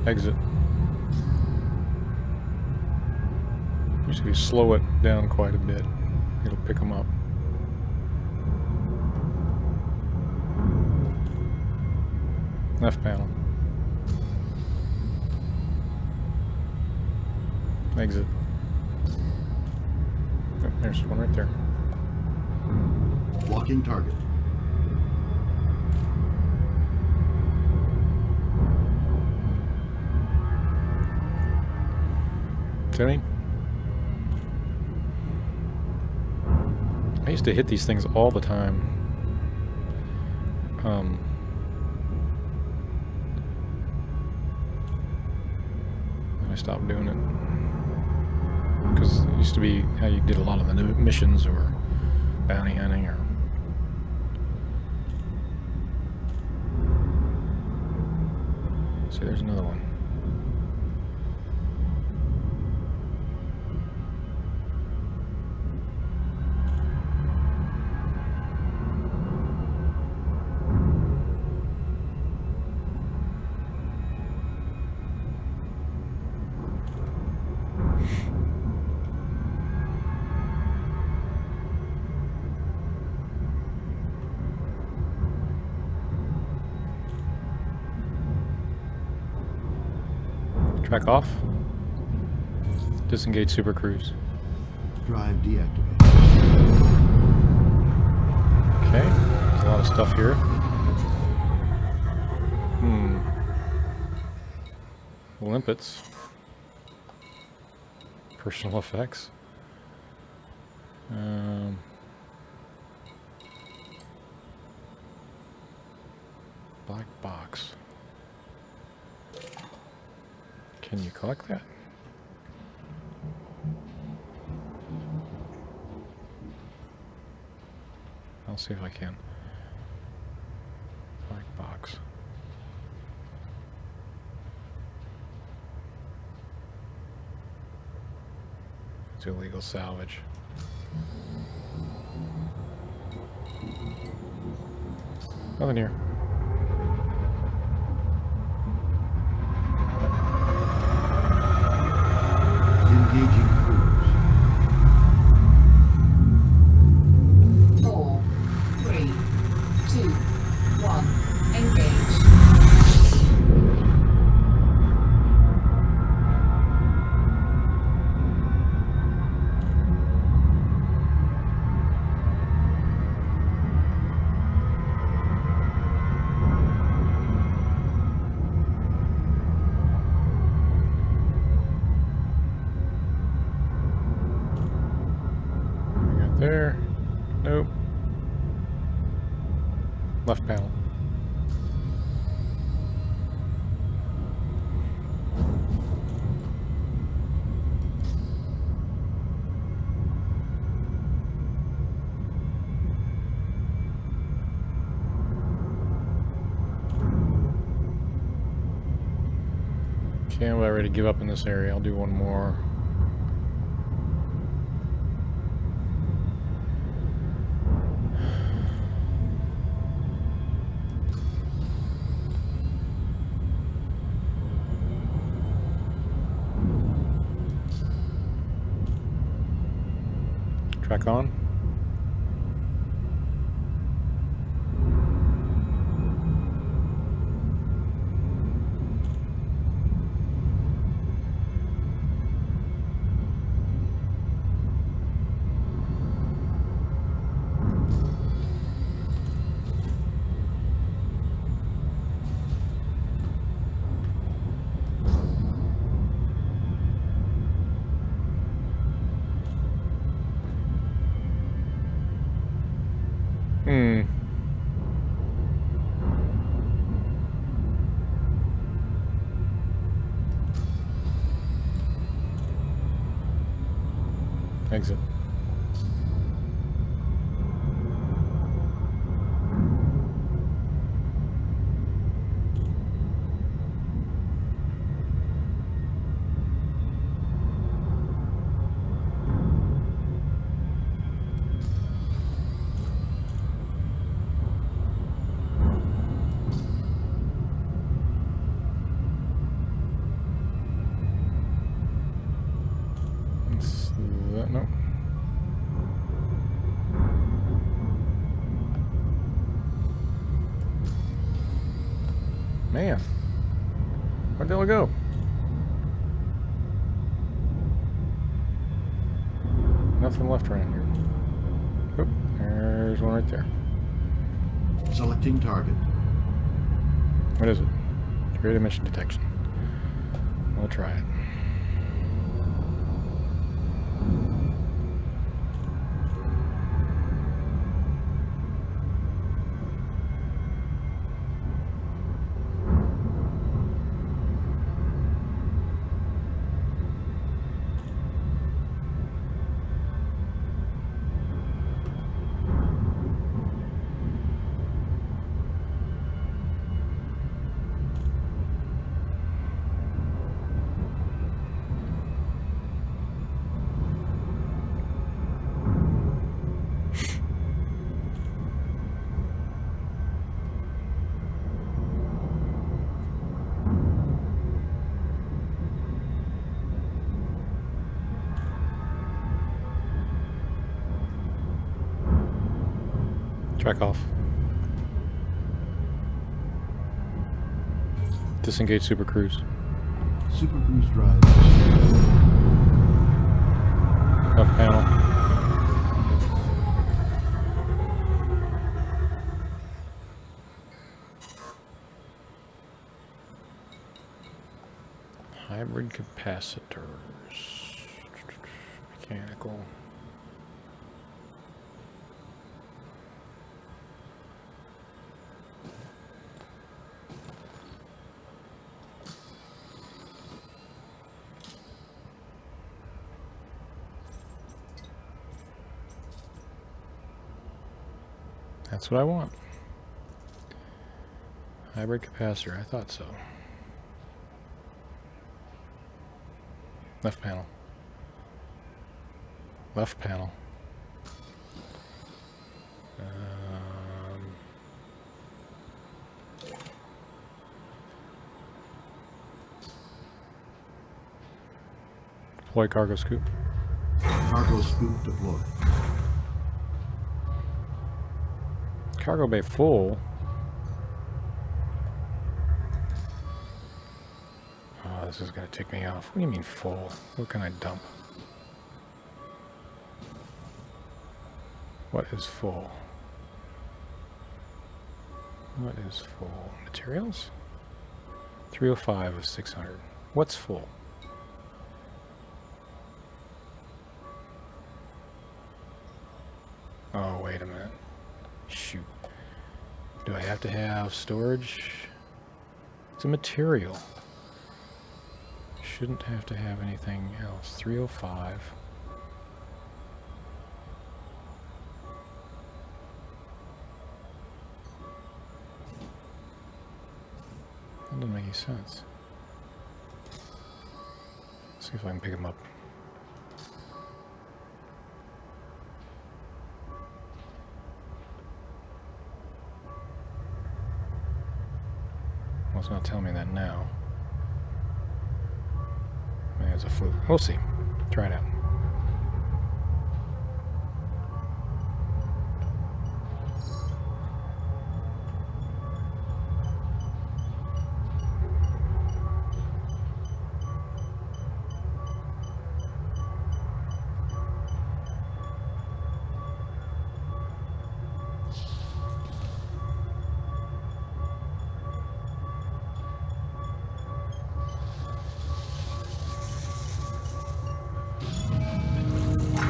Exit. Just if you slow it down quite a bit, it'll pick them up. Left panel. Exit. Oh, there's one right there. Blocking target. See what I mean? I used to hit these things all the time. I stopped doing it because it used to be how you did a lot of the missions or bounty hunting or see, there's another one. Track off. Disengage Super Cruise. Drive deactivated. Okay, there's a lot of stuff here. Limpets. Personal effects. Black box. Can you collect that? I'll see if I can. Black box. It's illegal salvage. Nothing here. Engaging cruise. 4, 3, 2, 1, engage. Left panel. Okay, I'm about ready to give up in this area. I'll do one more. Track on. Exit. No. Man, where'd the hell it go? Nothing left around here. Oop, there's one right there. Selecting target. What is it? Create emission detection. We'll try it. Track off. Disengage Super Cruise. Super Cruise drive. Left panel. Hybrid capacitors. Mechanical. That's what I want. Hybrid capacitor, I thought so. Left panel. Left panel. Deploy cargo scoop. Cargo scoop deployed. Cargo bay full. Oh, this is going to tick me off. What do you mean full? What can I dump? What is full? What is full? Materials? 305 of 600. What's full? Oh, wait a minute. Shoot. Do I have to have storage? It's a material. Shouldn't have to have anything else. 305. That doesn't make any sense. Let's see if I can pick them up. Well, it's not telling me that now. Maybe it's a fluke. We'll see. Try it out.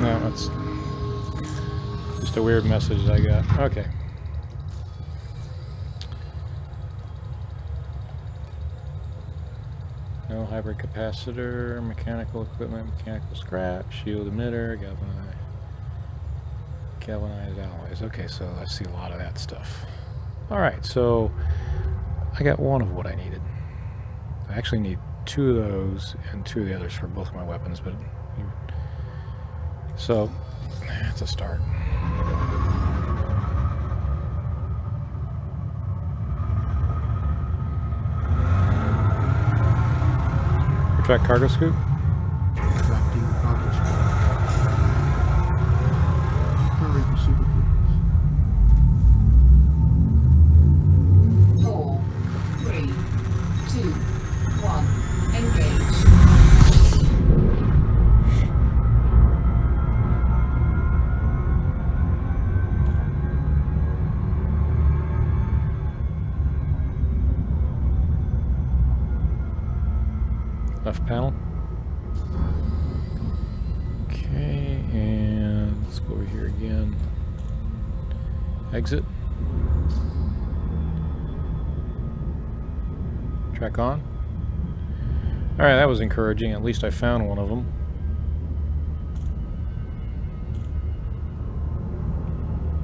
No, that's just a weird message I got. Okay. No hybrid capacitor, mechanical equipment, mechanical scrap, shield emitter, galvanized alloys. Okay, so I see a lot of that stuff. Alright, so I got one of what I needed. I actually need 2 of those and 2 of the others for both of my weapons, but so that's a start. Retract cargo scoop. Retracting cargo scoop. Hurry for super cruise. 4, 3, 2, 1, engage. Left panel. Okay, and let's go over here again. Exit. Track on. Alright, that was encouraging. At least I found one of them.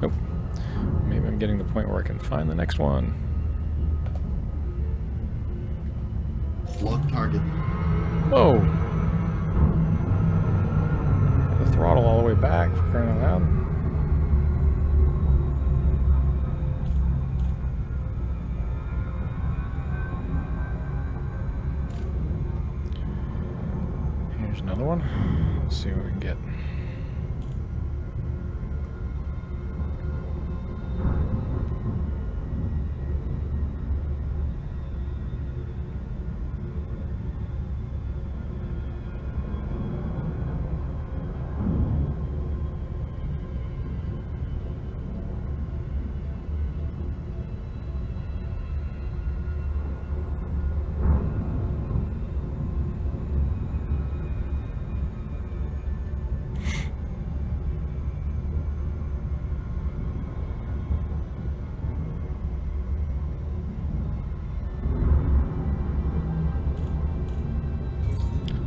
Oh. Maybe I'm getting to the point where I can find the next one. Lock target. Whoa! The throttle all the way back, for crying out loud. Here's another one. Let's see what we can get.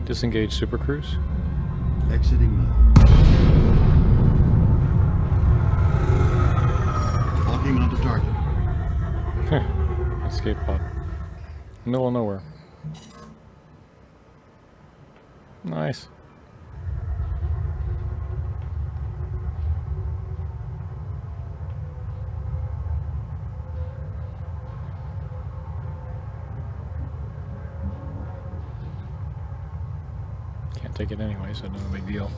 Disengage Super Cruise. Exiting mode. Locking onto target. Escape pod. Middle of nowhere. Nice. Can't take it anyway, so no big deal.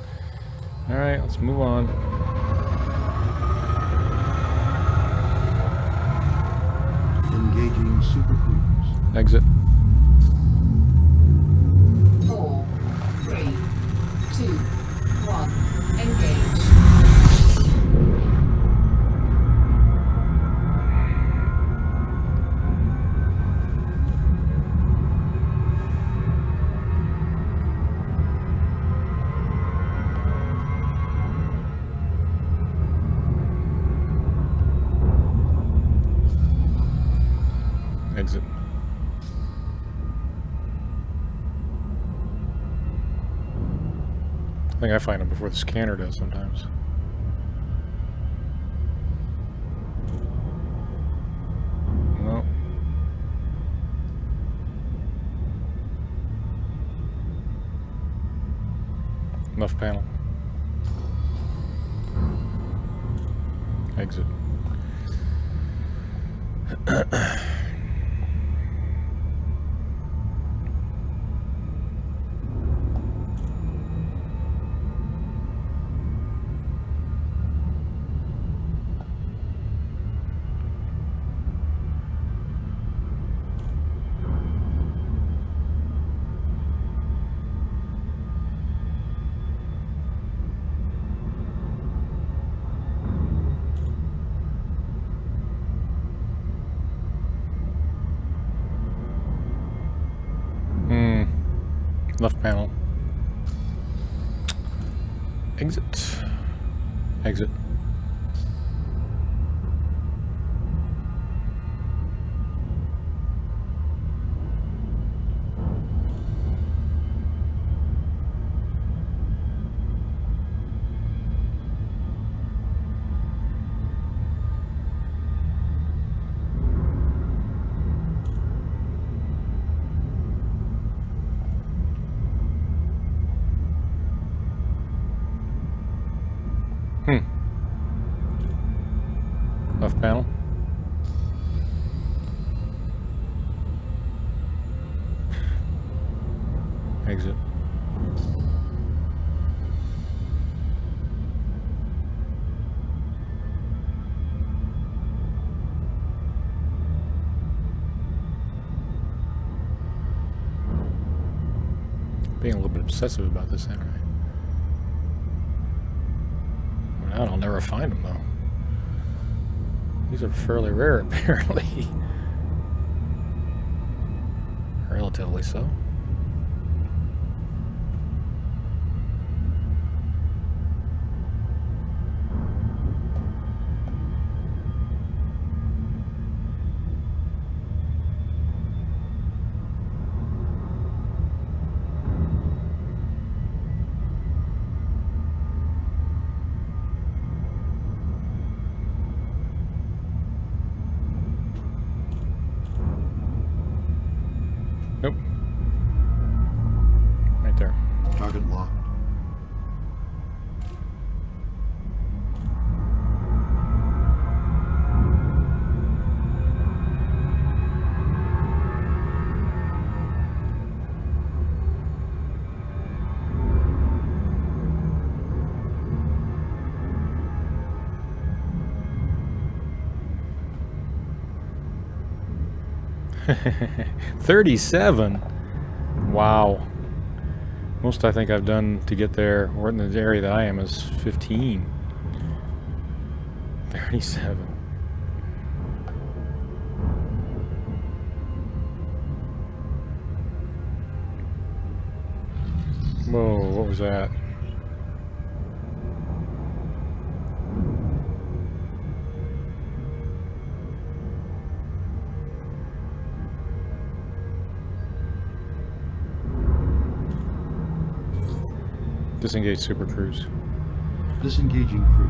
Alright, let's move on. Engaging super cruise. Exit. 4, 3, 2, 1, engage. Exit. I think I find them before the scanner does sometimes. No. Left panel. Exit. Left panel. Exit. Exit. Left panel. Exit. Being a little bit obsessive about this, ain't I? Well, I'll never find them though. These are fairly rare, apparently. Relatively so. Nope. Right there. Target locked. $37. Wow. Most I think I've done to get there, or in the area that I am, is 15. 37. Whoa, what was that? Disengage Super Cruise. Disengaging cruise.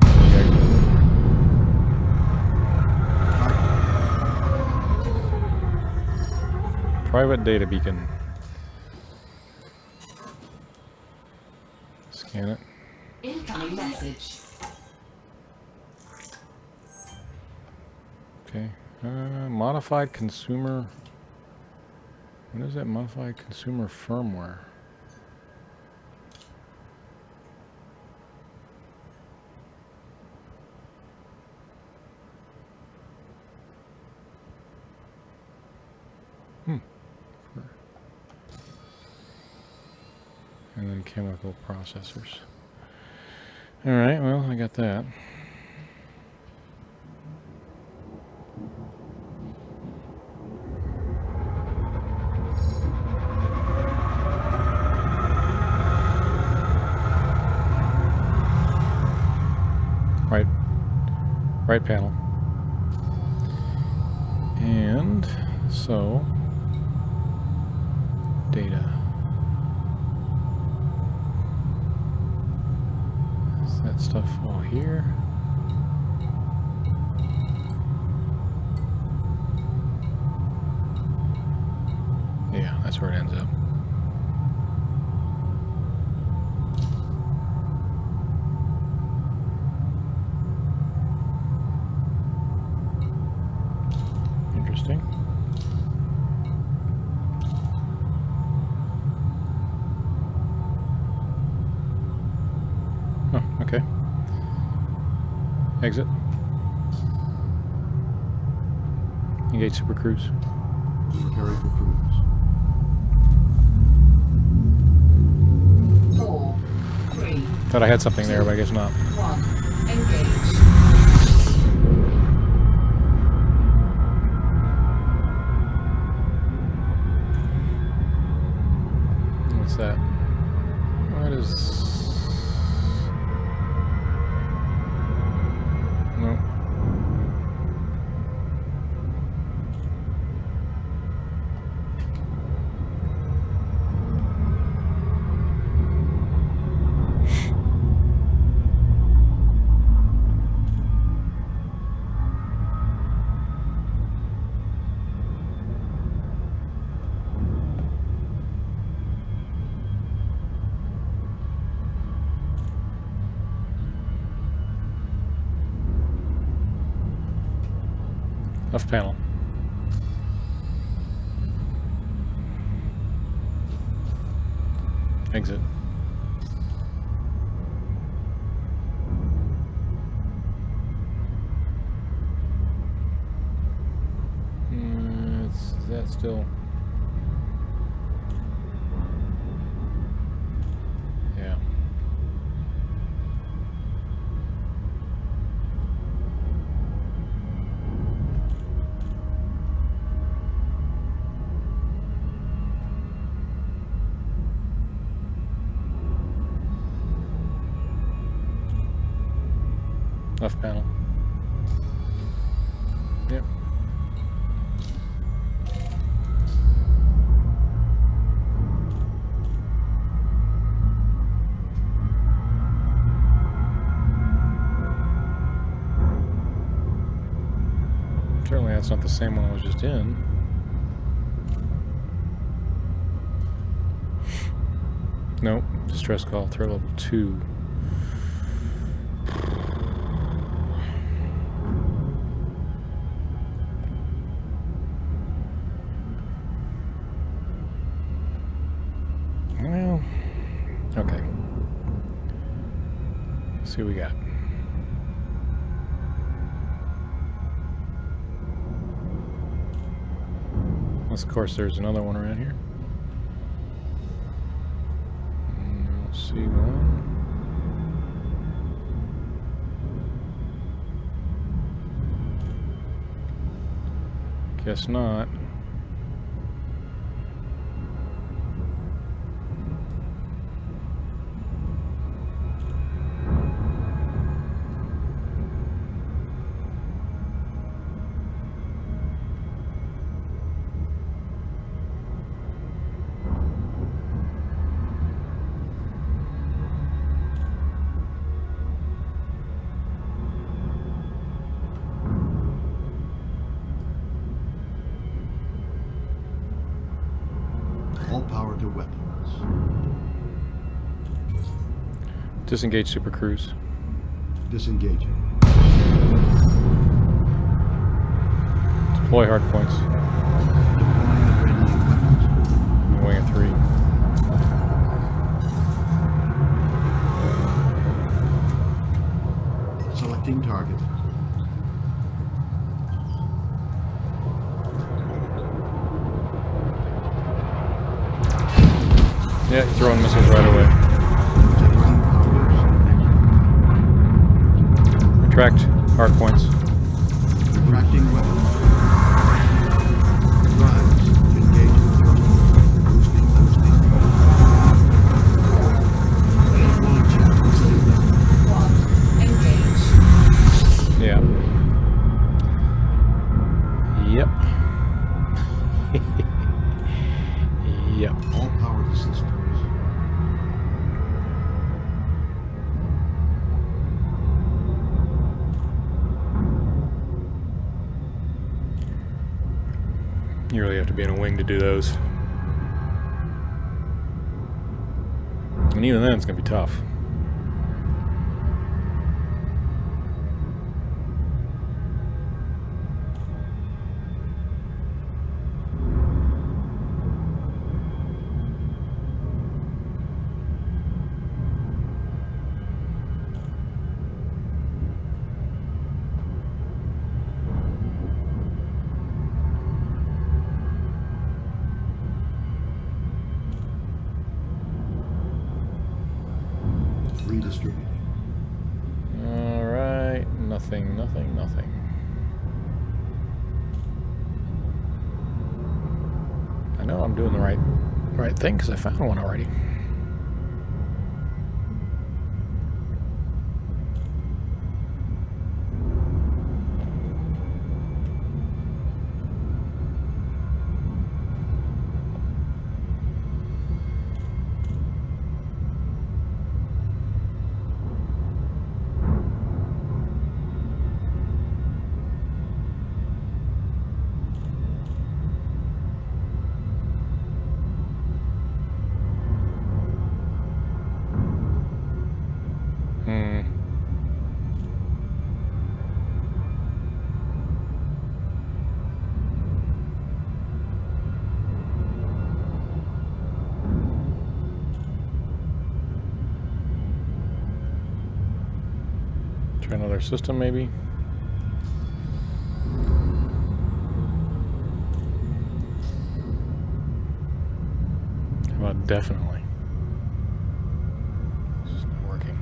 Private data beacon. Scan it. Incoming message. Okay. Modified consumer. What is that? Modified consumer firmware. And then chemical processors. Alright, well, I got that. Right panel. And So, data. Is that stuff all here? Yeah, that's where it ends up. Interesting. Oh, okay. Exit. Engage Super Cruise. Prepare for cruise. 4, 3, Thought I had something there, but I guess not. 1. Engage. What's that? What is... Nope. Left panel. Exit. Is that still? Yeah. Left panel. Yep. Certainly that's not the same one I was just in. Nope. Distress call, threat level 2. Well, okay. Let's see what we got. Unless, of course, there's another one around here. I don't see one. Guess not. All power to weapons. Disengage Super Cruise. Disengaging. Deploy hard points. Deploying and readying weapons. Wing of 3. Selecting target. Yeah, throwing missiles right away. Generating powers. Retract hard points. Retracting weapons. Drives. Engaging thrusters. Boosting. Launch. Stability. 1. Engage. Yeah. Yep. You really have to be in a wing to do those. And even then, it's going to be tough. Redistributing. All right, nothing, nothing, nothing. I know I'm doing the right thing because I found one already. Try another system, maybe. How about definitely? This is not working.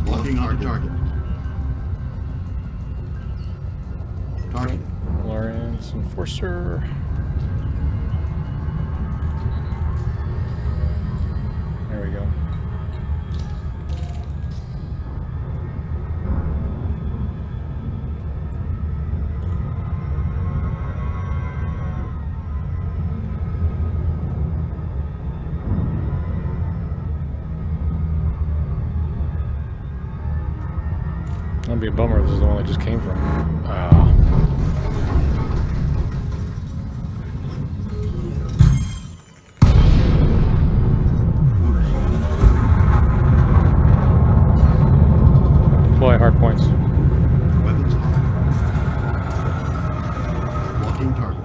Locking on target. Target. Lawrence Enforcer. There we go. That'd be a bummer. This is the one that just came from. Deploy hard points. Weapons on. Locking target.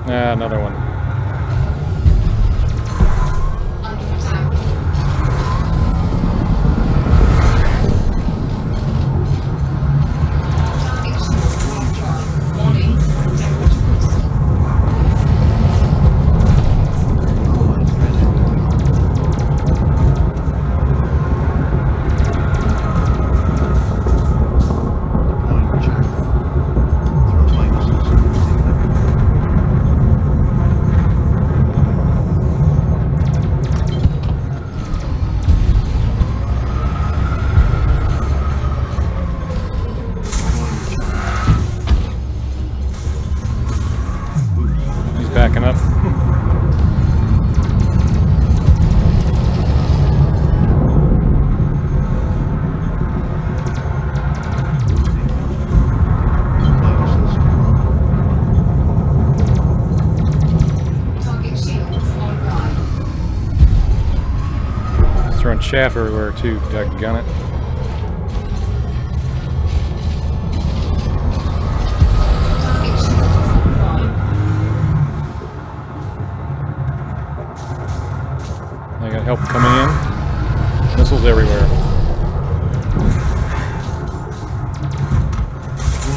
Another one. Under attack. Target shield. Warning. Temperature critical. Allied transmitted. Deploying check. Throw minuses. He's backing up. Target shields online. He's throwing chaff everywhere too. Doggone it. Target shields fine. help coming in. Missiles everywhere. Go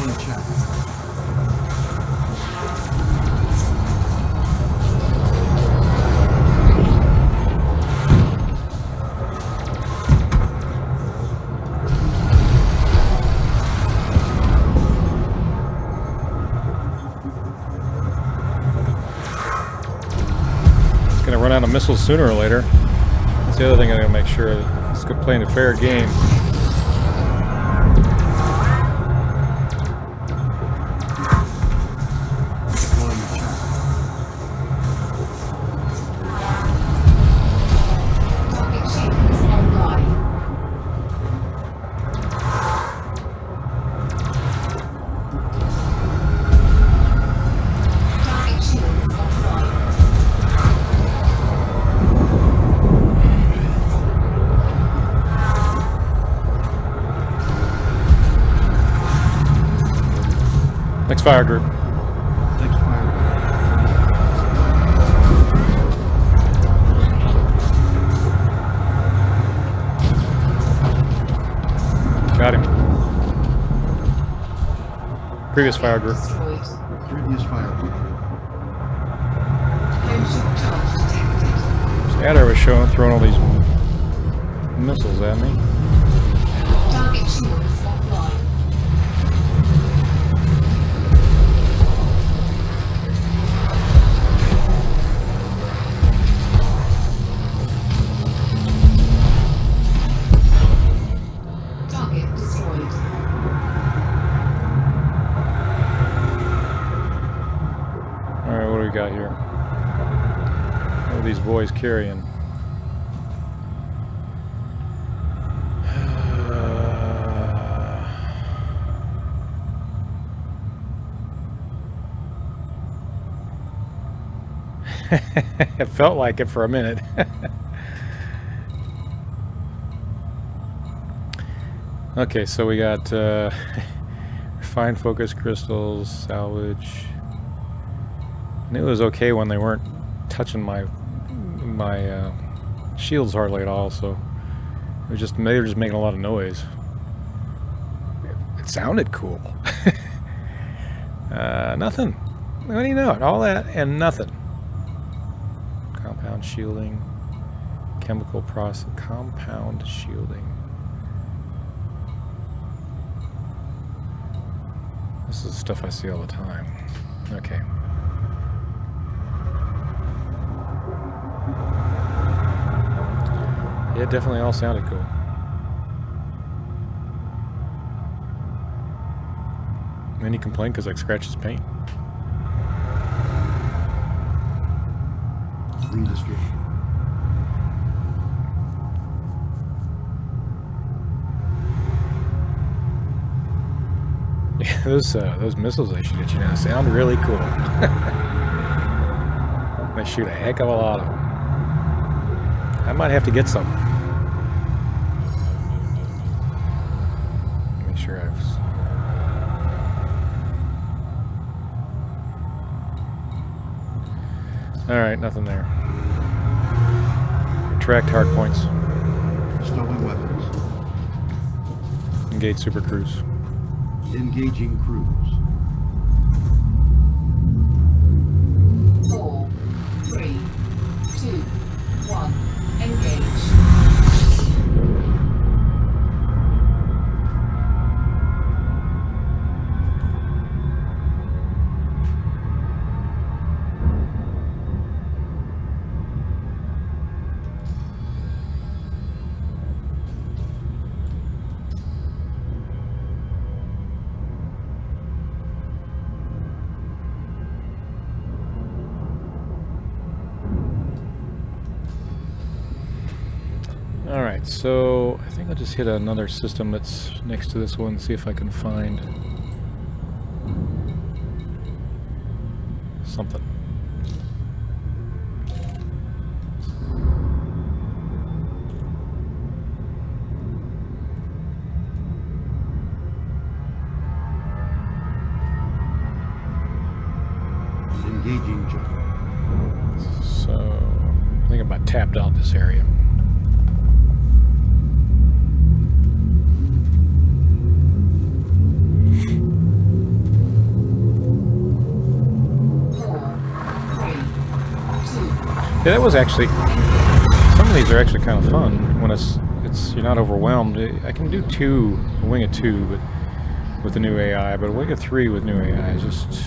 on check. Gonna run out of missiles sooner or later. That's the other thing I gotta make sure. It's good playing a fair game. Go on check. Target shields online. Target shields offline. Next fire group. Next fire. Got him. Previous fire group. Destroyed. Previous fire group. Home ship charge detected. Adder was throwing all these missiles at me. Target shields offline. Target destroyed. Alright, what do we got here? What are these boys carrying? It felt like it for a minute. Okay, so we got refined focus crystals, salvage. I knew it was okay when they weren't touching my shields hardly at all. So it was just they were just making a lot of noise. It sounded cool. Nothing. What do you know? All that and nothing. Compound shielding, chemical process, compound shielding. This is stuff I see all the time. Okay. Yeah, it definitely all sounded cool. And then he complained because I scratched his paint. Industry. Yeah, those missiles they shoot at you now sound really cool. They shoot a heck of a lot of them. I might have to get some. Make sure Alright, nothing there. Retract hard points. Stowing weapons. Engage super cruise. Engaging crews. 4, 3, 2, 1. Engage. Alright, so I think I'll just hit another system that's next to this one, see if I can find something. Engaging jump. So I think I'm about tapped out this area. Yeah, that was actually, some of these are actually kind of fun when it's you're not overwhelmed. I can do a wing of 2, but with the new AI, but a wing of 3 with new AI is just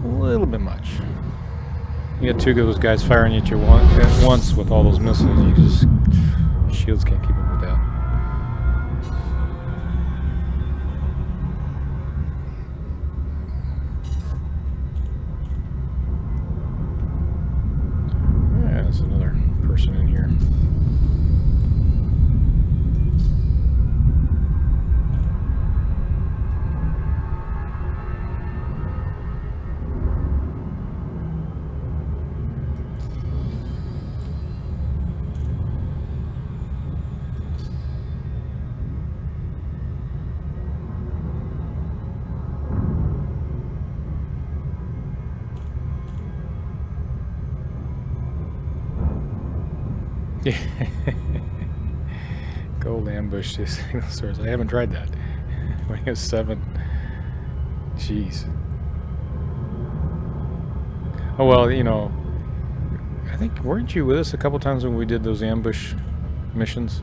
a little bit much. You get 2 of those guys firing at you at once with all those missiles. You just shields can't keep up with that. Yeah, there's another person in here. Yeah. Gold ambush signal source. I haven't tried that. Wing of 7. Jeez. Oh well, you know, I think, weren't you with us a couple times when we did those ambush missions?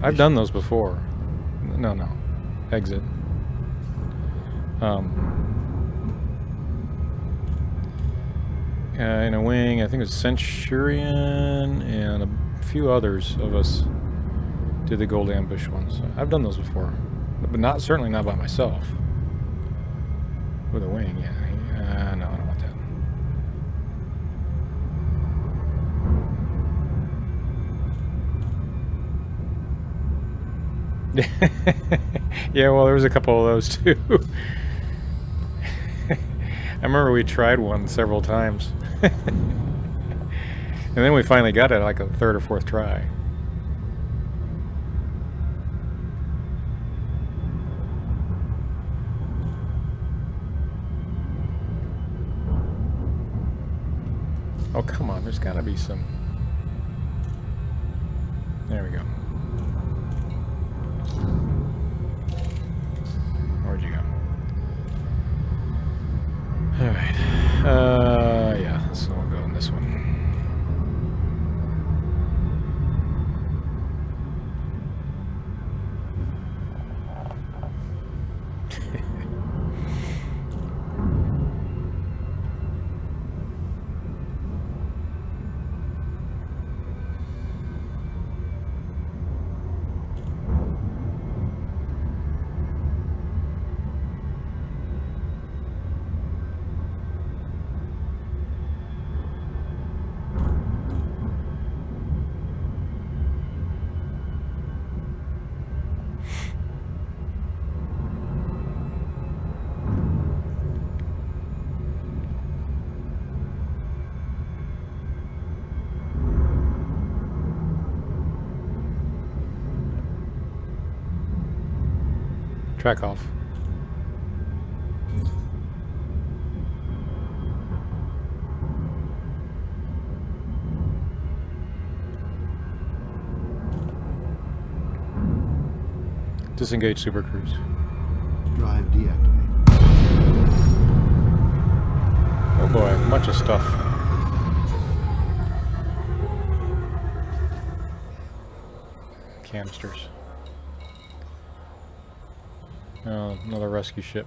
I've done those before. No. Exit. In a wing, I think it was Centurion and a few others of us did the gold ambush ones. I've done those before, but certainly not by myself. With a wing, yeah. No, I don't want that. Yeah, well, there was a couple of those too. I remember we tried one several times. And then we finally got it like a 3rd or 4th try. Oh, come on, there's gotta be some. There we go. Where'd you go? Alright. Yeah, so we'll go in this one. Track off. Disengage Super Cruise. Drive deactivated. Oh boy, a bunch of stuff. Canisters. Oh, another rescue ship.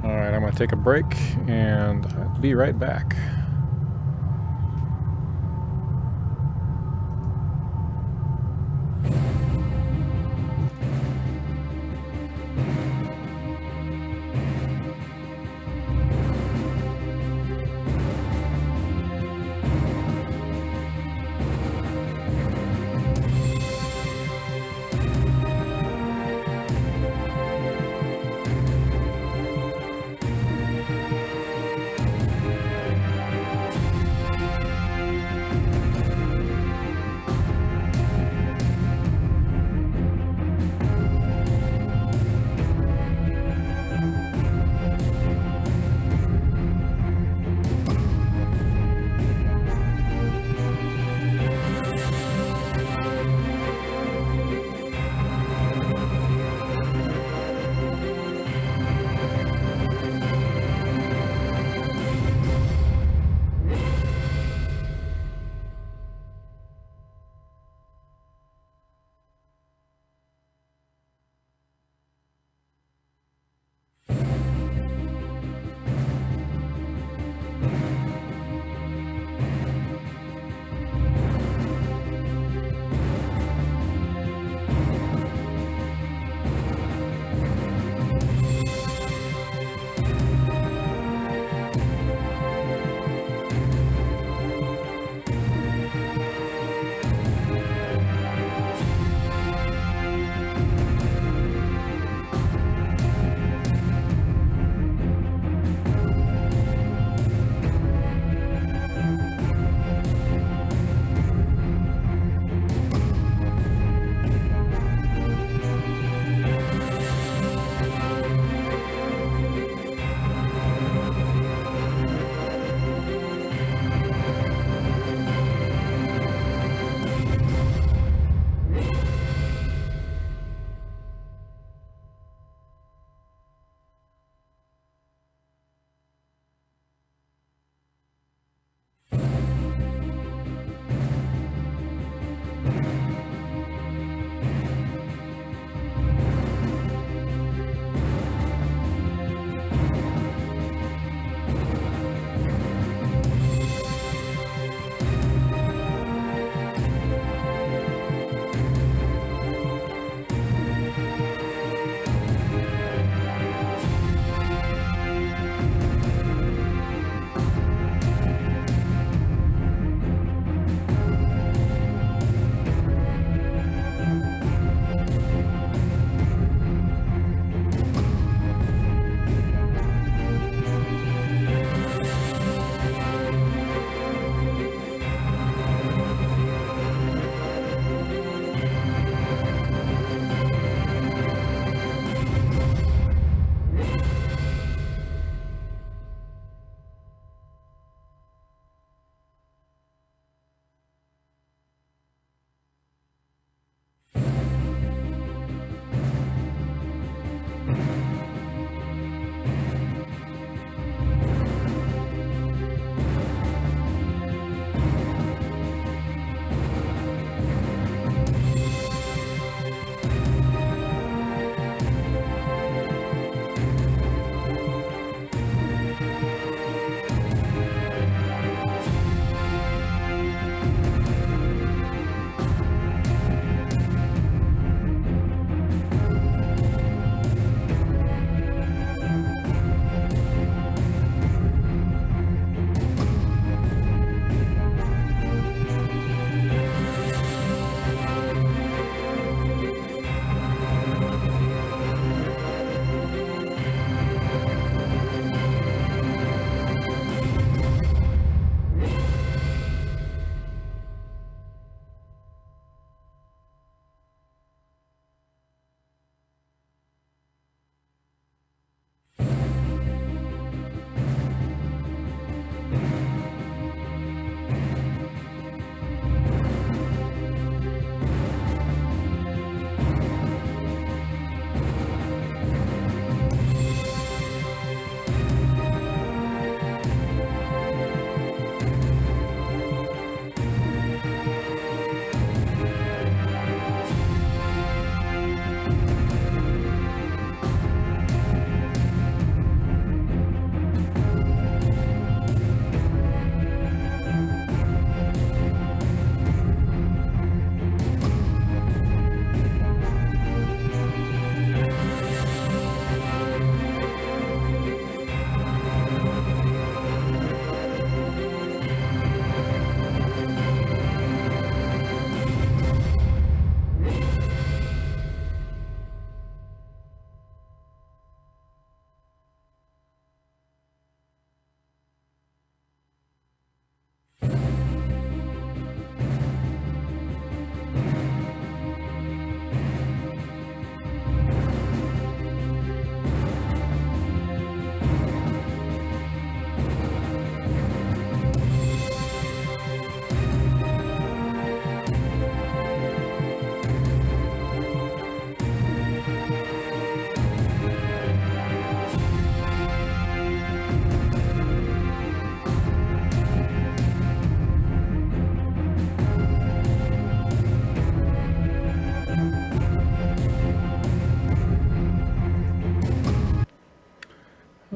Alright, I'm going to take a break and I'll be right back.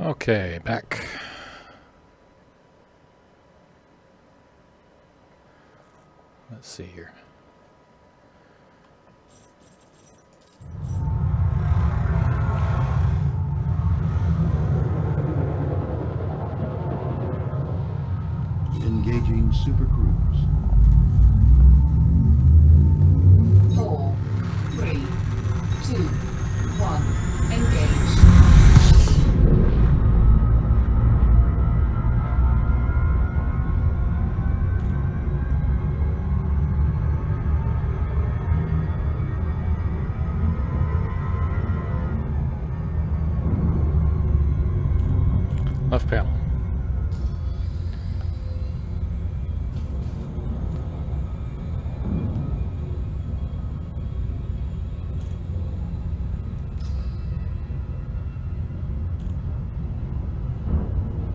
Okay, back. Let's see here. Engaging Super Cruise. 4, 3, 2, 1. Engage. Left panel.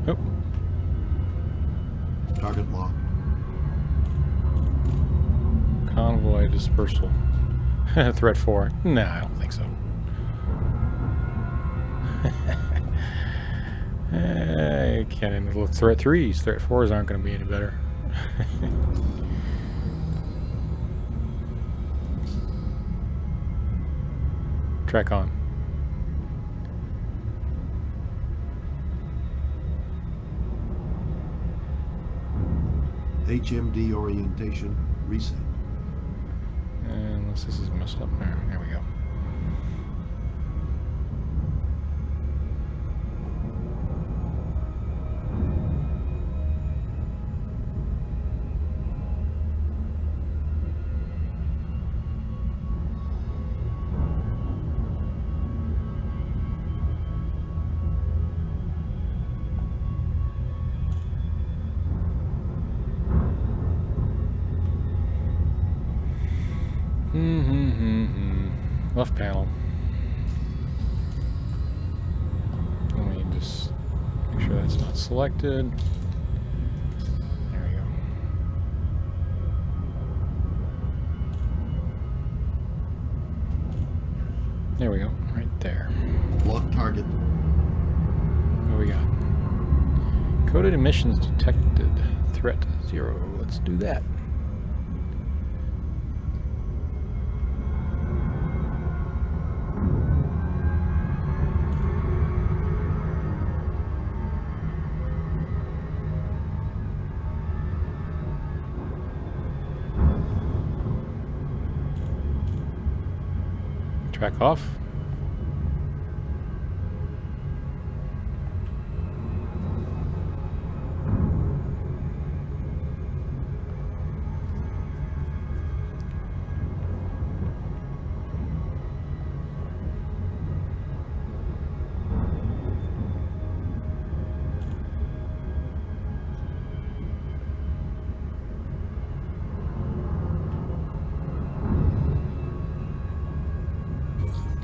Oh, Target locked. convoy dispersal. Threat 4. Nah, I don't think so. Can't handle threat 3s. Threat 4s aren't going to be any better. Track on. HMD orientation reset. Unless this is messed up there. There we go. Left panel. Let me just make sure that's not selected. There we go. There we go. Right there. Lock target. What do we got? Coded emissions detected. Threat 0. Let's do that. Track off.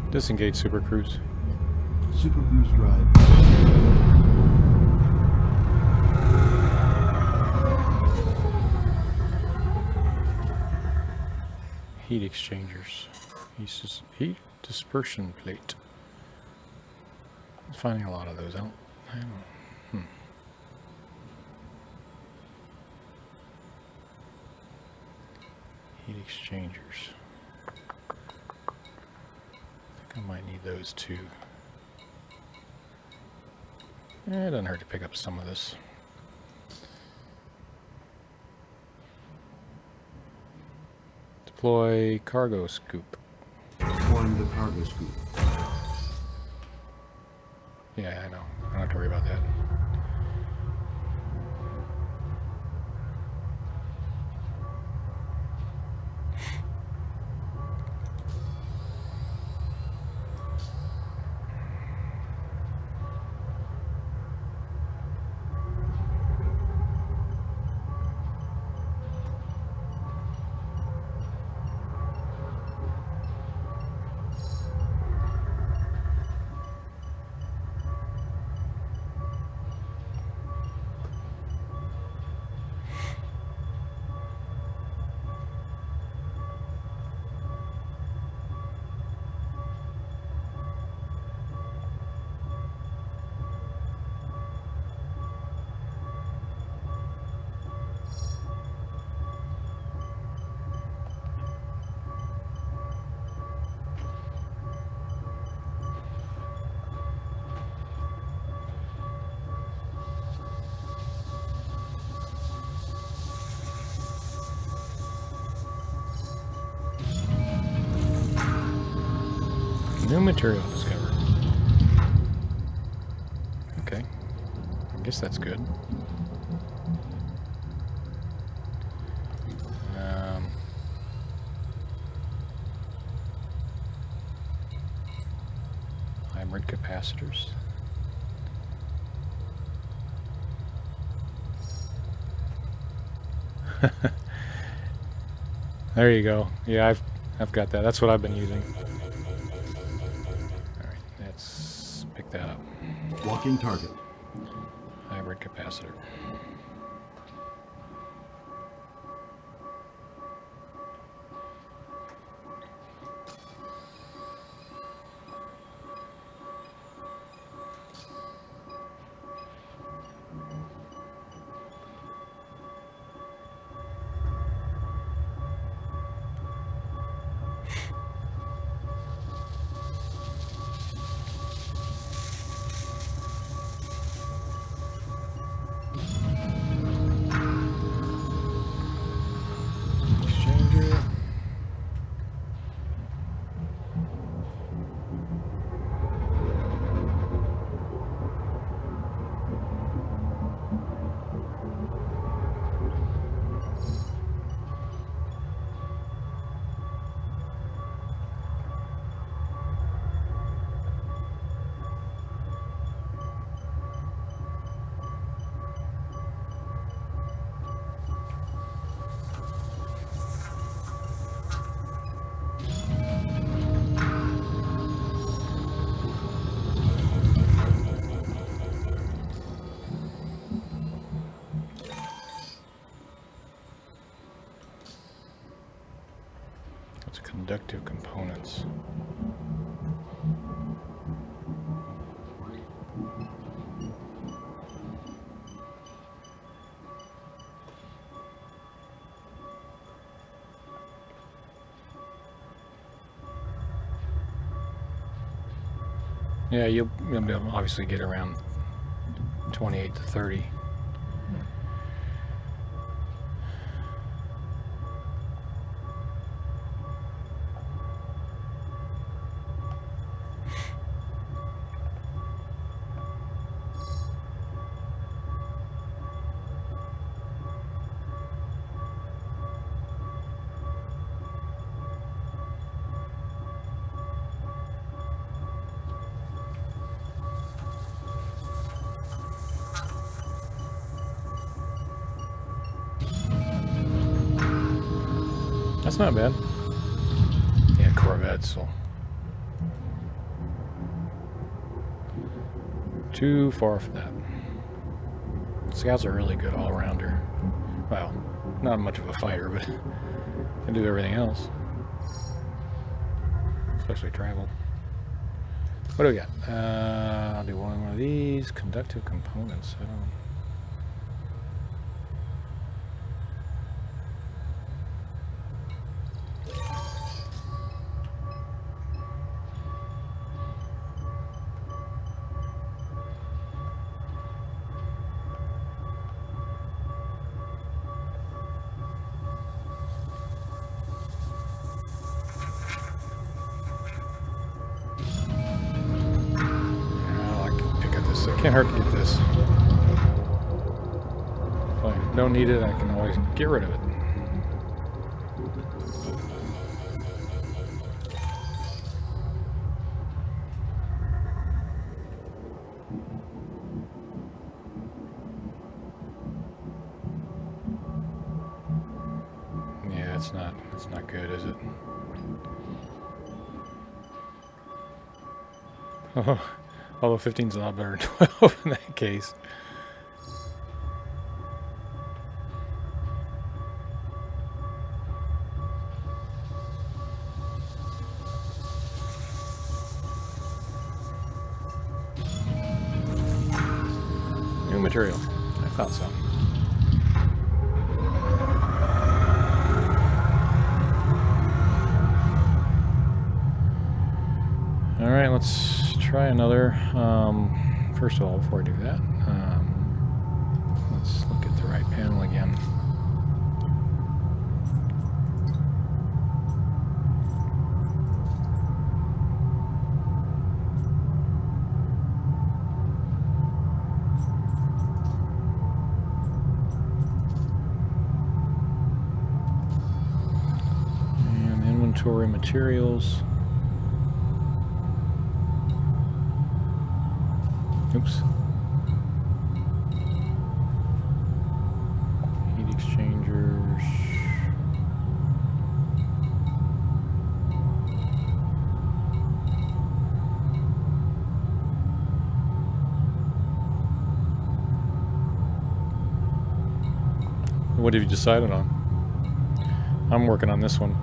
Disengage Super Cruise. Super Cruise drive. Heat exchangers. Heat dispersion plate. I'm finding a lot of those. I don't. Heat exchangers. I might need those too. It doesn't hurt to pick up some of this. Deploy cargo scoop. Deploying the cargo scoop. Yeah, I know. I don't have to worry about that. New material discovered. Okay. I guess that's good. Hybrid capacitors. There you go. Yeah, I've got that. That's what I've been using. All right, let's pick that up. Walking target. Hybrid capacitor. Exchanger. What's conductive components? Yeah, you'll be able to obviously get around 28 to 30. That's not bad. Yeah, Corvettes, so too far for that. Scouts are really good all-rounder. Well, not much of a fighter, but can do everything else. Especially travel. What do we got? I'll do one of these. Conductive components. I don't know. Can't hurt to get this. If I don't need it, I can always get rid of it. Yeah, it's not good, is it? Oh. Although 15's a lot better than 12 in that case. New material. I thought so. All right, let's try another. First of all, before I do that, let's look at the right panel again. inventory materials. Oops. Heat exchangers. What have you decided on? I'm working on this one.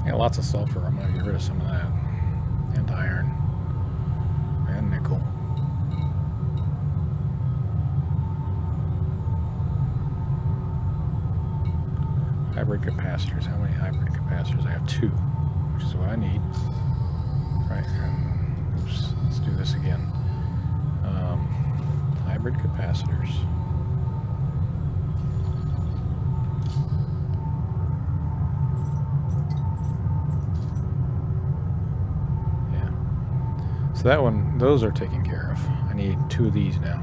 Yeah, lots of sulfur. I'm gonna get rid of some of that. And iron. And nickel. Hybrid capacitors. How many hybrid capacitors? I have 2, which is what I need. Right, and oops, let's do this again. Hybrid capacitors. Yeah. So that one, those are taken care of. I need 2 of these now.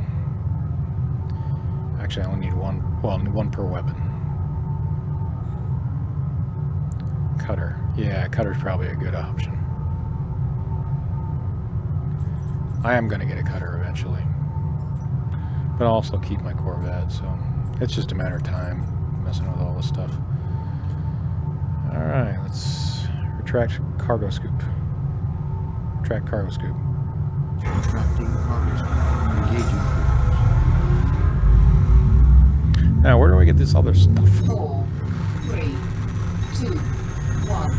Actually, I only need 1. Well, one per weapon. Cutter. Yeah, cutter's probably a good option. I am going to get a cutter eventually. But I'll also keep my Corvette, so it's just a matter of time messing with all this stuff. Alright, let's retract cargo scoop. Retract cargo scoop. Retracting cargo scoop. Engaging crews. Now, where do I get this other stuff? 4, 3, 2, 1.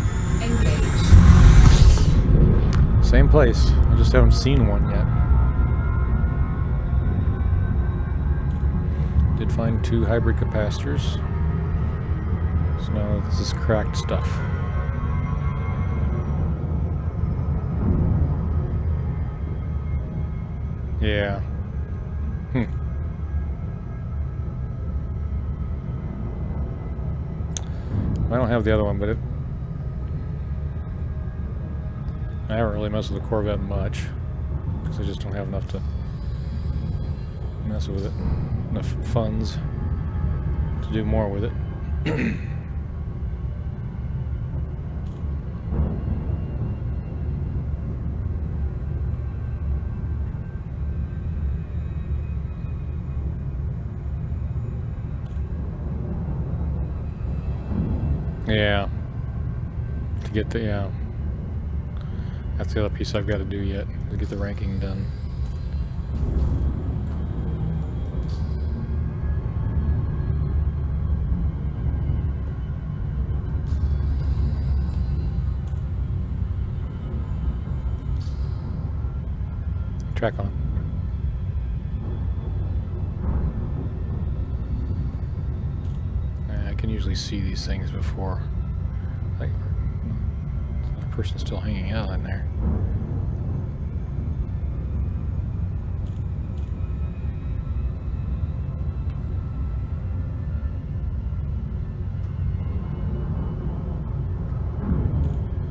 Engage. Same place. I just haven't seen one yet. Did find 2 hybrid capacitors. So now this is cracked stuff. Yeah. I don't have the other one, but I haven't really messed with the Corvette much because I just don't have enough to mess with it. Enough funds to do more with it. Yeah. To get the, yeah. That's the other piece I've got to do yet, to get the ranking done. Track on. I can usually see these things before. Like, the person's still hanging out in there.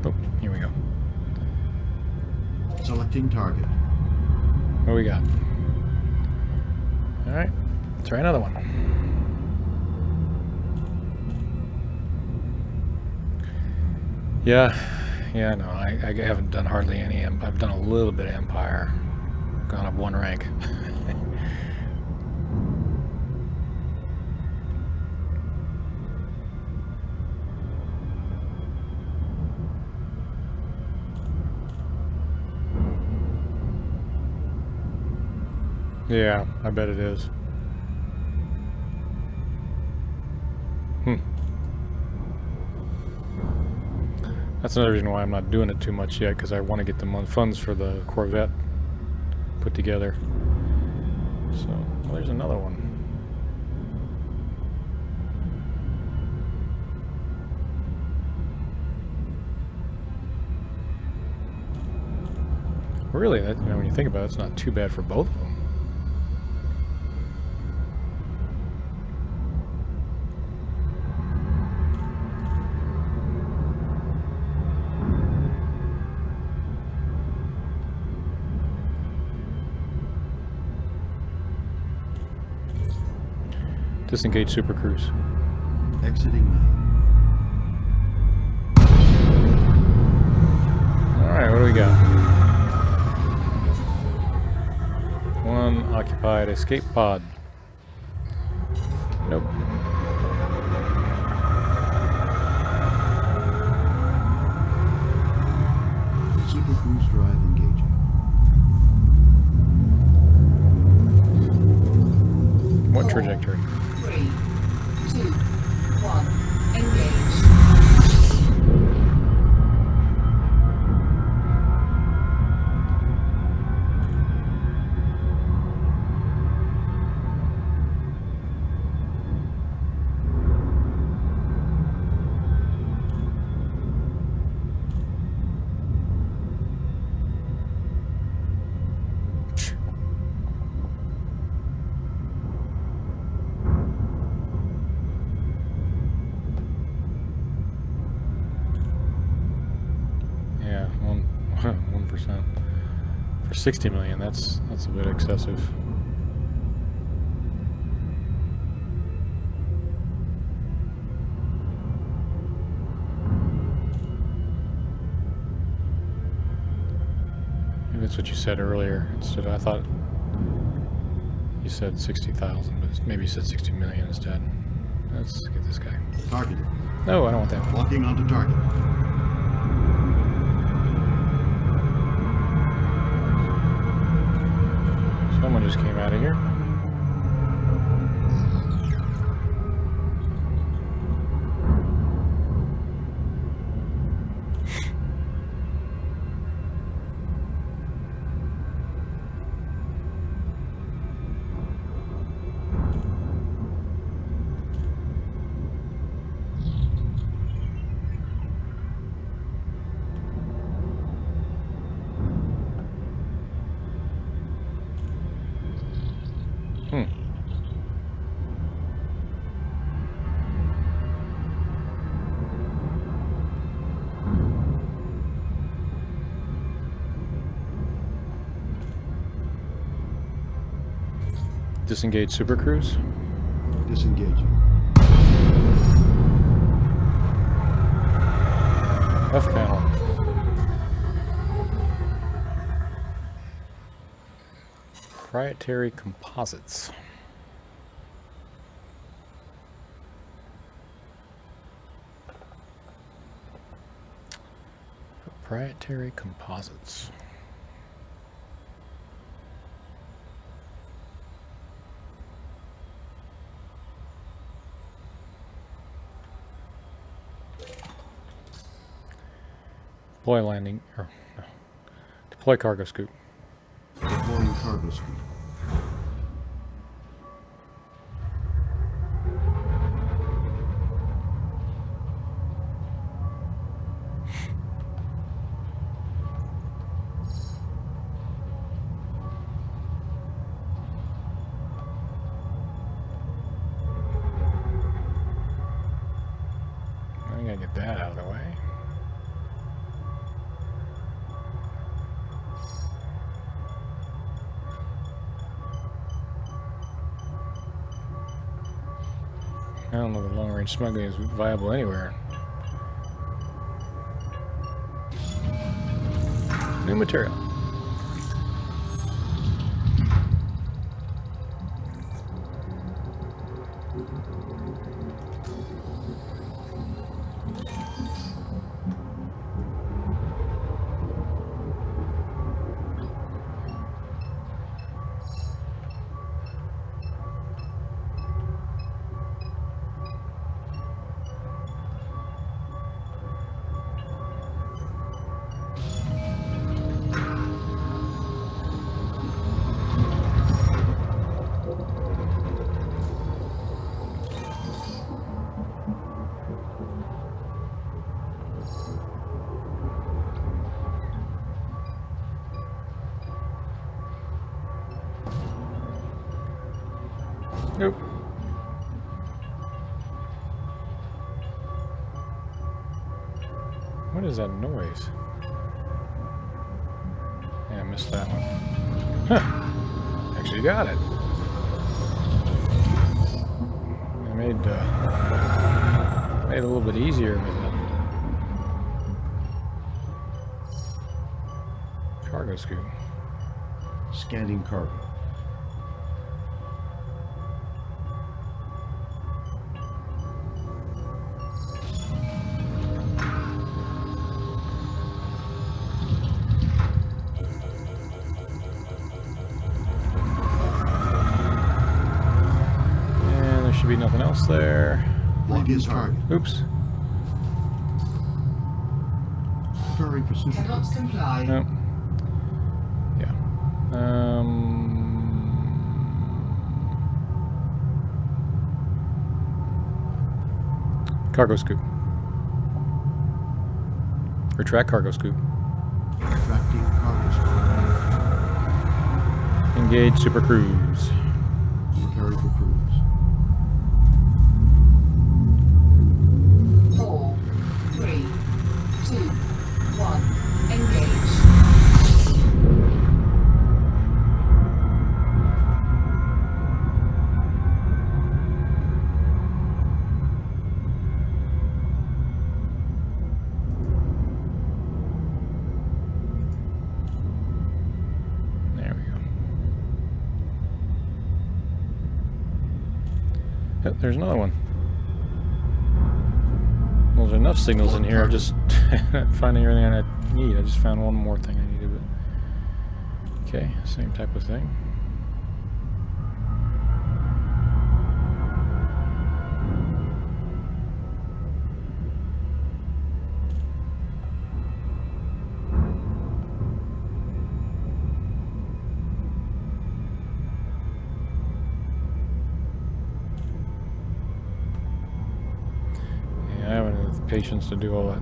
Oh, here we go. Selecting target. What do we got? Alright, let's try another one. Yeah, no, I haven't done hardly any. I've done a little bit of Empire. Gone up 1 rank. Yeah, I bet it is. That's another reason why I'm not doing it too much yet, because I want to get the funds for the Corvette put together. So, well, there's another one. Really, that, you know, when you think about it, it's not too bad for both of them. Disengage Super Cruise. Exiting now. Alright, what do we got? One occupied escape pod. Nope. Super Cruise drive engaging. What 4, trajectory? 3, 2, 1. Engage. Yeah, 1%. For 60 million, that's a bit excessive. Maybe that's what you said earlier. Instead, I thought you said 60,000, but maybe you said 60 million instead. Let's get this guy. Targeted. No, I don't want that one. Locking onto target. Someone just came out of here. Disengage Super Cruise. Disengaging. Left panel. Proprietary composites. Proprietary composites. Deploy landing, or no. Deploy cargo scoop. Deploying cargo scoop. I gotta get that out of the way. I don't know if long-range smuggling is viable anywhere. New material. Nope. What is that noise? Yeah, I missed that one. Huh. Actually got it. made it a little bit easier with the cargo scoop. Scanning cargo. And there should be nothing else there. Previous target. Oops. Preparing for super. Cannot comply. No. Yeah. Cargo scoop. Retract cargo scoop. Retracting cargo scoop. Engage super cruise. Preparing for cruise. 4, 3, 2, 1. Engage. There we go. Yep, there's another one. Well, there's enough signals in here. I'm just finding everything I need. I just found one more thing I needed. But okay, same type of thing. Yeah, I haven't had the patience to do all that.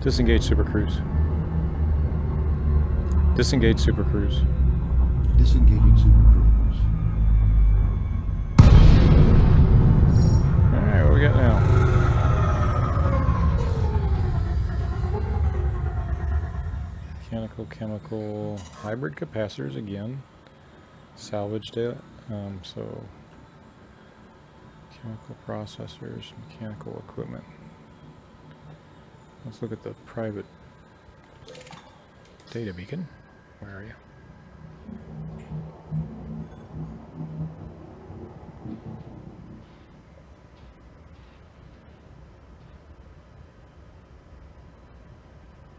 Disengage super cruise. Disengage super cruise. Disengaging super cruise. Alright, what we got now? Mechanical, chemical, hybrid capacitors again. Salvage data. So chemical processors, mechanical equipment. Let's look at the private data beacon. Where are you?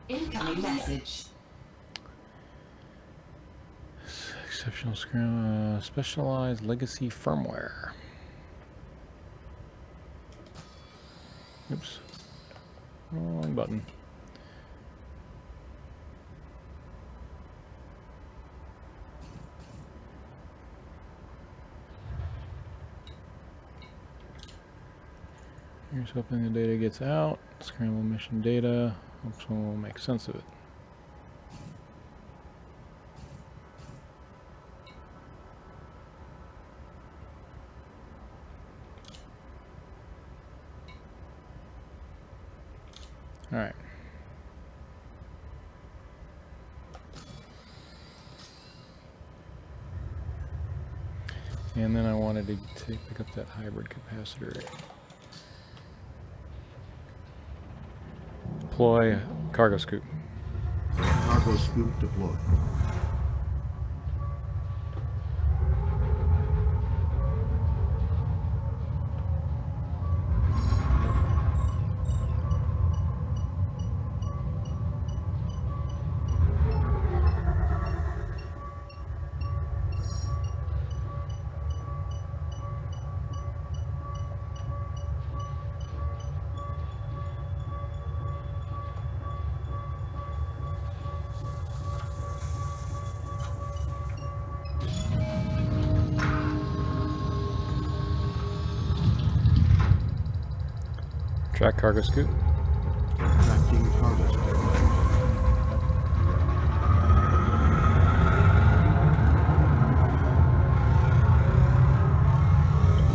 Incoming message. Exceptional screen, specialized legacy firmware. Oops. Wrong button. Here's hoping the data gets out. Scramble mission data. Hope someone will make sense of it. All right. And then I wanted to pick up that hybrid capacitor. Deploy cargo scoop. Cargo scoop deployed. Track cargo scoot. Tracking cargo scoot.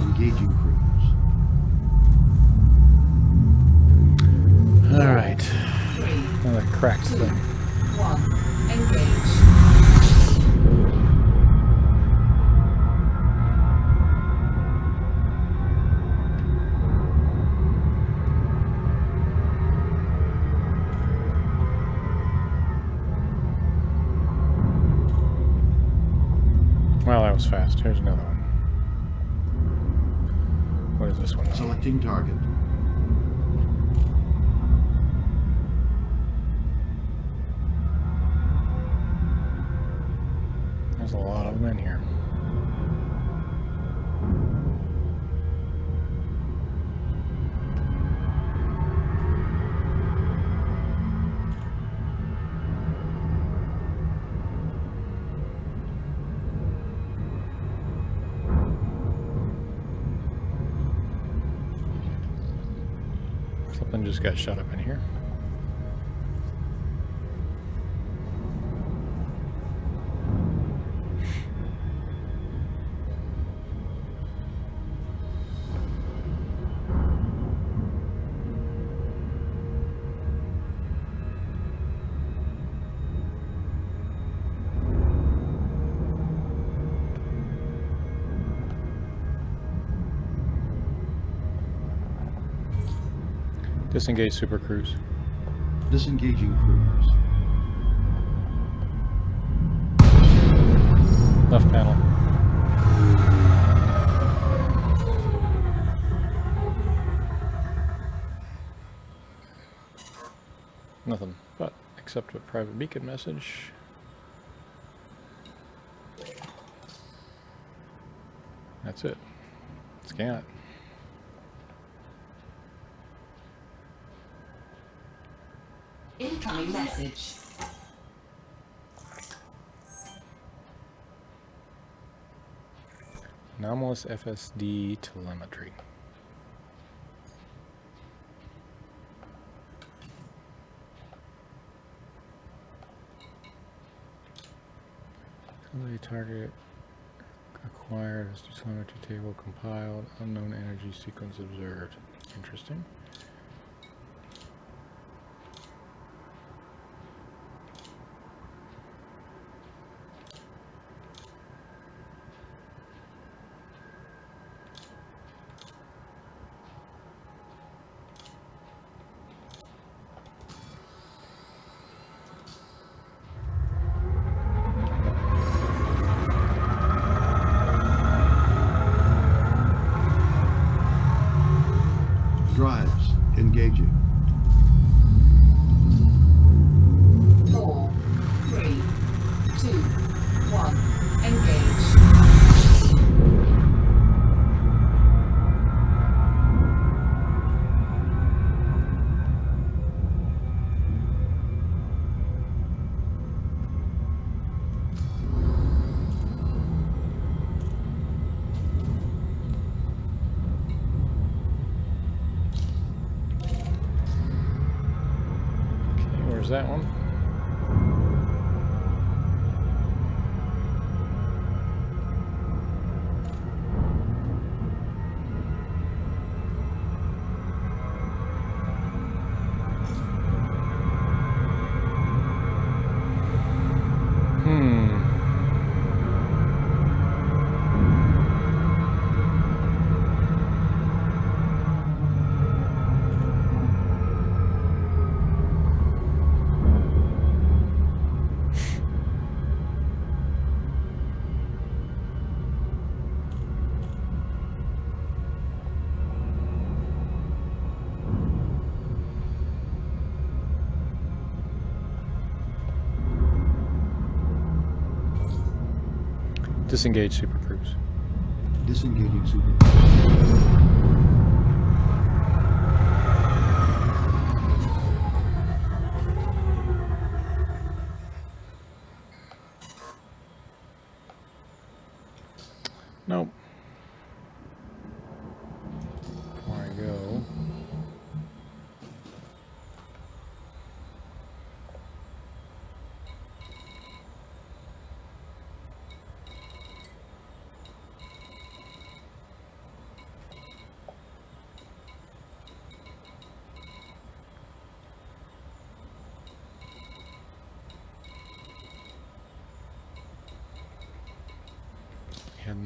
Engaging cruise. All right. 3, Another cracked 2, thing. 1. Engage. Well, that was fast. Here's another one. What is this one? Selecting target. There's a lot of them in here. Something just got shut up in here. Disengage Super Cruise. Disengaging cruise. Left panel. Nothing but except a private beacon message. That's it. Scan it. Incoming message. Anomalous FSD telemetry. Somebody target acquired as telemetry table compiled. Unknown energy sequence observed. Interesting. Drives. Engaging. 4, 3, 2, 1. Engage. Okay, where's that one? Disengage Super Cruise. Disengaging super cruise. Nope. Before I go,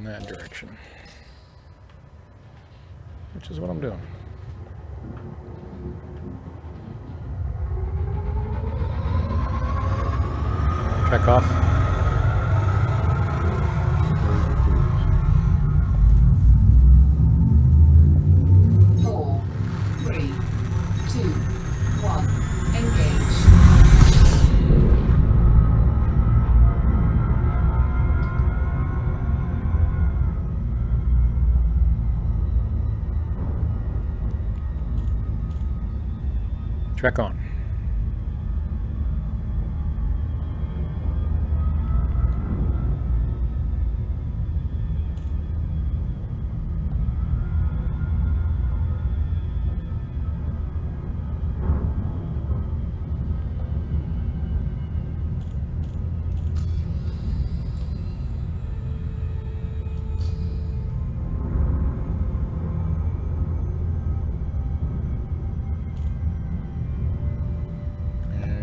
in that direction. Which is what I'm doing. Check off. Four, three, two, one. Engage. Track on.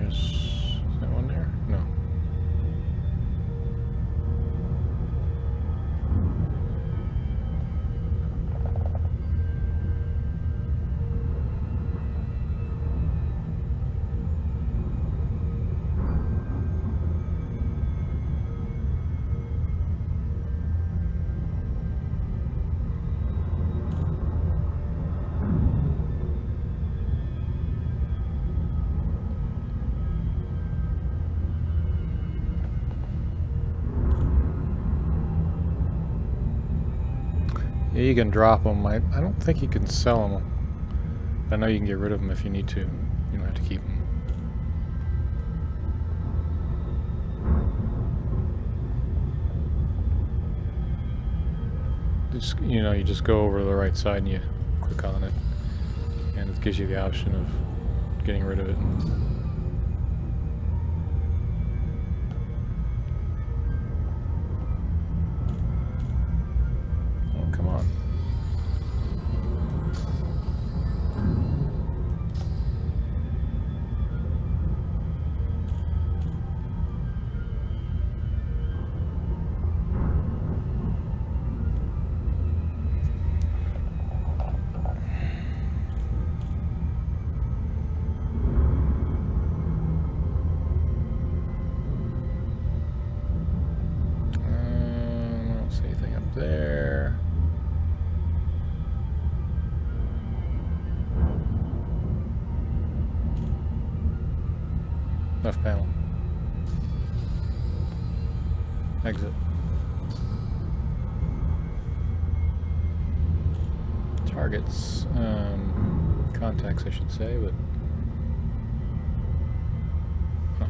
Is that one there? No. Yeah, you can drop them. I don't think you can sell them. I know you can get rid of them if you need to. You don't have to keep them. Just, you know, you just go over to the right side and you click on it, and it gives you the option of getting rid of it. Oh, come on. I don't see anything up there. Left panel. Exit. Targets. Contacts, I should say, but. Huh.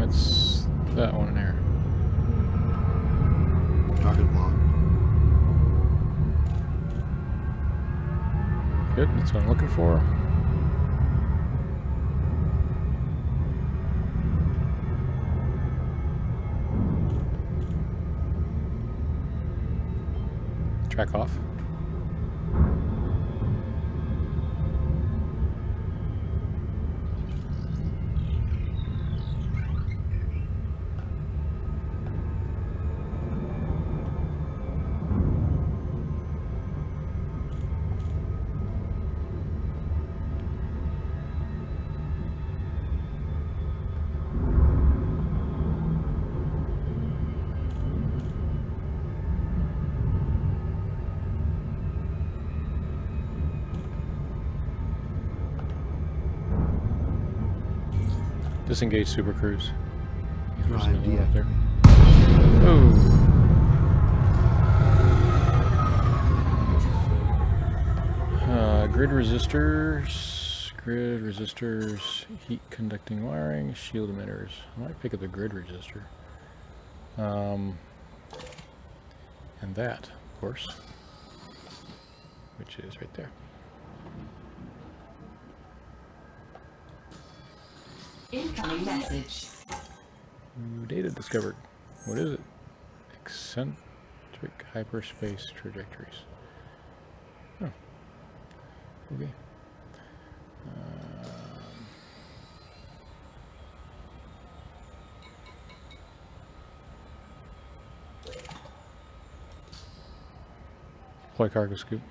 That's that one there. Target locked. Good, that's what I'm looking for. Track off. Disengage Super Cruise. Drive There's another one up deactivated. there. Grid resistors, heat conducting wiring, shield emitters. I might pick up the grid resistor. And that, of course, which is right there. Incoming message. New data discovered. What is it? Eccentric hyperspace trajectories. Oh. Okay. Deploy cargo scoop.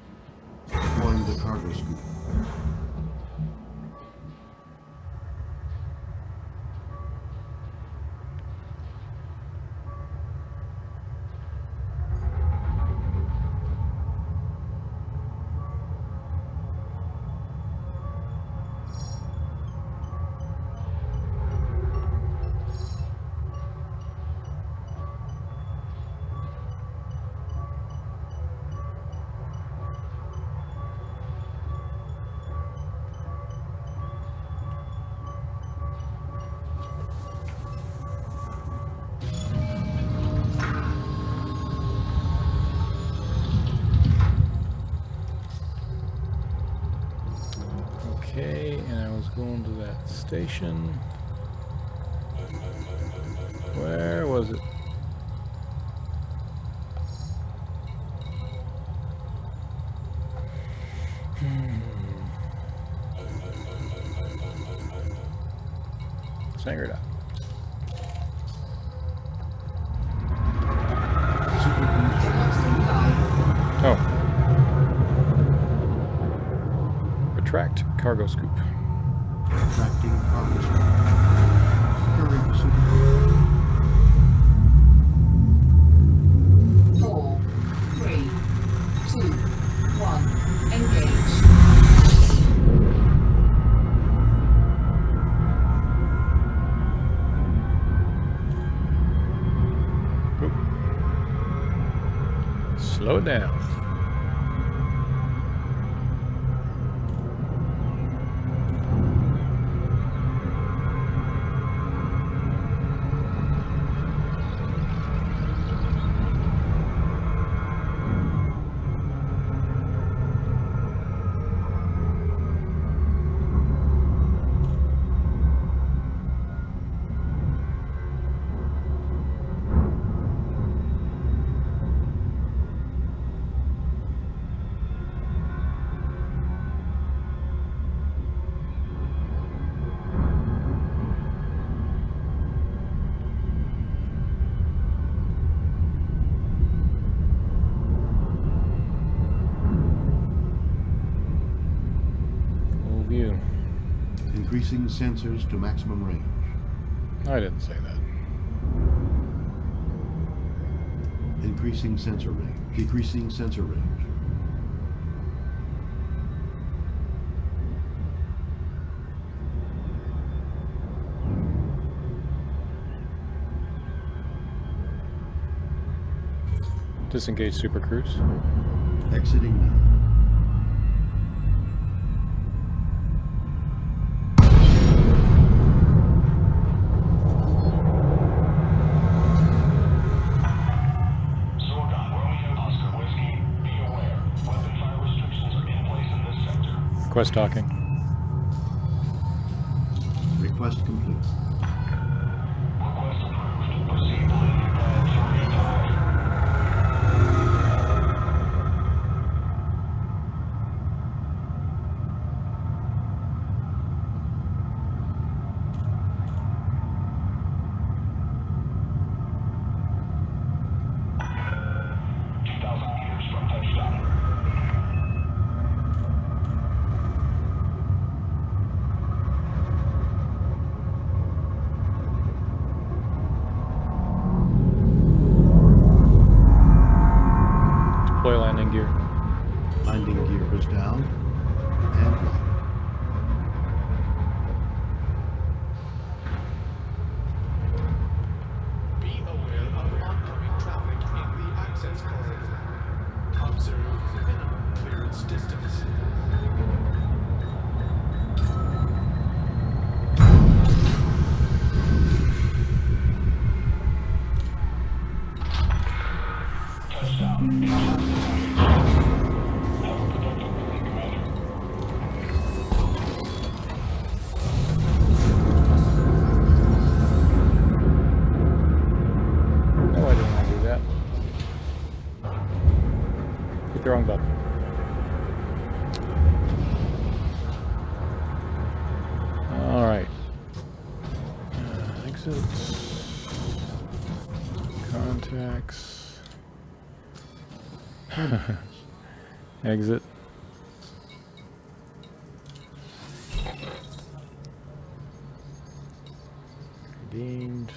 Deploying the cargo scoop. Okay, and I was going to that station. Where was it? Finger it out. Super cruise Oh. Retract cargo scoop. retracting cargo scoop. Carrying super cruise. 4, 3, 2, 1. Engage. Oop. Slow it down. Full view. Increasing sensors to maximum range. I didn't say that. Increasing sensor range. Decreasing sensor range. Disengage Super Cruise. Exiting now. request docking. Request complete. Deploy landing gear. Landing gear is down and locked. Be aware of oncoming traffic in the access corridor. Observe minimum clearance distance. No, I didn't want to do that. Hit the wrong button. All right. Exits. Contacts. Exit. Redeemed.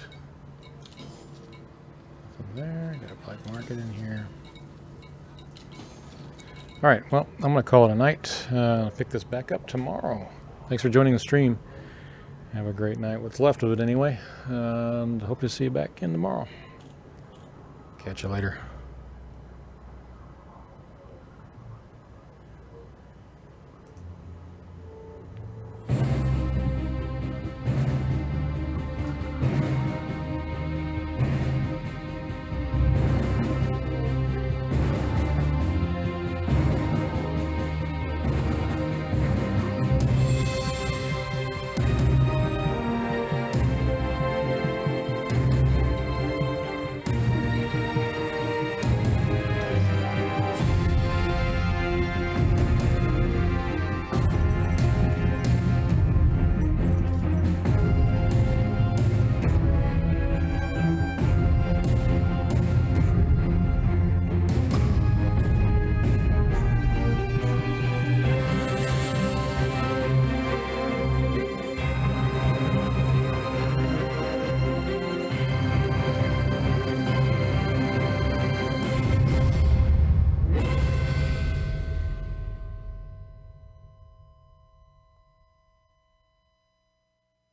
Nothing there. Got a black market in here. All right. Well, I'm going to call it a night. I'll pick this back up tomorrow. Thanks for joining the stream. Have a great night. What's left of it anyway. And hope to see you back in tomorrow. Catch you later.